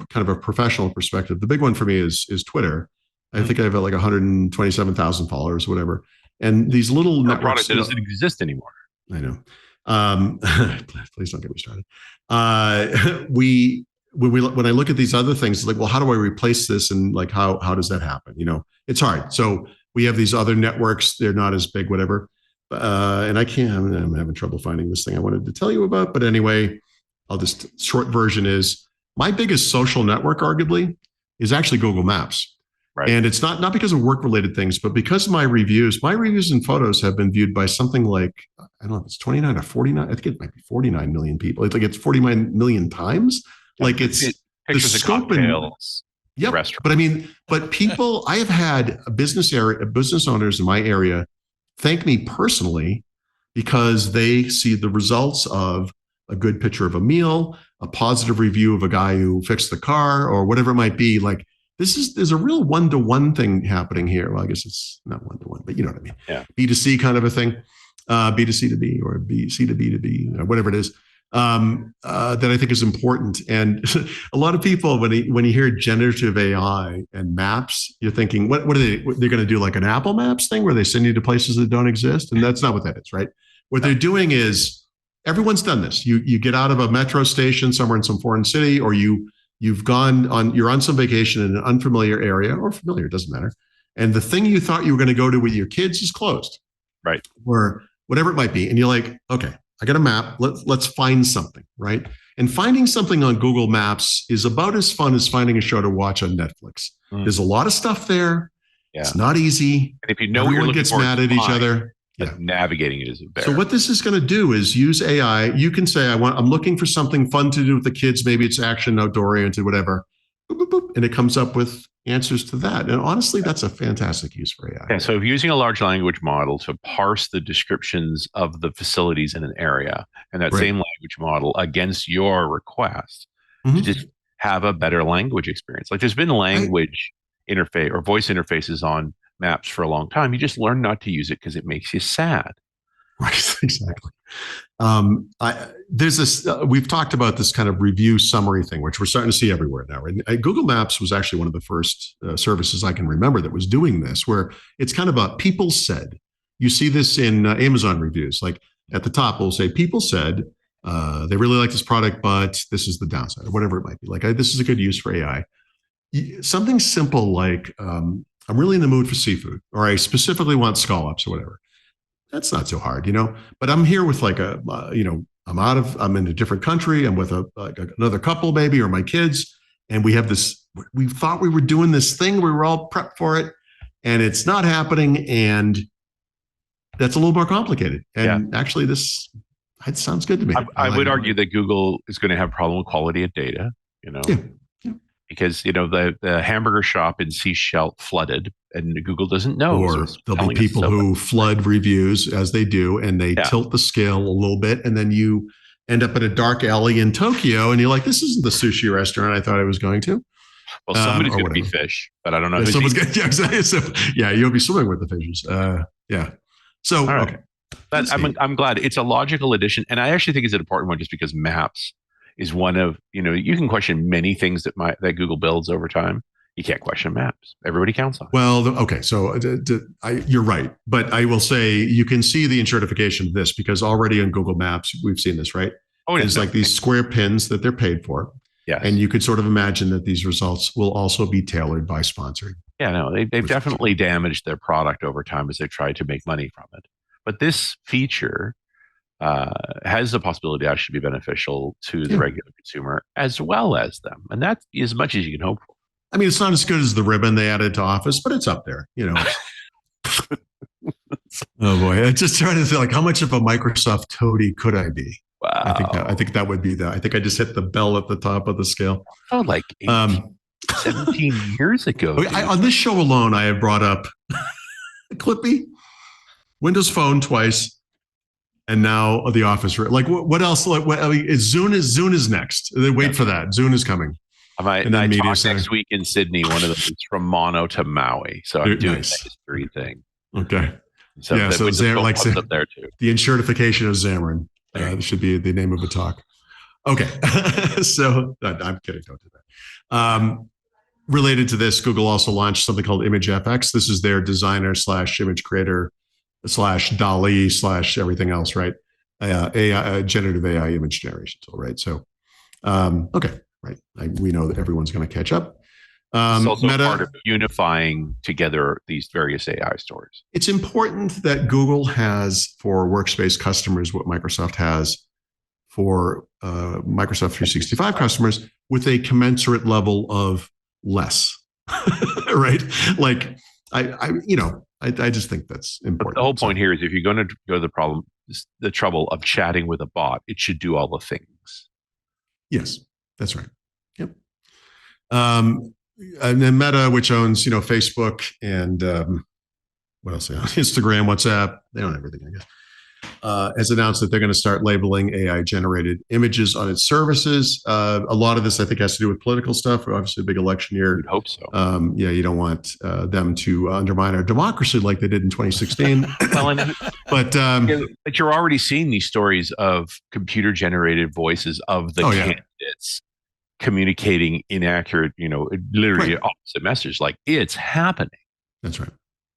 kind of a professional perspective, the big one for me is Twitter. I think I have like 127,000 followers, whatever. And these little networks, product that doesn't exist anymore. I know. Please don't get me started. When I look at these other things, it's like, well, how do I replace this? And like, how does that happen? It's hard. So we have these other networks. They're not as big, whatever. And I'm having trouble finding this thing I wanted to tell you about. But anyway, short version is my biggest social network, arguably, is actually Google Maps. Right. And it's not because of work-related things, but because of my reviews and photos have been viewed by something like, I don't know if it's 29 or 49. I think it might be 49 million people. It's like it's 49 million times. Like it's the scope and yep. But people, I have had business owners in my area thank me personally because they see the results of a good picture of a meal, a positive review of a guy who fixed the car or whatever it might be. Like there's a real one-to-one thing happening here. Well, I guess it's not one-to-one, but you know what I mean? Yeah. B2C kind of a thing, B2C to B or C to B to B, whatever it is. That I think is important. And a lot of people, when you hear generative AI and maps, you're thinking, what are they're going to do like an Apple Maps thing where they send you to places that don't exist? And that's not what that is, right? What they're doing is everyone's done this. You get out of a metro station somewhere in some foreign city, or you're on some vacation in an unfamiliar area or familiar, it doesn't matter. And the thing you thought you were going to go to with your kids is closed. Right. Or whatever it might be. And you're like, okay, I got a map. Let's find something, right? And finding something on Google Maps is about as fun as finding a show to watch on Netflix. There's a lot of stuff there. Yeah. It's not easy. And if you know everyone gets mad at each other. But navigating it is better. So what this is going to do is use AI. You can say, I'm looking for something fun to do with the kids. Maybe it's action, outdoor oriented, whatever. Boop, boop, boop, and it comes up with answers to that. And honestly, that's a fantastic use for AI. Yeah, so if using a large language model to parse the descriptions of the facilities in an area and that same language model against your request to just have a better language experience. Like there's been language interface or voice interfaces on maps for a long time. You just learn not to use it because it makes you sad. Right, exactly. There's this. We've talked about this kind of review summary thing, which we're starting to see everywhere now. And Google Maps was actually one of the first services I can remember that was doing this, where it's kind of a people said. You see this in Amazon reviews. Like at the top, we'll say people said they really like this product, but this is the downside, or whatever it might be. Like this is a good use for AI. Something simple like I'm really in the mood for seafood, or I specifically want scallops or whatever. That's not so hard, but I'm here with like I'm in a different country. I'm with another couple maybe, or my kids. And we thought we were doing this thing. We were all prepped for it and it's not happening. And that's a little more complicated. And actually it sounds good to me. I would argue that Google is going to have problem with quality of data, because the hamburger shop in Seychelles flooded, and Google doesn't know. Or there'll be people who flood reviews, as they do, and they tilt the scale a little bit, and then you end up in a dark alley in Tokyo, and you're like, "This isn't the sushi restaurant I thought I was going to." Well, somebody's going to be fish, but I don't know. Yeah, someone's going. Yeah, exactly. So, yeah, you'll be swimming with the fishes. Yeah. So, right. Okay. I'm glad it's a logical addition, and I actually think it's an important one, just because Maps is one of you can question many things that Google builds over time. You can't question Maps. Everybody counts on it. Well, okay, so you're right, but I will say you can see the enshirtification of this, because already in Google Maps we've seen this, right? Oh, it's like these square pins that they're paid for. Yes. And you could sort of imagine that these results will also be tailored by sponsoring. Yeah, no, they've definitely damaged their product over time as they tried to make money from it. But this feature has the possibility to actually be beneficial to the regular consumer as well as them. And that's as much as you can hope for. I mean, it's not as good as the ribbon they added to Office, but it's up there, Oh boy, I just trying to think, like, how much of a Microsoft toady could I be? Wow. I think that would be I think I just hit the bell at the top of the scale. Oh, like 17 years ago. On this show alone, I have brought up Clippy, Windows Phone twice, and now the Office. Like, what else? Like, Zune is next. They wait for that. Zune is coming. I talk next week in Sydney. One of them is from Mono to Maui. So I'm doing the history thing. Okay. So yeah. So Xamarin up there too. The enshirtification of Xamarin. Should be the name of a talk. Okay. So I'm kidding. Don't do that. Related to this, Google also launched something called ImageFX. This is their designer / image creator / DALL-E / everything else, right? AI, generative AI image generation tool, right? So, okay, right. We know that everyone's going to catch up. It's also part of unifying together these various AI stores. It's important that Google has for workspace customers what Microsoft has for Microsoft 365 customers, with a commensurate level of less, right? Like, I just think that's important. But the whole point here is, if you're going to go to the trouble of chatting with a bot, it should do all the things. Yes, that's right. Yep. And then Meta, which owns, Facebook and what else? Instagram, WhatsApp, they own everything, I guess. Has announced that they're going to start labeling AI-generated images on its services. A lot of this, I think, has to do with political stuff. Obviously, a big election year. You'd hope so. You don't want them to undermine our democracy like they did in 2016. But you're already seeing these stories of computer-generated voices of the candidates communicating inaccurate, literally opposite message. Like, it's happening. That's right.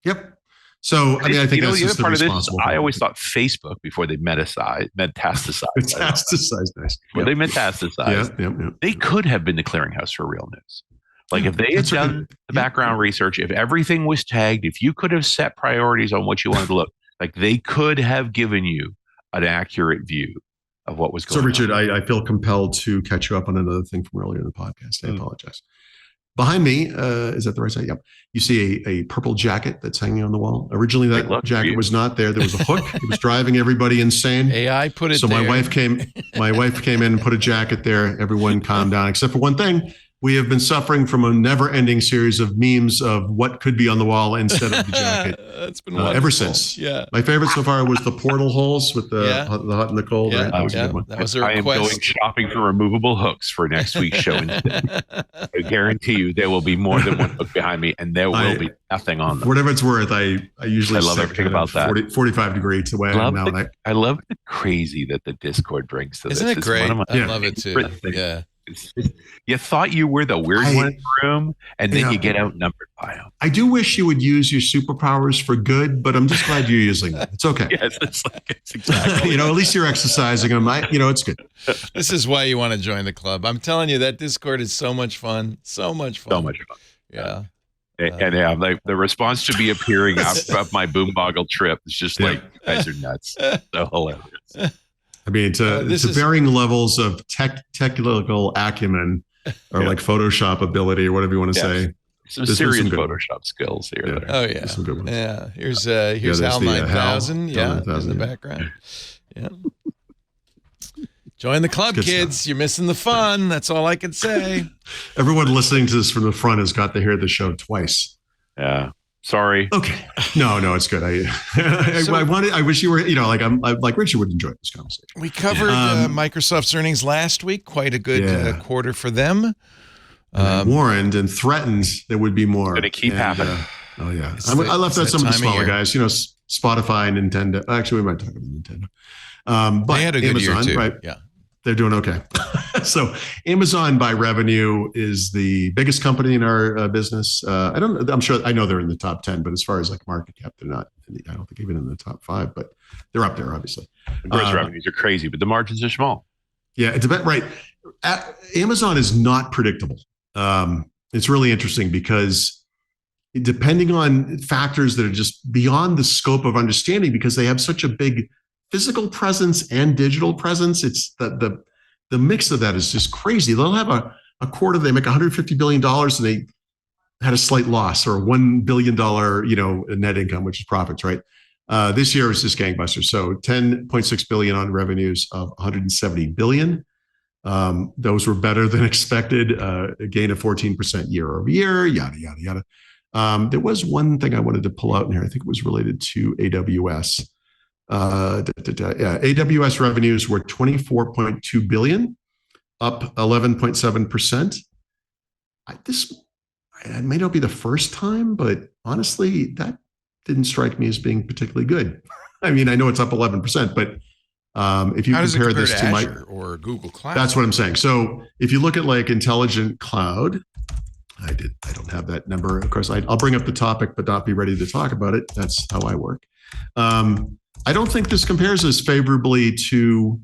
Yep. So, I mean, I think that's the just other part of this. responsible. I always thought Facebook, before they metastasized. Metastasized, nice. Before they metastasized, they could have been the clearinghouse for real news. Like, if they had done the background research, if everything was tagged, if you could have set priorities on what you wanted to look, like, they could have given you an accurate view of what was going on. So, Richard, I feel compelled to catch you up on another thing from earlier in the podcast. I apologize. Behind me, is that the right side? Yep. You see a purple jacket that's hanging on the wall. Originally, that jacket was not there. There was a hook. It was driving everybody insane. AI put it there. So my wife came in and put a jacket there. Everyone calmed down, except for one thing. We have been suffering from a never-ending series of memes of what could be on the wall instead of the jacket. That's been ever since. Yeah. My favorite so far was the portal holes with the hot and the cold. Yeah, right? That was a good one. That was a request. I am going shopping for removable hooks for next week's show. I guarantee you there will be more than one hook behind me, and there will be nothing on them. Whatever it's worth, I usually love everything about 45 degrees away. I love the crazy that the Discord brings to this. Isn't it great? I love it too. Yeah. You thought you were the weird one in the room, and then you get outnumbered by them. I do wish you would use your superpowers for good, but I'm just glad you're using them. It's okay. Yes, it's exactly. At least you're exercising them. It's good. This is why you want to join the club. I'm telling you, that Discord is so much fun. So much fun. So much fun. Yeah. And like the response to me appearing of my boondoggle trip is just like, you guys are nuts. So hilarious. I mean, to varying levels of technical acumen, or like Photoshop ability, or whatever you want to say. Some serious Photoshop skills here. Oh yeah, some good ones. Yeah. Here's HAL 9000. In the background. Yeah. Join the club, Good kids. stuff. You're missing the fun. That's all I can say. Everyone listening to this from the front has got to hear the show twice. Yeah. Sorry. Okay. No, it's good. I wish you were, I'm like Richard would enjoy this conversation. We covered Microsoft's earnings last week. Quite a good quarter for them. I warned and threatened there would be more. Going to keep happening. Oh yeah. I left out some of the smaller guys, Spotify, Nintendo. Actually, we might talk about Nintendo. But they had a good Amazon, year too. right? Yeah. They're doing okay. So Amazon by revenue is the biggest company in our business. I know they're in the top 10, but as far as like market cap, they're not, I don't think even in the top 5, but they're up there, obviously. The gross revenues are crazy, but the margins are small. Yeah, it's a bit right. Amazon is not predictable. It's really interesting because depending on factors that are just beyond the scope of understanding, because they have such a big physical presence and digital presence, it's the mix of that is just crazy. They'll have a quarter, they make $150 billion and they had a slight loss, or $1 billion, net income, which is profits, right? This year was just gangbusters. So 10.6 billion on revenues of 170 billion. Those were better than expected, a gain of 14% year over year, yada, yada, yada. There was one thing I wanted to pull out in here. I think it was related to AWS. AWS revenues were 24.2 billion, up 11.7%. It may not be the first time, but honestly, that didn't strike me as being particularly good. I mean, I know it's up 11%, but if you compare this to Azure or Google Cloud, that's what I'm saying. So if you look at like intelligent cloud, I don't have that number. Of course, I'll bring up the topic, but not be ready to talk about it. That's how I work. I don't think this compares as favorably to,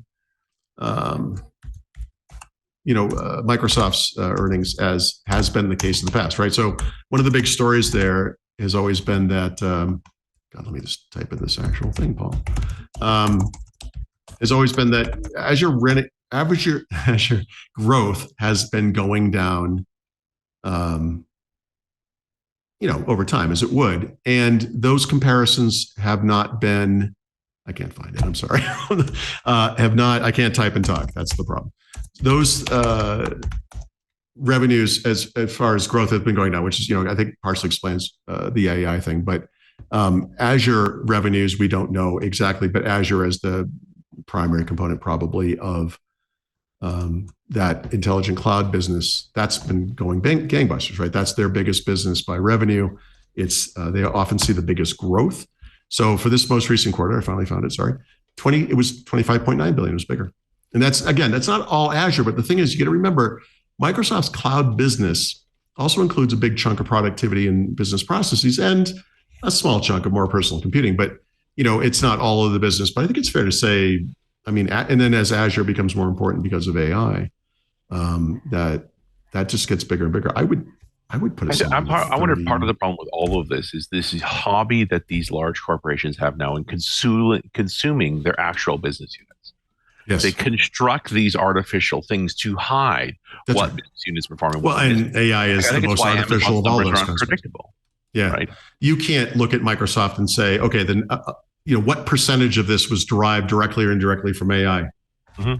Microsoft's earnings as has been the case in the past, right? So one of the big stories there has always been that, let me just type in this actual thing, Paul. Has always been that Azure growth has been going down, over time, as it would. And those comparisons have not been, I can't find it, I'm sorry, I can't type and talk. That's the problem. Those revenues, as far as growth, have been going down, which is, I think partially explains the AI thing. But Azure revenues, we don't know exactly, but Azure as the primary component probably of that intelligent cloud business, that's been going gangbusters, right? That's their biggest business by revenue. It's they often see the biggest growth. So for this most recent quarter, I finally found it. Sorry, it was 25.9 billion. It was bigger, and that's not all Azure. But the thing is, you got to remember, Microsoft's cloud business also includes a big chunk of productivity and business processes, and a small chunk of more personal computing. But it's not all of the business. But I think it's fair to say, and then as Azure becomes more important because of AI, that just gets bigger and bigger. I would put it. I wonder if part of the problem with all of this is this hobby that these large corporations have now in consuming their actual business units. Yes. They construct these artificial things to hide what business units performing well. And AI is the most artificial of all those kinds. Predictable. Yeah. Right. You can't look at Microsoft and say, okay, then what percentage of this was derived directly or indirectly from AI? Mm-hmm.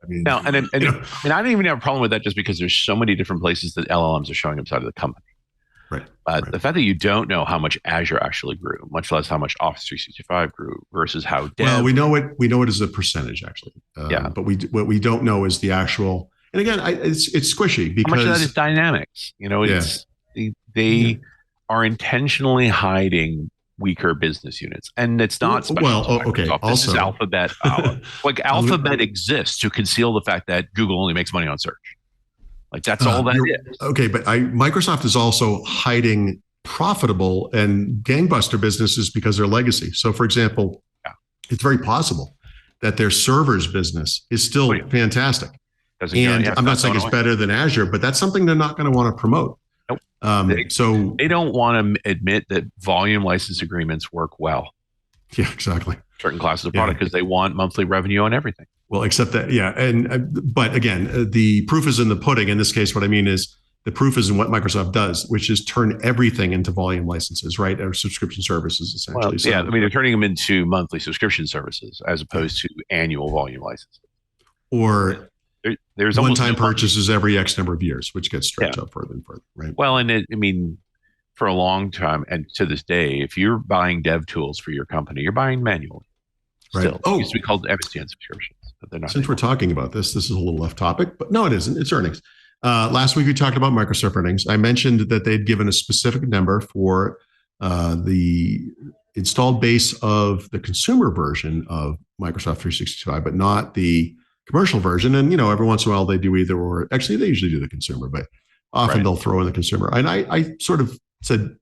I don't even have a problem with that, just because there's so many different places that LLMs are showing up inside of the company. Right. But the fact that you don't know how much Azure actually grew, much less how much Office 365 grew versus how Well, we know it as a percentage, actually. But what we don't know is the actual. And again, it's squishy because how much of that is dynamics. They are intentionally hiding weaker business units, and it's not special. Well, okay. This also, is Alphabet. Alphabet exists to conceal the fact that Google only makes money on search. Like that's all that is. Okay, but Microsoft is also hiding profitable and gangbuster businesses because they're legacy. So, for example, it's very possible that their servers business is still fantastic. And I'm not saying it's better than Azure, but that's something they're not going to want to promote. Nope. So they don't want to admit that volume license agreements work well. Yeah, exactly. Certain classes of product, because they want monthly revenue on everything. Well, except that, but again, the proof is in the pudding. In this case, what I mean is the proof is in what Microsoft does, which is turn everything into volume licenses, right? Or subscription services, essentially. Well, they're turning them into monthly subscription services as opposed to annual volume licenses. or there's almost one-time no purchases every X number of years, which gets stretched out further and further, right? Well, and I mean, for a long time, and to this day, if you're buying dev tools for your company, you're buying manually. Right. Still, it used to be called MSDN subscriptions, but they're not. Since we're talking about this is a little off topic, but no, it isn't. It's earnings. Last week we talked about Microsoft earnings. I mentioned that they'd given a specific number for the installed base of the consumer version of Microsoft 365, but not the commercial version. And, every once in a while they do either or. Actually, they usually do the consumer, but often they'll throw in the consumer. And I sort of said,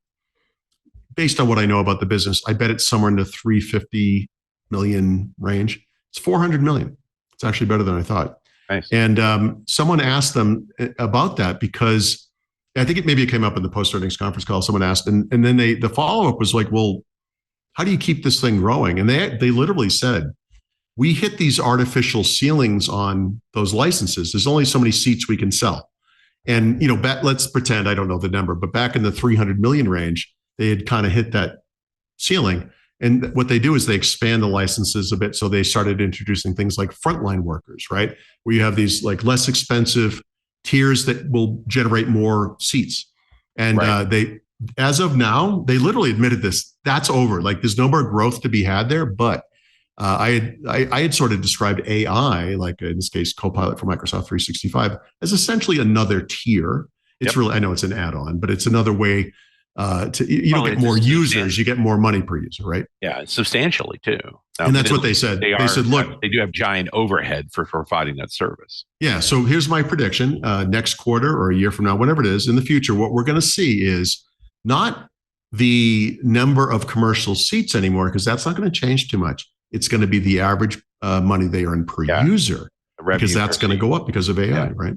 based on what I know about the business, I bet it's somewhere in the 350 million range. It's 400 million. It's actually better than I thought. Nice. And someone asked them about that because I think it came up in the post-earnings conference call. Someone asked, and then the follow-up was like, well, how do you keep this thing growing? And they literally said, we hit these artificial ceilings on those licenses. There's only so many seats we can sell. And, let's pretend, I don't know the number, but back in the 300 million range, they had kind of hit that ceiling. And what they do is they expand the licenses a bit. So they started introducing things like frontline workers, right? Where you have these like less expensive tiers that will generate more seats. And they, as of now, they literally admitted this. That's over. Like there's no more growth to be had there. But I had sort of described AI, like in this case, Copilot for Microsoft 365, as essentially another tier. It's really, I know it's an add-on, but it's another way you don't get more users, you get more money per user, right? Yeah, substantially too. And that's what they said. They said, look, they do have giant overhead for providing that service. Yeah. So here's my prediction. Next quarter or a year from now, whatever it is, in the future, what we're going to see is not the number of commercial seats anymore, because that's not going to change too much. It's going to be the average money they earn per user, because that's going to go up because of AI, right?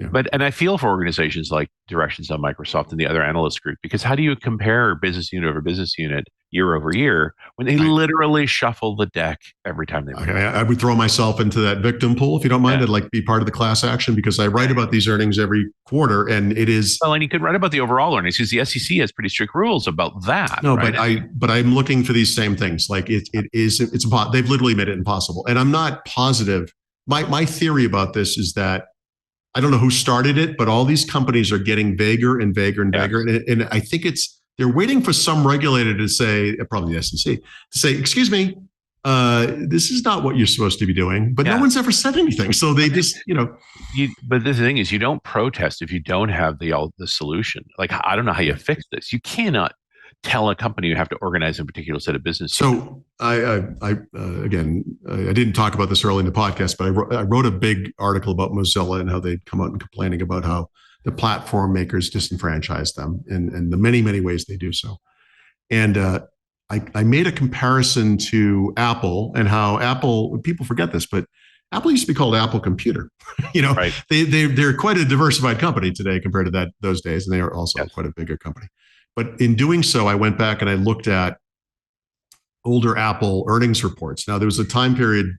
Yeah. And I feel for organizations like Directions on Microsoft and the other analyst group, because how do you compare business unit over business unit year over year when they literally shuffle the deck every time they move? I would throw myself into that victim pool, if you don't mind. I'd like to be part of the class action, because I write about ththese earnings every quarter, and it is. Well, and you could write about the overall earnings, because the SEC has pretty strict rules about that. No, right? but I'm looking for these same things. Like it's they've literally made it impossible, and I'm not positive. My theory about this is that I don't know who started it, but all these companies are getting vaguer and vaguer and vaguer. And I think they're waiting for some regulator to say, probably the SEC, to say, excuse me, this is not what you're supposed to be doing. But no one's ever said anything. So they just, But the thing is, you don't protest if you don't have the solution. Like, I don't know how you fix this. You cannot tell a company you have to organize a particular set of business. So I didn't talk about this early in the podcast, but I wrote a big article about Mozilla and how they'd come out and complaining about how the platform makers disenfranchise them and the many, many ways they do so. And I made a comparison to Apple and how Apple, people forget this, but Apple used to be called Apple Computer. Right. They're quite a diversified company today compared to those days, and they are also quite a bigger company. But in doing so, I went back and I looked at older Apple earnings reports. Now, there was a time period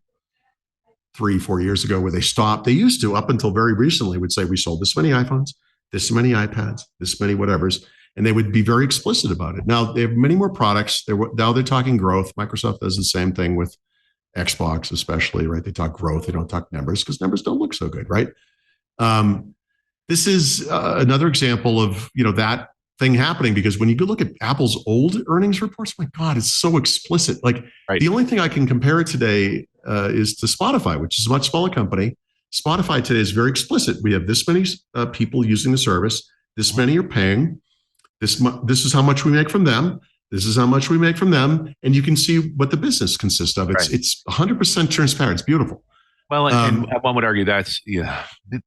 3-4 years ago where they stopped. They used to, up until very recently, would say, we sold this many iPhones, this many iPads, this many whatevers. And they would be very explicit about it. Now, they have many more products. Now they're talking growth. Microsoft does the same thing with Xbox, especially, right? They talk growth. They don't talk numbers, because numbers don't look so good, right? This is another example of, that thing happening, because when you go look at Apple's old earnings reports, my God, it's so explicit. Like the only thing I can compare it today is to Spotify, which is a much smaller company. Spotify today is very explicit. We have this many people using the service. This many are paying. This is how much we make from them. This is how much we make from them. And you can see what the business consists of. It's 100% transparent. It's beautiful. Well, and one would argue that's,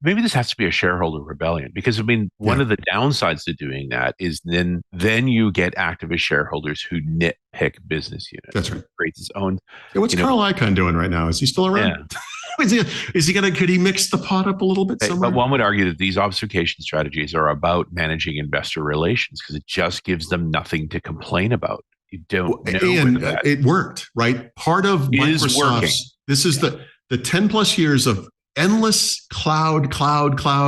maybe this has to be a shareholder rebellion, because one of the downsides to doing that is then you get activist shareholders who nitpick business units. That's right. Creates its own. Yeah, what's Carl Icahn doing right now? Is he still around? Yeah. Could he mix the pot up a little bit somewhere? But one would argue that these obfuscation strategies are about managing investor relations, because it just gives them nothing to complain about. You don't know. And it worked, right? Part of Microsoft's, this is the 10 plus years of endless cloud,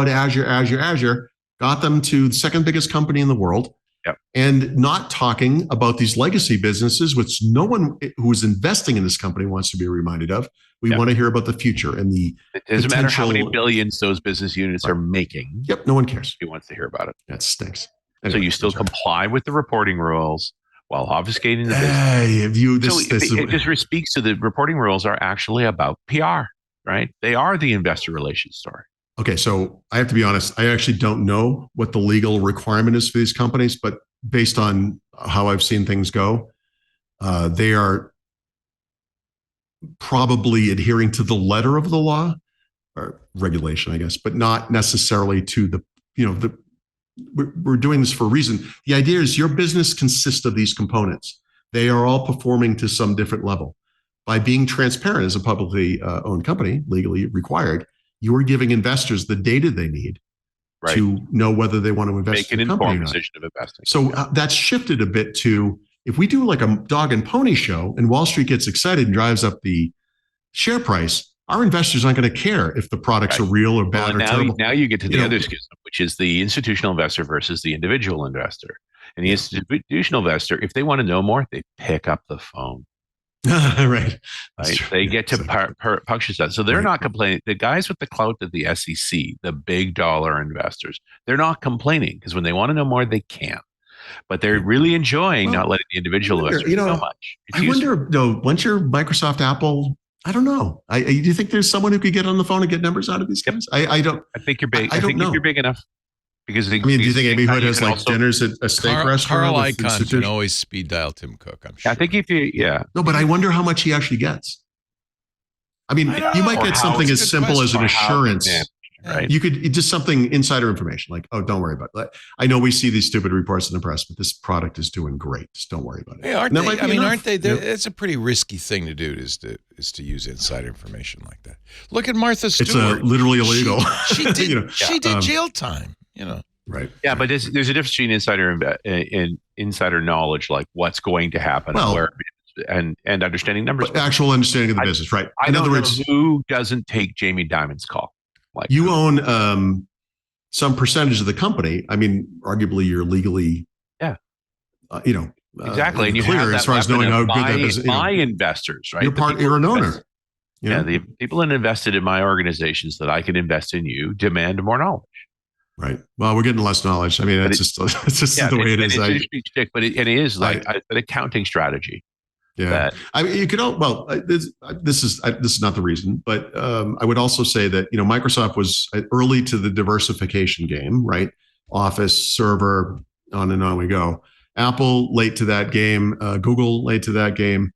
Azure, got them to the second biggest company in the world. Yep. and not talking about these legacy businesses, which no one who is investing in this company wants to be reminded of. We Yep. want to hear about the future and the It doesn't matter how many potential- billions those business units are making. Yep, no one cares. He wants to hear about it. That stinks. So Anyway, you still I'm sorry. comply with the reporting rules while obfuscating the business. Hey, if you So this it just speaks to the reporting rules are actually about PR, right? They are the investor relations story. Okay, so I have to be honest. I actually don't know what the legal requirement is for these companies, but based on how I've seen things go, they are probably adhering to the letter of the law or regulation, I guess, but not necessarily to the, we're doing this for a reason. The idea is your business consists of these components. They are all performing to some different level. By being transparent as a publicly owned company, legally required, you are giving investors the data they need to know whether they want to invest in the company or not. Make an informed decision of investing. So that's shifted a bit to, if we do like a dog and pony show and Wall Street gets excited and drives up the share price, our investors aren't going to care if the products are real or bad or terrible. Now you get to the other schism, which is the institutional investor versus the individual investor. And the institutional investor, if they want to know more, they pick up the phone. Right. They get to puncture that. So they're not complaining. The guys with the clout of the SEC, the big dollar investors, they're not complaining because when they want to know more, they can. But they're really enjoying not letting the individual investors know much. I wonder, though, once you're Microsoft, Apple, I don't know. Do you think there's someone who could get on the phone and get numbers out of these guys? I don't. I think you're big. I think you're big enough. Because do you think Amy Hood has like dinners at a steak restaurant? Carl Icahn can always speed dial Tim Cook, I'm sure. I think if you, No, but I wonder how much he actually gets. I mean, you might get something as simple as an assurance. Right. You could just something insider information like, oh, don't worry about it. I know we see these stupid reports in the press, but this product is doing great. Just don't worry about it. Hey, aren't they? It's a pretty risky thing to do is to use insider information like that. Look at Martha Stewart. It's literally illegal. She did she did jail time, Right. Yeah, but there's a difference between insider knowledge, like what's going to happen, where, and understanding numbers. Actual understanding of the business, right? In other words, who doesn't take Jamie Dimon's call? Like you own some percentage of the company. I mean, arguably you're legally, exactly, and you clear have that as far as knowing how good that is. My investors, right? You're an owner. The people that invested in my organizations that I can invest in you demand more knowledge. Right. Well, we're getting less knowledge. I mean, it's just the way it is. But it is like an accounting strategy. Yeah. I mean, you could. This is not the reason, but I would also say that Microsoft was early to the diversification game, right? Office, server, on and on we go. Apple late to that game. Google late to that game.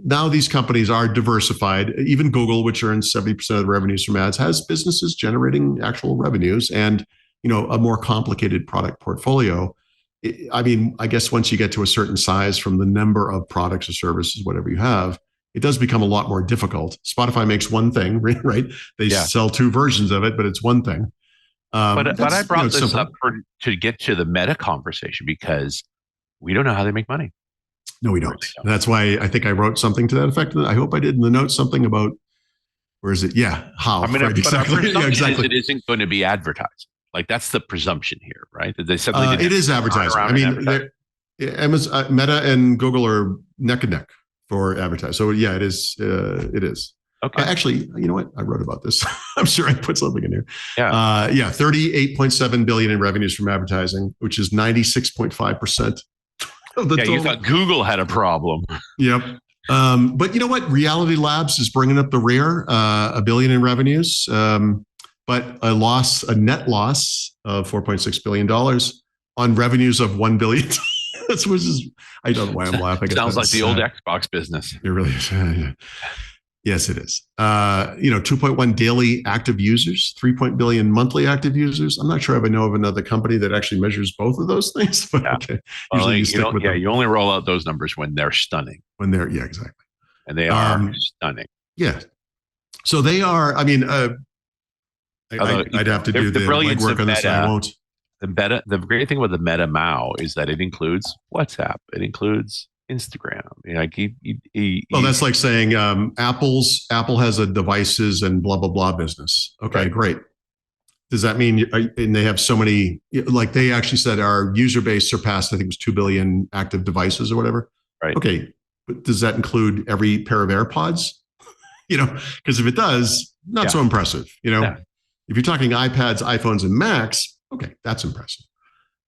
Now these companies are diversified. Even Google, which earns 70% of the revenues from ads, has businesses generating actual revenues and a more complicated product portfolio. I mean, I guess once you get to a certain size from the number of products or services, whatever you have, it does become a lot more difficult. Spotify makes one thing, right? They sell two versions of it, but it's one thing. But I brought this up to get to the meta conversation because we don't know how they make money. No, we don't. That's why I think I wrote something to that effect. I hope I did in the notes something about, where is it? Yeah, how? I mean, right, exactly. Exactly. It isn't going to be advertised. Like that's the presumption here, right? That they said it is advertising. I mean, Meta and Google are neck and neck for advertising. So yeah, it is. It is. Okay. Actually, you know what? I wrote about this. I'm sure I put something in here. Yeah. 38.7 billion in revenues from advertising, which is 96.5% of the total. You thought Google had a problem. Yep. But you know what? Reality Labs is bringing up the rear, $1 billion in revenues, but a net loss of $4.6 billion on revenues of $1 billion. I don't know why I'm laughing. Sounds like the old Xbox business. It really is. Yes, it is. 2.1 daily active users, 3 billion monthly active users. I'm not sure if I know of another company that actually measures both of those things. But okay. Usually you stick with them. You only roll out those numbers when they're stunning. Exactly. And they are stunning. Yeah. So they are. I mean, I'd have to do the legwork on this. I won't. The great thing about the Meta MAU is that it includes WhatsApp. It includes Instagram. That's like saying Apple has a devices and blah blah blah business. Okay, right. Great. does that mean, and they have so many, like they actually said our user base surpassed, I think it was 2 billion active devices or whatever. Right. Okay. But does that include every pair of AirPods? Because if it does, not so impressive. If you're talking iPads, iPhones, and Macs, okay, that's impressive.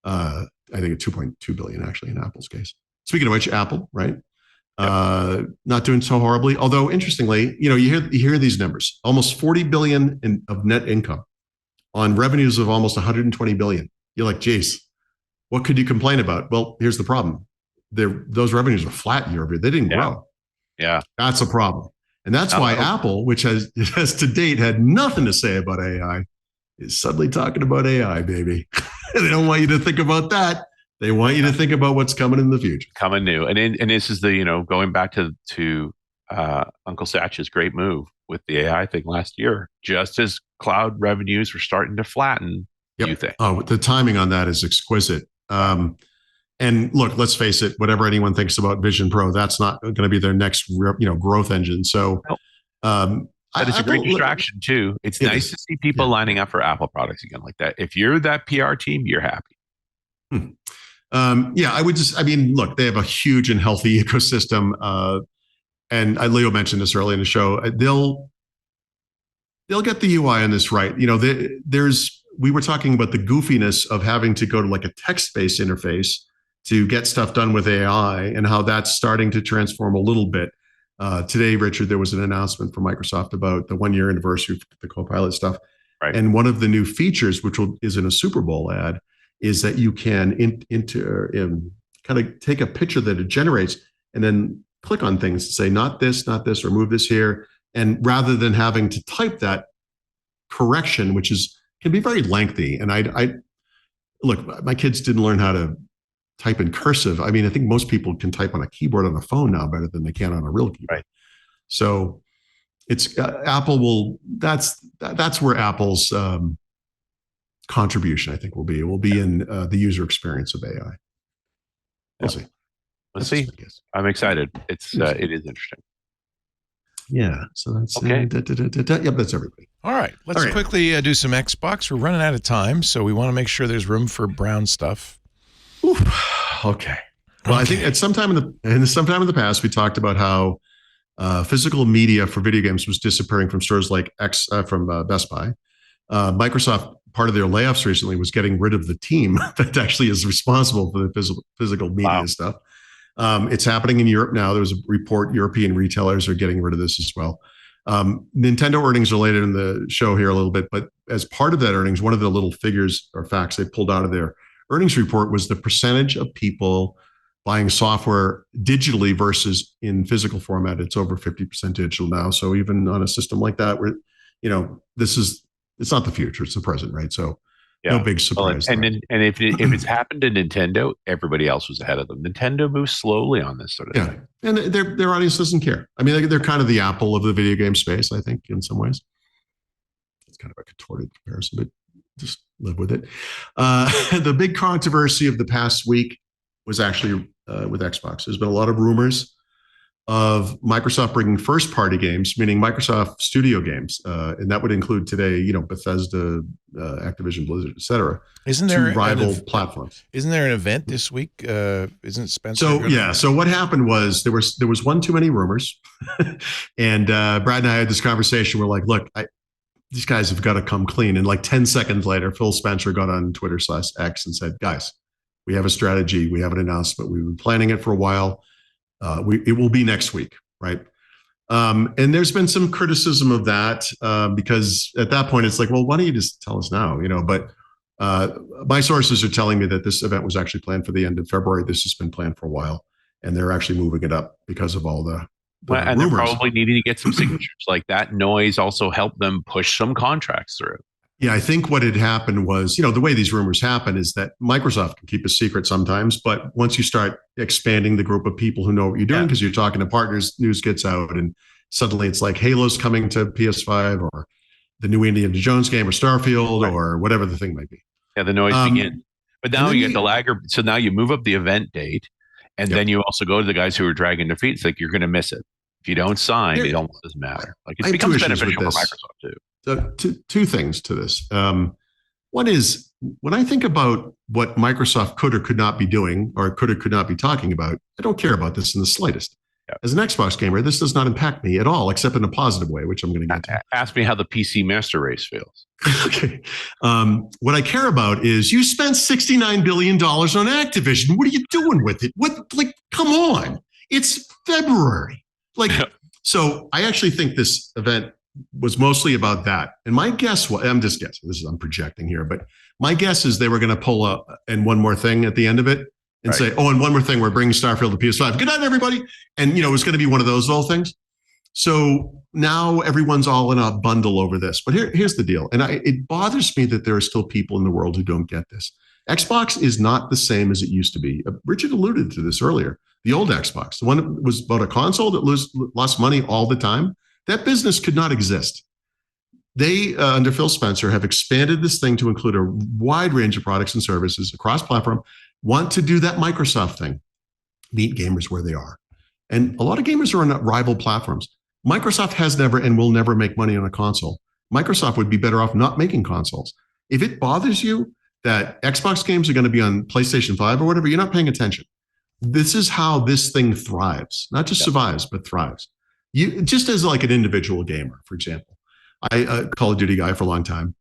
I think it's 2.2 billion actually in Apple's case. Speaking of which, Apple, right? Not doing so horribly. Although interestingly, you hear these numbers, almost 40 billion of net income on revenues of almost 120 billion. You're like, geez, what could you complain about? Well, here's the problem. Those revenues are flat year over year. They didn't grow. Yeah. That's a problem. And that's why Apple, which has to date had nothing to say about AI, is suddenly talking about AI, baby. They don't want you to think about that. They want you to think about what's coming in the future. Coming new. And this is going back to Uncle Satch's great move with the AI thing last year. Just as cloud revenues were starting to flatten, you think? Oh, the timing on that is exquisite. And look, let's face it, whatever anyone thinks about Vision Pro, that's not going to be their next growth engine. So but it's a great distraction too. It's nice to see people lining up for Apple products again like that. If you're that PR team, you're happy. Look, they have a huge and healthy ecosystem. And Leo mentioned this early in the show. They'll get the UI on this right. We were talking about the goofiness of having to go to like a text-based interface to get stuff done with AI and how that's starting to transform a little bit. Today, Richard, there was an announcement from Microsoft about the 1-year anniversary of the Copilot stuff. Right. And one of the new features, which is in a Super Bowl ad, is that you can kind of take a picture that it generates and then click on things to say, not this, or move this here. And rather than having to type that correction, which can be very lengthy. And I look, my kids didn't learn how to type in cursive. I mean, I think most people can type on a keyboard on a phone now better than they can on a real keyboard. Right. So it's Apple will. That's where Apple's contribution, I think, will be. It will be in the user experience of AI. We'll see. Let's see. I'm excited. It is interesting. Yeah. So that's okay. That's everybody. All right. Let's quickly do some Xbox. We're running out of time, so we want to make sure there's room for brown stuff. Okay. Well, I think at sometime in the past, we talked about how physical media for video games was disappearing from stores like from Best Buy. Microsoft, part of their layoffs recently was getting rid of the team that actually is responsible for the physical media stuff. It's happening in Europe now. There was a report European retailers are getting rid of this as well. Nintendo earnings are later in the show here a little bit, but as part of that earnings, one of the little figures or facts they pulled out of their earnings report was the percentage of people buying software digitally versus in physical format. It's over 50% digital now. So even on a system like that, where it's not the future, it's the present, right? So no big surprise. Well, and if it's happened to Nintendo, everybody else was ahead of them. Nintendo moves slowly on this sort of thing. And their audience doesn't care. I mean, they're kind of the Apple of the video game space, I think, in some ways. It's kind of a contorted comparison, but just live with it. The big controversy of the past week was actually with Xbox. There's been a lot of rumors of Microsoft bringing first-party games, meaning Microsoft Studio games, and that would include today, Bethesda, Activision, Blizzard, et cetera, to rival platforms. Isn't there an event this week? Isn't Spencer? So what happened was there was one too many rumors, and Brad and I had this conversation. We're like, look, these guys have got to come clean. And like 10 seconds later, Phil Spencer got on Twitter/X and said, guys, we have a strategy. We have an announcement. We've been planning it for a while. It will be next week, right? And there's been some criticism of that because at that point it's like, well, why don't you just tell us now? But my sources are telling me that this event was actually planned for the end of February. This has been planned for a while, and they're actually moving it up because of all the and rumors. They're probably needing to get some signatures. Like that noise also helped them push some contracts through. Yeah, I think what had happened was, the way these rumors happen is that Microsoft can keep a secret sometimes, but once you start expanding the group of people who know what you're doing, because you're talking to partners, news gets out, and suddenly it's like Halo's coming to PS5 or the new Indiana Jones game or Starfield or whatever the thing might be. Yeah, the noise begins. But now you get the lagger. So now you move up the event date, and then you also go to the guys who are dragging their feet. It's like you're going to miss it. If you don't sign, it almost doesn't matter. Like it becomes beneficial for Microsoft too. So two things to this. One is, when I think about what Microsoft could or could not be doing, or could or could not be talking about, I don't care about this in the slightest. Yeah. As an Xbox gamer, this does not impact me at all, except in a positive way, which I'm going to get to. Ask me how the PC master race feels. Okay. What I care about is, you spent $69 billion on Activision. What are you doing with it? Come on. It's February. So I actually think this event was mostly about that. And my guess was, I'm just guessing, I'm projecting here, but my guess is they were going to pull up and one more thing at the end of it and say, oh, and one more thing, we're bringing Starfield to PS5. Good night, everybody. And, it was going to be one of those little things. So now everyone's all in a bundle over this. But here's the deal. And it bothers me that there are still people in the world who don't get this. Xbox is not the same as it used to be. Richard alluded to this earlier. The old Xbox, the one that was about a console that lost money all the time, that business could not exist. They, under Phil Spencer, have expanded this thing to include a wide range of products and services across platform, want to do that Microsoft thing, meet gamers where they are. And a lot of gamers are on rival platforms. Microsoft has never and will never make money on a console. Microsoft would be better off not making consoles. If it bothers you that Xbox games are going to be on PlayStation 5 or whatever, you're not paying attention. This is how this thing thrives, not just survives, but thrives. You just as like an individual gamer, for example. I a Call of Duty guy for a long time.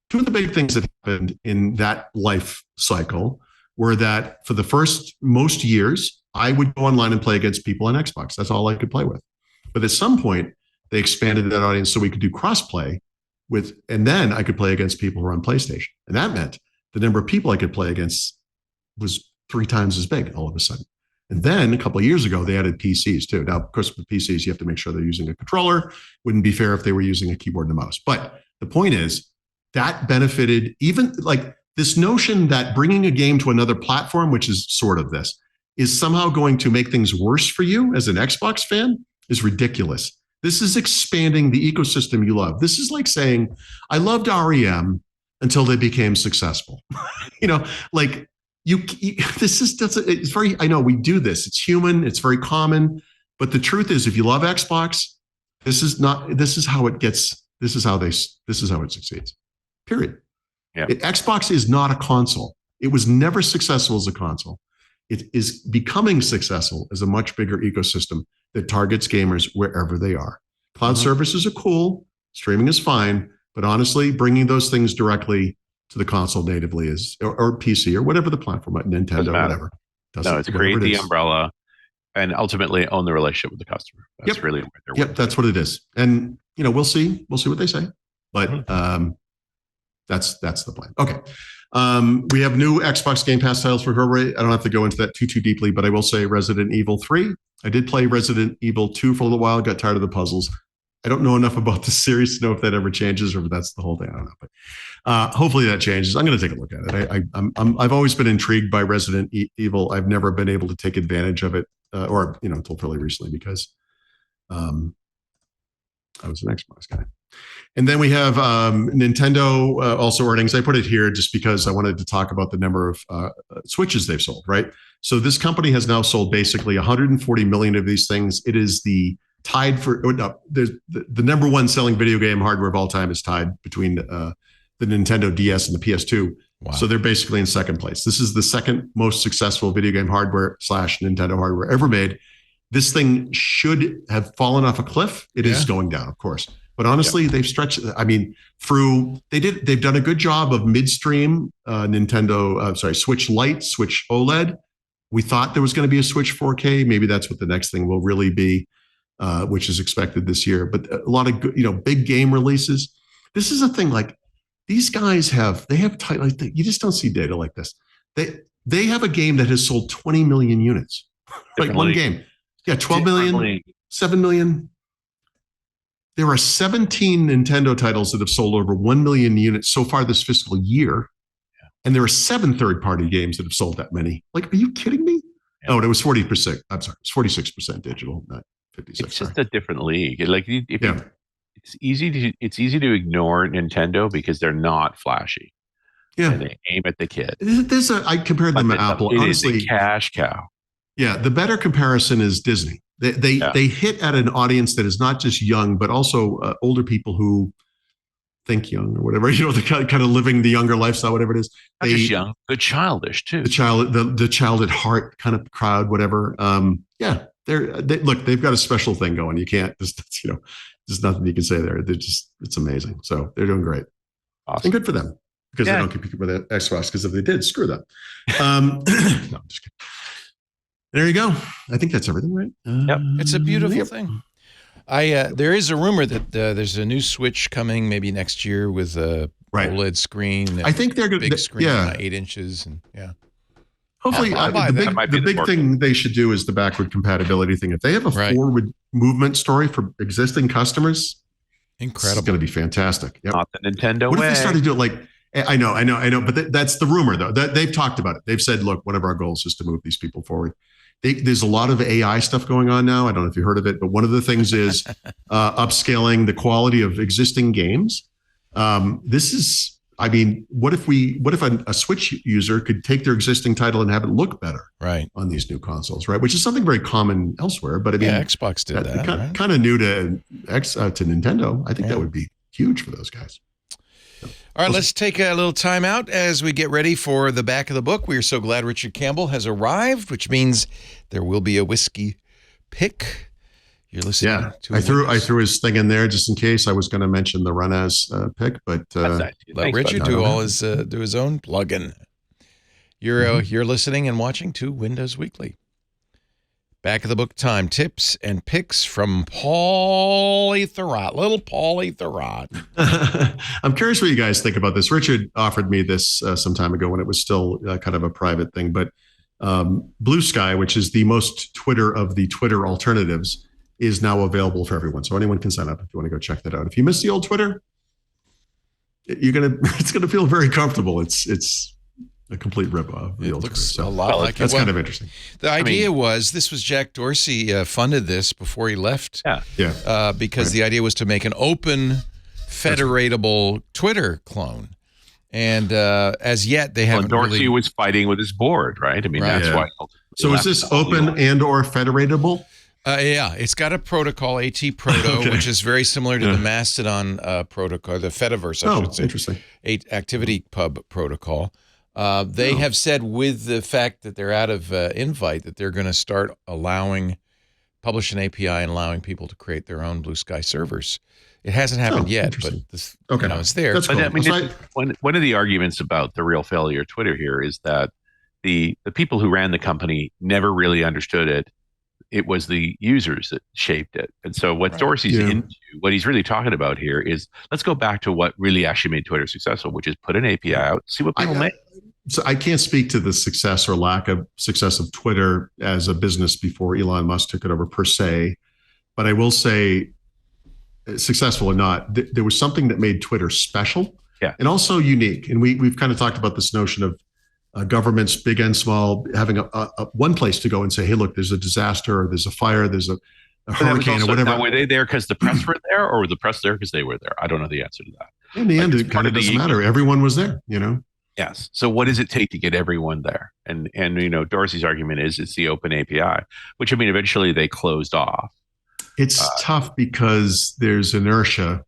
Two of the big things that happened in that life cycle were that for the first most years, I would go online and play against people on Xbox. That's all I could play with. But at some point, they expanded that audience so we could do cross-play with, and then I could play against people who were on PlayStation. And that meant the number of people I could play against was 3 times as big all of a sudden. And then a couple of years ago, they added PCs too. Now, of course, with PCs, you have to make sure they're using a controller. Wouldn't be fair if they were using a keyboard and a mouse. But the point is, that benefited even like this notion that bringing a game to another platform, which is sort of this, is somehow going to make things worse for you as an Xbox fan is ridiculous. This is expanding the ecosystem you love. This is like saying, I loved REM until they became successful. It's very, I know we do this. It's human. It's very common. But the truth is, if you love Xbox, this is how it succeeds. Period. Yeah. Xbox is not a console. It was never successful as a console. It is becoming successful as a much bigger ecosystem that targets gamers wherever they are. Cloud services are cool. Streaming is fine. But honestly, bringing those things directly to the console natively is, or PC or whatever the platform, Nintendo, whatever. It's create the umbrella and ultimately own the relationship with the customer. That's really what they're working. That's what it is. And, we'll see what they say. But that's the plan. Okay. We have new Xbox Game Pass titles for February. I don't have to go into that too deeply, but I will say Resident Evil 3. I did play Resident Evil 2 for a little while, got tired of the puzzles. I don't know enough about the series to know if that ever changes or if that's the whole thing. I don't know, but hopefully that changes. I'm going to take a look at it. I've always been intrigued by Resident Evil. I've never been able to take advantage of it, until fairly recently because I was an Xbox guy. And then we have Nintendo also earnings. I put it here just because I wanted to talk about the number of Switches they've sold, right? So this company has now sold basically 140 million of these things. It is the number one selling video game hardware of all time is tied between the Nintendo DS and the PS2. Wow. So they're basically in second place. This is the second most successful video game hardware / Nintendo hardware ever made. This thing should have fallen off a cliff. It is going down, of course. But honestly, they've stretched. I mean, they've done a good job of midstream Switch Lite, Switch OLED. We thought there was going to be a Switch 4K. Maybe that's what the next thing will really be, which is expected this year. But a lot of good, big game releases. This is a thing. Like these guys you just don't see data like this. They have a game that has sold 20 million units. Like one game. Yeah, 12 million, 7 million. There are 17 Nintendo titles that have sold over 1 million units so far this fiscal year. Yeah. And there are 7 third-party games that have sold that many. Like, are you kidding me? Yeah. Oh, and it was 40%. I'm sorry. It's 46% digital, not 56. It's just a different league. Like, it's easy to ignore Nintendo because they're not flashy. Yeah. And they aim at the kid. I compared them to Apple. Honestly, is a cash cow. Yeah, the better comparison is Disney. They hit at an audience that is not just young, but also older people who think young or whatever, the kind of living the younger lifestyle, whatever it is. Not just young, but childish too. The child at heart kind of crowd, whatever. They've got a special thing going. You can't there's nothing you can say there. It's amazing. So they're doing great. Awesome. And good for them, because they don't compete with Xbox, because if they did, screw them. No, I'm just kidding. There you go. I think that's everything, right? Yep. It's a beautiful thing. There is a rumor that there's a new Switch coming maybe next year with a OLED screen. I think they're going to big screen, 8 inches, and Hopefully, the big thing they should do is the backward compatibility thing. If they have a forward movement story for existing customers, incredible, it's going to be fantastic. Yep. Not the Nintendo What way. if they started to do it like? I know, but that's the rumor though. They've talked about it. They've said, look, one of our goals is to move these people forward. There's a lot of AI stuff going on now. I don't know if you heard of it, but one of the things is upscaling the quality of existing games. What if a Switch user could take their existing title and have it look better on these new consoles, right? Which is something very common elsewhere. But I mean, Xbox did that. Kind of new to Nintendo. I think that would be huge for those guys. All right, let's take a little time out as we get ready for the back of the book. We are so glad Richard Campbell has arrived, which means there will be a whiskey pick. You're listening to I threw his thing in there just in case I was going to mention the Run-As pick, but let Richard do his own plug-in. You're listening and watching to Windows Weekly. Back of the book time, tips and picks from Paulie Thurrott, little Paulie Thurrott. I'm curious what you guys think about this. Richard offered me this some time ago when it was still kind of a private thing, but Blue Sky, which is the most Twitter of the Twitter alternatives, is now available for everyone. So anyone can sign up if you want to go check that out. If you miss the old Twitter, it's gonna feel very comfortable. It's a complete rip-off. It looks a lot like that's kind of interesting. The idea was Jack Dorsey funded this before he left. Because the idea was to make an open, federatable Twitter clone. And as yet, they haven't. Dorsey was fighting with his board, right? I mean, that's why. So is this open and/or federatable? It's got a protocol, AT Proto, which is very similar to the Mastodon protocol, the Fediverse, I should say. Interesting. Activity Pub protocol. They have said, with the fact that they're out of invite, that they're going to start publish an API and allowing people to create their own Blue Sky servers. It hasn't happened yet, but this, it's there. That's cool. I mean, one of the arguments about the real failure of Twitter here is that the people who ran the company never really understood it. It was the users that shaped it. And so what Dorsey's into, what he's really talking about here is, let's go back to what really actually made Twitter successful, which is put an API out, see what people make. So I can't speak to the success or lack of success of Twitter as a business before Elon Musk took it over per se. But I will say, successful or not, there was something that made Twitter special and also unique. And we've kind of talked about this notion of governments, big and small, having a one place to go and say, hey, look, there's a disaster, or there's a fire, there's a hurricane, or whatever. Now, were they there because the press were there, or were the press there because they were there? I don't know the answer to that. In the end, it kind of doesn't matter. Everyone was there, Yes. So what does it take to get everyone there? And Dorsey's argument is it's the open API, which, I mean, eventually they closed off. It's tough because there's inertia.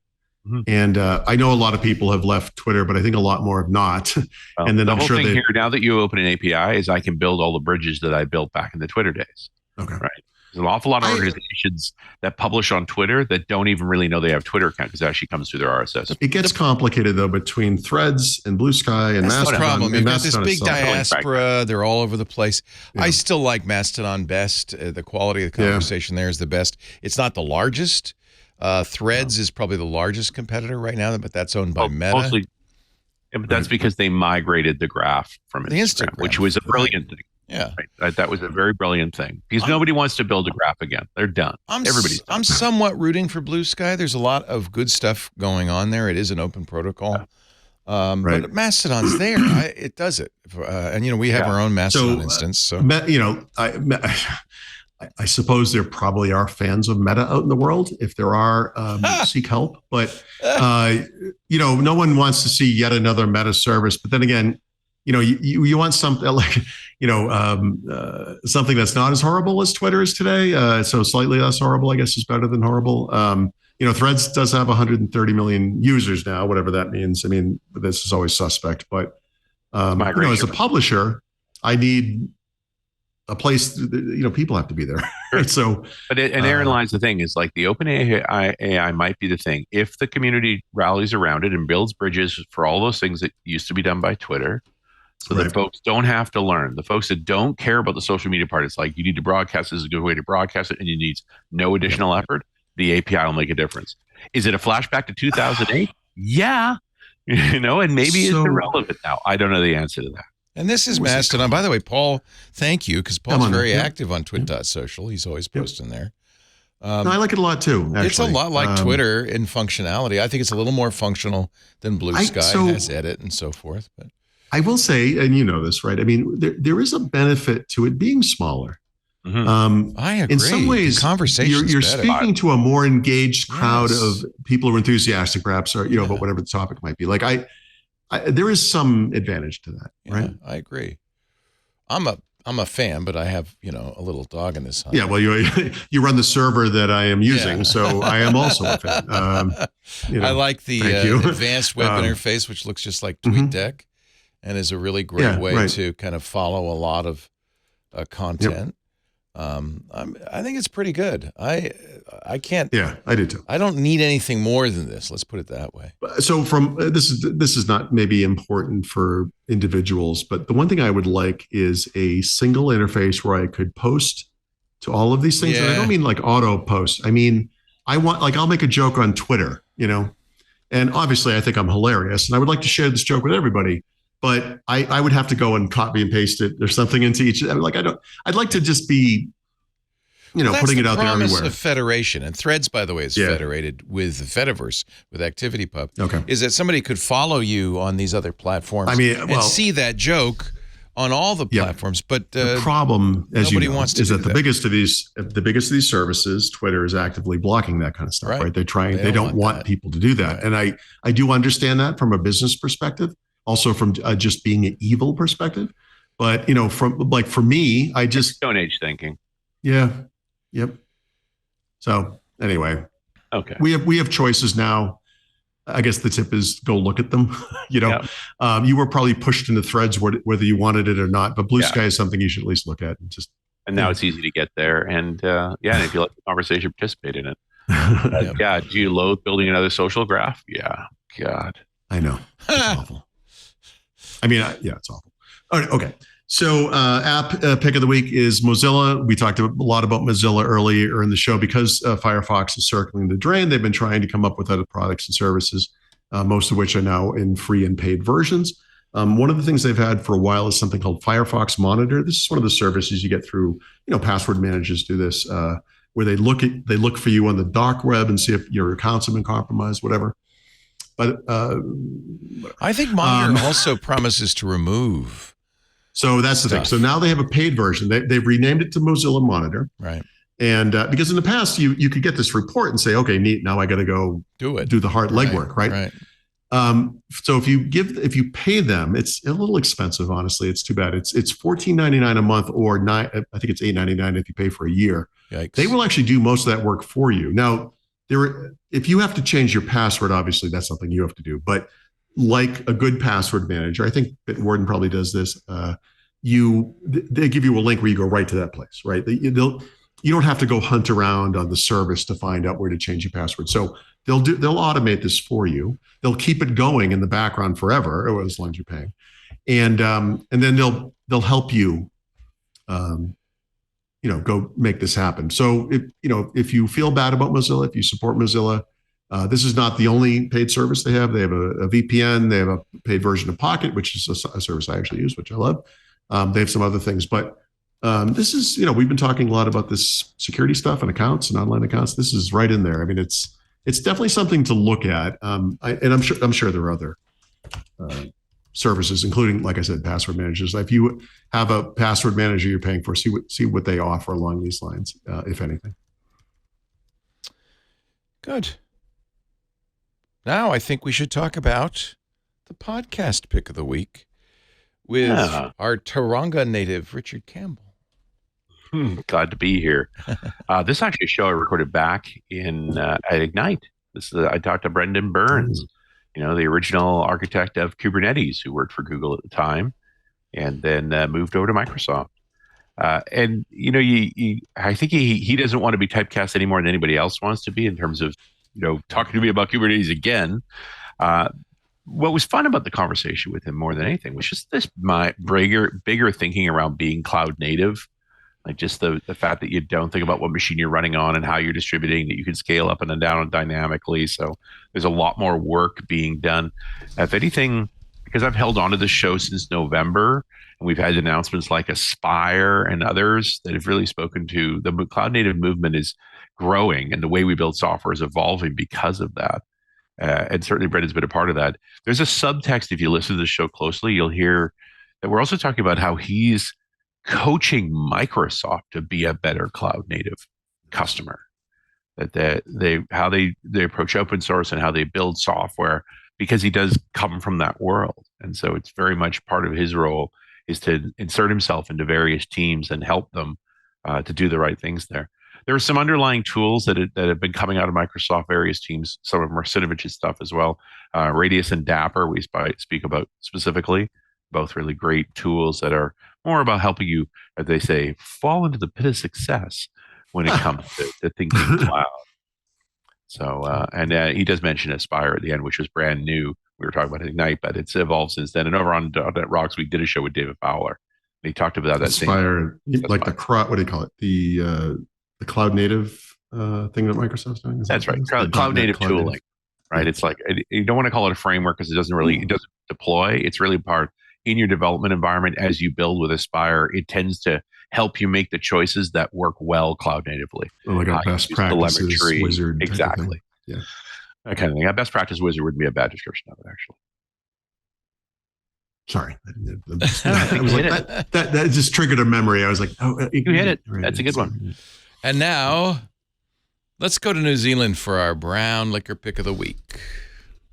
And I know a lot of people have left Twitter, but I think a lot more have not. Well, and then I'm sure here, now that you open an API, is I can build all the bridges that I built back in the Twitter days. Okay. Right. There's an awful lot of organizations that publish on Twitter that don't even really know they have Twitter account, because it actually comes through their RSS. It gets complicated though between Threads and Blue Sky and Mastodon. That's the problem. You've got this big itself. diaspora. They're all over the place. I still like Mastodon best. The quality of the conversation there is the best. It's not the largest. Threads is probably the largest competitor right now, but that's owned by Meta. Mostly, but that's because they migrated the graph from Instagram, which was a brilliant thing. Yeah, that was a very brilliant thing, because nobody wants to build a graph again. They're done. Everybody's done. I'm somewhat rooting for Blue Sky. There's a lot of good stuff going on there. It is an open protocol. But Mastodon's there. It does it. And, we have our own Mastodon instance. So, I suppose there probably are fans of Meta out in the world. If there are, seek help. But, no one wants to see yet another Meta service. But then again, you want something like, something that's not as horrible as Twitter is today. So slightly less horrible, I guess, is better than horrible. Threads does have 130 million users now, whatever that means. I mean, this is always suspect, but as a publisher, I need a place. People have to be there. Right? So, but therein lies the thing: is like the open AI might be the thing if the community rallies around it and builds bridges for all those things that used to be done by Twitter. So that folks don't have to learn. The folks that don't care about the social media part, it's like you need to broadcast. This is a good way to broadcast it, and you need no additional effort. The API will make a difference. Is it a flashback to 2008? Yeah, and maybe it's irrelevant now. I don't know the answer to that. And this is Mastodon. By the way, Paul, thank you, because Paul's very active on twit.social. He's always posting there. No, I like it a lot too, actually. It's a lot like Twitter in functionality. I think it's a little more functional than Blue Sky. It has edit and so forth, but I will say, and you know this, right? I mean, there is a benefit to it being smaller. Mm-hmm. I agree. In some ways, you're speaking to a more engaged crowd of people who are enthusiastic, perhaps, or about whatever the topic might be. Like there is some advantage to that, right? I agree. I'm a fan, but I have a little dog in this hunt. Yeah, well, you run the server that I am using, so I am also a fan. I like the advanced web interface, which looks just like TweetDeck. And is a really great way to kind of follow a lot of content. I think it's pretty good. I can't. Yeah, I do too. I don't need anything more than this. Let's put it that way. So from this is not maybe important for individuals, but the one thing I would like is a single interface where I could post to all of these things. And I don't mean like auto post. I mean, I'll make a joke on Twitter, and obviously I think I'm hilarious, and I would like to share this joke with everybody. But I would have to go and copy and paste it or something into each. I'd like to just be, putting it out there everywhere. Of federation, and Threads, by the way, is federated with the Fediverse, with ActivityPub. Okay, is that somebody could follow you on these other platforms? and see that joke on all the platforms. But the problem, as nobody wants to is that the biggest of these services, Twitter, is actively blocking that kind of stuff. Right? They're trying. They don't want people to do that, and I do understand that from a business perspective. Also from just being an evil perspective. But, for me, I just... Stone Age thinking. Yeah. Yep. So anyway. Okay. We have choices now. I guess the tip is go look at them. You were probably pushed into Threads whether you wanted it or not, but Blue Sky is something you should at least look at. And now it's easy to get there. And and if you like the conversation, participate in it. Do you loathe building another social graph? Yeah. God. I know. It's awful. I mean, it's awful. All right, okay. So app pick of the week is Mozilla. We talked a lot about Mozilla earlier in the show because Firefox is circling the drain. They've been trying to come up with other products and services, most of which are now in free and paid versions. One of the things they've had for a while is something called Firefox Monitor. This is one of the services you get through, password managers do this, where they look for you on the dark web and see if your accounts have been compromised, whatever. But I think Monitor also promises to remove. So that's the thing. So now they have a paid version. They've renamed it to Mozilla Monitor. Right. And because in the past you could get this report and say, okay, neat. Now I got to go do the hard legwork, right? So if you pay them, it's a little expensive. Honestly, it's too bad. It's $14.99 a month, or I think it's $8.99 if you pay for a year. Yikes. They will actually do most of that work for you. Now, if you have to change your password, obviously that's something you have to do. But like a good password manager, I think Bitwarden probably does this. They give you a link where you go right to that place, right? You don't have to go hunt around on the service to find out where to change your password. So they'll automate this for you. They'll keep it going in the background forever, or as long as you're paying, and then they'll help you. Go make this happen. So if you feel bad about Mozilla, if you support Mozilla, this is not the only paid service they have. They have a VPN. They have a paid version of Pocket, which is a service I actually use, which I love. They have some other things, but this is, we've been talking a lot about this security stuff and accounts and online accounts. This is right in there. I mean, it's definitely something to look at. And I'm sure there are other services, including, like I said, password managers. If you have a password manager you're paying for, see what they offer along these lines, if anything. Good. Now I think we should talk about the podcast pick of the week with our Taronga native, Richard Campbell. Glad to be here. This is actually a show I recorded back in at Ignite. I talked to Brendan Burns, the original architect of Kubernetes, who worked for Google at the time, and then moved over to Microsoft. And I think he doesn't want to be typecast any more than anybody else wants to be in terms of talking to me about Kubernetes again. What was fun about the conversation with him more than anything was just this bigger thinking around being cloud native. Like just the fact that you don't think about what machine you're running on and how you're distributing, that you can scale up and down dynamically. So there's a lot more work being done. If anything, because I've held on to this show since November, and we've had announcements like Aspire and others that have really spoken to the cloud native movement is growing, and the way we build software is evolving because of that. And certainly Brendan's been a part of that. There's a subtext, if you listen to the show closely, you'll hear that we're also talking about how he's coaching Microsoft to be a better cloud native customer, that how they approach open source and how they build software, because he does come from that world. And so it's very much part of his role is to insert himself into various teams and help them to do the right things there. There are some underlying tools that have been coming out of Microsoft, various teams, some of Marcinovich's stuff as well. Radius and Dapper, we speak about specifically, both really great tools that are more about helping you, as they say, fall into the pit of success when it comes to thinking cloud. So, and he does mention Aspire at the end, which was brand new. We were talking about Ignite, but it's evolved since then. And over on .NET Rocks, we did a show with David Fowler. And he talked about that Aspire, like Aspire. What do you call it? The cloud native thing that Microsoft's doing? That's right. Cloud native tooling, right? It's like, you don't want to call it a framework because it doesn't deploy. It's really part in your development environment as you build with Aspire. It tends to help you make the choices that work well cloud natively. Like a best practices wizard. Exactly. Yeah. That kind of thing. A best practice wizard would be a bad description of it, actually. Sorry. That just triggered a memory. I was like, you hit it. Right. That's a good one. And now let's go to New Zealand for our brown liquor pick of the week.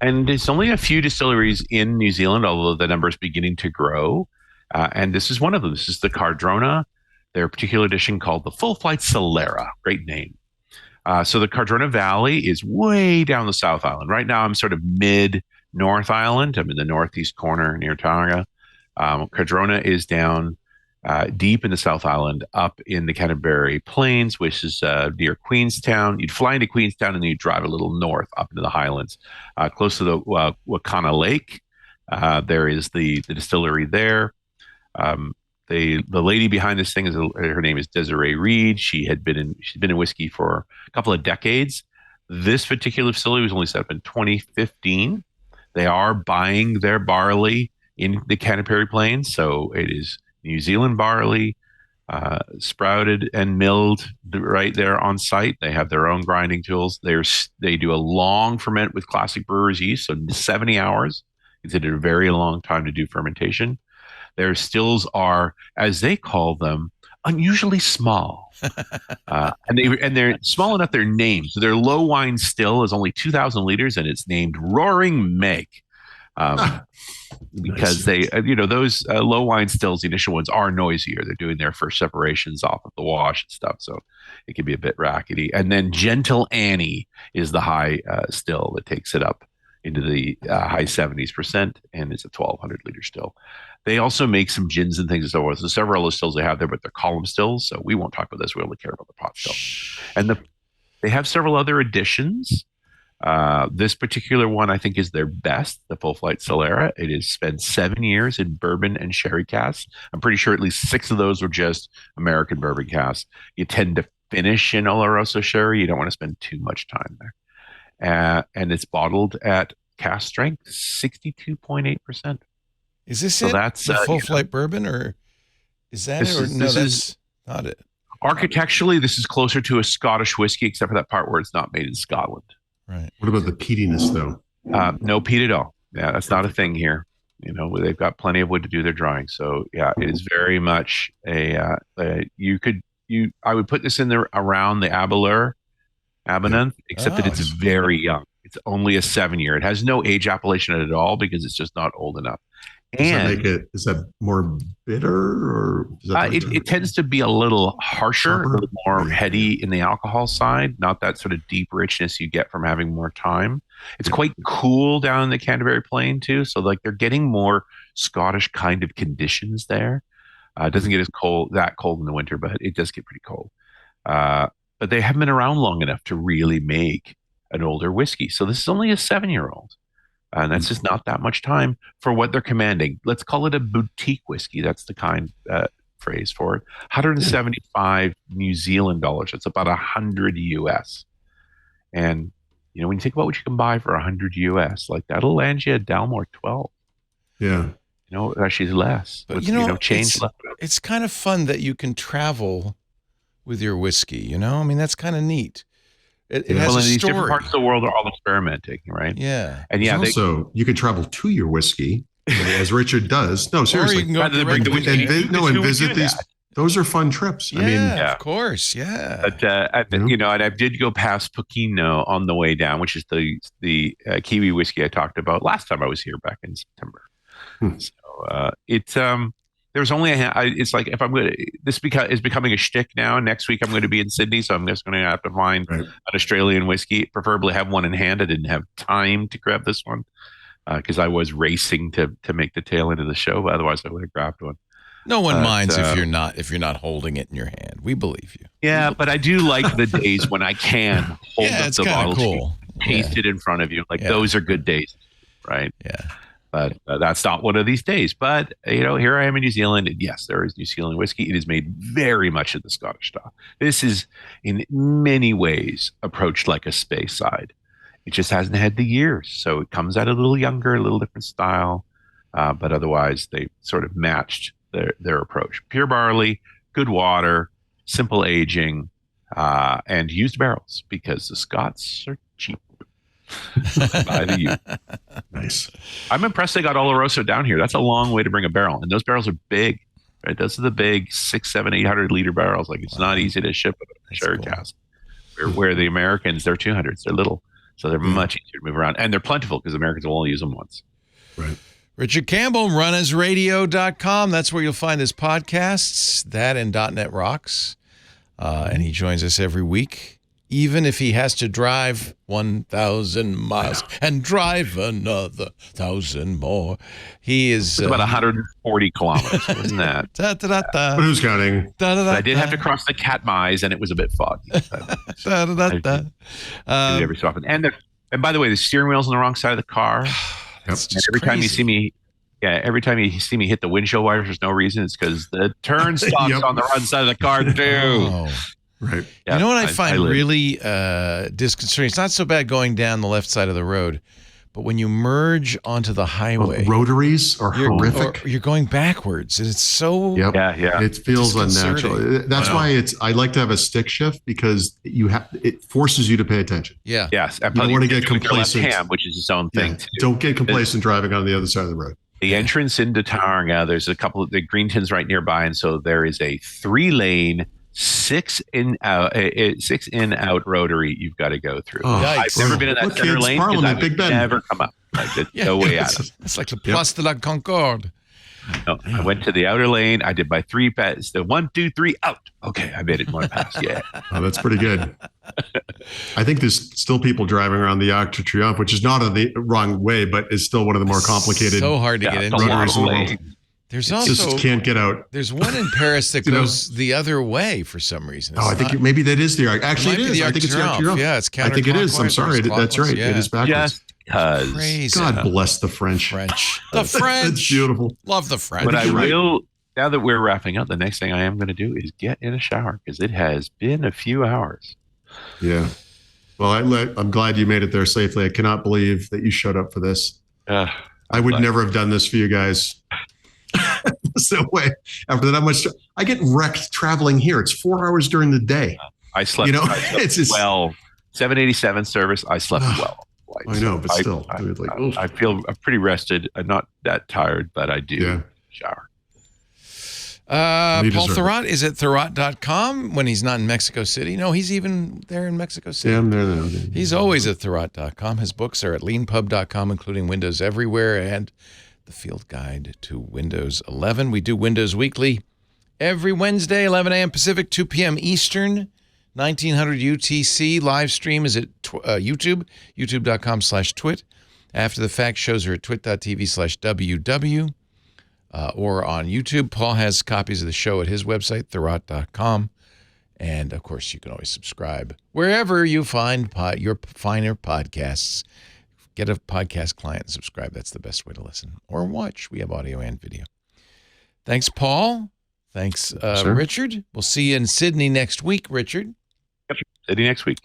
And it's only a few distilleries in New Zealand, although the number is beginning to grow. And this is one of them. This is the Cardrona, their particular edition called the Full Flight Solera. Great name. So the Cardrona Valley is way down the South Island. Right now, I'm sort of mid-North Island. I'm in the northeast corner near Tauranga. Cardrona is down deep in the South Island, up in the Canterbury Plains, which is near Queenstown. You'd fly into Queenstown and then you'd drive a little north up into the Highlands. Close to the Wakana Lake, there is the distillery there. The lady behind this thing her name is Desiree Reed. She's been in whiskey for a couple of decades. This particular facility was only set up in 2015. They are buying their barley in the Canterbury Plains, so it is New Zealand barley, sprouted and milled right there on site. They have their own grinding tools. They do a long ferment with classic brewer's yeast, so 70 hours. It's a very long time to do fermentation. Their stills are, as they call them, unusually small, and they're small enough. They're named. So their low wine still is only 2,000 liters, and it's named Roaring Meg. Because they, those low wine stills, the initial ones are noisier. They're doing their first separations off of the wash and stuff, so it can be a bit rackety. And then Gentle Annie is the high still that takes it up into the high 70%, and it's a 1,200 liter still. They also make some gins and things and so forth. So several of the stills they have there, but they're column stills, so we won't talk about this. We only care about the pot still. And they have several other additions. This particular one, I think, is their best, the Full Flight Solera. It has spent 7 years in bourbon and sherry casks. I'm pretty sure at least 6 of those were just American bourbon casks. You tend to finish in Oloroso sherry. You don't want to spend too much time there. And it's bottled at cask strength, 62.8%. Is this so it? That's the Full Flight bourbon, or is that it? Or no, that's not it. Architecturally, this is closer to a Scottish whiskey, except for that part where it's not made in Scotland. Right. What about the peatiness, though? No peat at all. Yeah, that's not a thing here. They've got plenty of wood to do their drying. So yeah, it is very much I would put this in there around the Aberlour, except that it's very young. It's only a 7-year. It has no age appellation at all because it's just not old enough. Is that more bitter, or is that it tends to be a little harsher, a little more heady in the alcohol side, not that sort of deep richness you get from having more time. It's quite cool down in the Canterbury Plain too. So like they're getting more Scottish kind of conditions there. It doesn't get that cold in the winter, but it does get pretty cold. But they haven't been around long enough to really make an older whiskey. So this is only a 7-year-old. And that's just not that much time for what they're commanding. Let's call it a boutique whiskey. That's the kind phrase for it. 175 New Zealand dollars. It's about 100 US. And, when you think about what you can buy for 100 US, like that'll land you a Dalmore 12. Yeah. Actually less. But, change left. It's kind of fun that you can travel with your whiskey, I mean, that's kind of neat. It has a these story. different parts of the world are all experimenting, right? Yeah. And you can travel to your whiskey, as Richard does. No, seriously. Or you can go direct and visit these. Those are fun trips. Yeah, of course. Yeah. But and I did go past Pokeno on the way down, which is the Kiwi whiskey I talked about last time I was here back in September. So it's there's only it's like if I'm going to, this is becoming a shtick now. Next week I'm going to be in Sydney, so I'm just going to have to find an Australian whiskey, preferably have one in hand. I didn't have time to grab this one because I was racing to make the tail end of the show. But otherwise, I would have grabbed one. No one minds if you're not holding it in your hand. We believe you. Yeah, but I do like the days when I can hold up the bottle, cool. taste it in front of you. Those are good days, right? Yeah. But that's not one of these days. But, here I am in New Zealand. And yes, there is New Zealand whiskey. It is made very much in the Scottish style. This is in many ways approached like a space side. It just hasn't had the years. So it comes out a little younger, a little different style. But otherwise, they sort of matched their approach. Pure barley, good water, simple aging, and used barrels because the Scots are cheap. By the youth. Nice. I'm impressed they got Oloroso down here. That's a long way to bring a barrel, and those barrels are big. Right, those are the big 600, 700, 800 liter barrels. Like it's not easy to ship a sherry cask. Where the Americans, they're 200s. They're little, so they're much easier to move around, and they're plentiful because Americans will only use them once. Right. Richard Campbell, runasradio.com. That's where you'll find his podcasts. That and .NET Rocks, and he joins us every week. Even if he has to drive 1,000 miles and drive another 1,000 more, he is about 140 kilometers, isn't that? But who's counting? I did have to cross the Katmais, and it was a bit foggy. Every so often, and by the way, the steering wheel's on the wrong side of the car. Every time you see me hit the windshield wires, there's no reason. It's because the turn stops on the wrong side of the car too. Oh. Right. Yeah, what I find really disconcerting? It's not so bad going down the left side of the road, but when you merge onto the highway, rotaries are horrific. You're going backwards, and it's so it feels unnatural. That's why I like to have a stick shift because it forces you to pay attention. Yeah. Yes. You don't want to get complacent, which is its own thing. Too. Don't get complacent driving on the other side of the road. The entrance into Tauranga, there's a couple of the Greentons right nearby, and so there is a 3-lane. 6 in out rotary you've got to go through. I've never been in that center lane because I would never come up. No way out of it. It's like the Place de la Concorde. No, I went to the outer lane. I did my 3 passes. The 1, 2, 3 out. Okay, I made it 1 pass. Yeah. Oh, that's pretty good. I think there's still people driving around the Arc de Triomphe, which is not on the wrong way, but is still one of the more complicated. So hard to get into. Rotaries in the world. There's also just can't get out. There's one in Paris that goes the other way for some reason. I think maybe that is the Arc. Actually, it is. I think it's the Arc de Triomphe. Yeah, it's counterclockwise. I think it is. I'm sorry. That's right. Yeah. It is backwards. Just because. Crazy. God bless the French. The French. That's beautiful. Love the French. But I will. Now that we're wrapping up, the next thing I am going to do is get in a shower because it has been a few hours. Yeah. Well, I'm glad you made it there safely. I cannot believe that you showed up for this. I would never have done this for you guys. So way after that much, I get wrecked traveling here. It's 4 hours during the day. I slept. It's just, 787 service. I slept well. I know, but still, I feel pretty rested. I'm not that tired, but I do shower. You Paul deserve it. Thurrott is at Thurrott.com when he's not in Mexico City. No, he's even there in Mexico City. Yeah, I'm there now. He's always at Thurrott.com. His books are at leanpub.com, including Windows Everywhere and The Field Guide to Windows 11. We do Windows Weekly every Wednesday, 11 a.m. Pacific, 2 p.m. Eastern, 1900 UTC. Live stream is at YouTube, youtube.com/twit. After the fact, shows are at twit.tv/WW. Or on YouTube. Paul has copies of the show at his website, Thurrott.com. And, of course, you can always subscribe wherever you find your finer podcasts. Get a podcast client and subscribe. That's the best way to listen or watch. We have audio and video. Thanks, Paul. Thanks, Richard. We'll see you in Sydney next week, Richard. Sydney next week.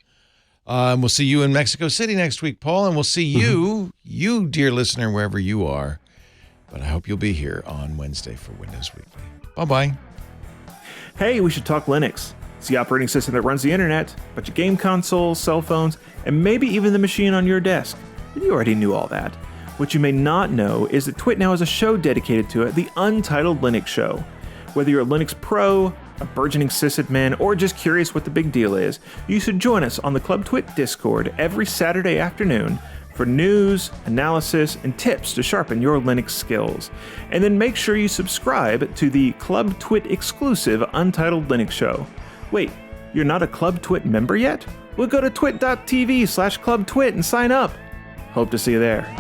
We'll see you in Mexico City next week, Paul. And we'll see you, dear listener, wherever you are. But I hope you'll be here on Wednesday for Windows Weekly. Bye-bye. Hey, we should talk Linux. It's the operating system that runs the internet, but your game consoles, cell phones, and maybe even the machine on your desk. You already knew all that. What you may not know is that Twit now has a show dedicated to it, the Untitled Linux Show. Whether you're a Linux pro, a burgeoning sysadmin, or just curious what the big deal is, you should join us on the Club Twit Discord every Saturday afternoon for news, analysis, and tips to sharpen your Linux skills. And then make sure you subscribe to the Club Twit exclusive Untitled Linux Show. Wait, you're not a Club Twit member yet? Well, go to twit.tv/clubtwit and sign up. Hope to see you there.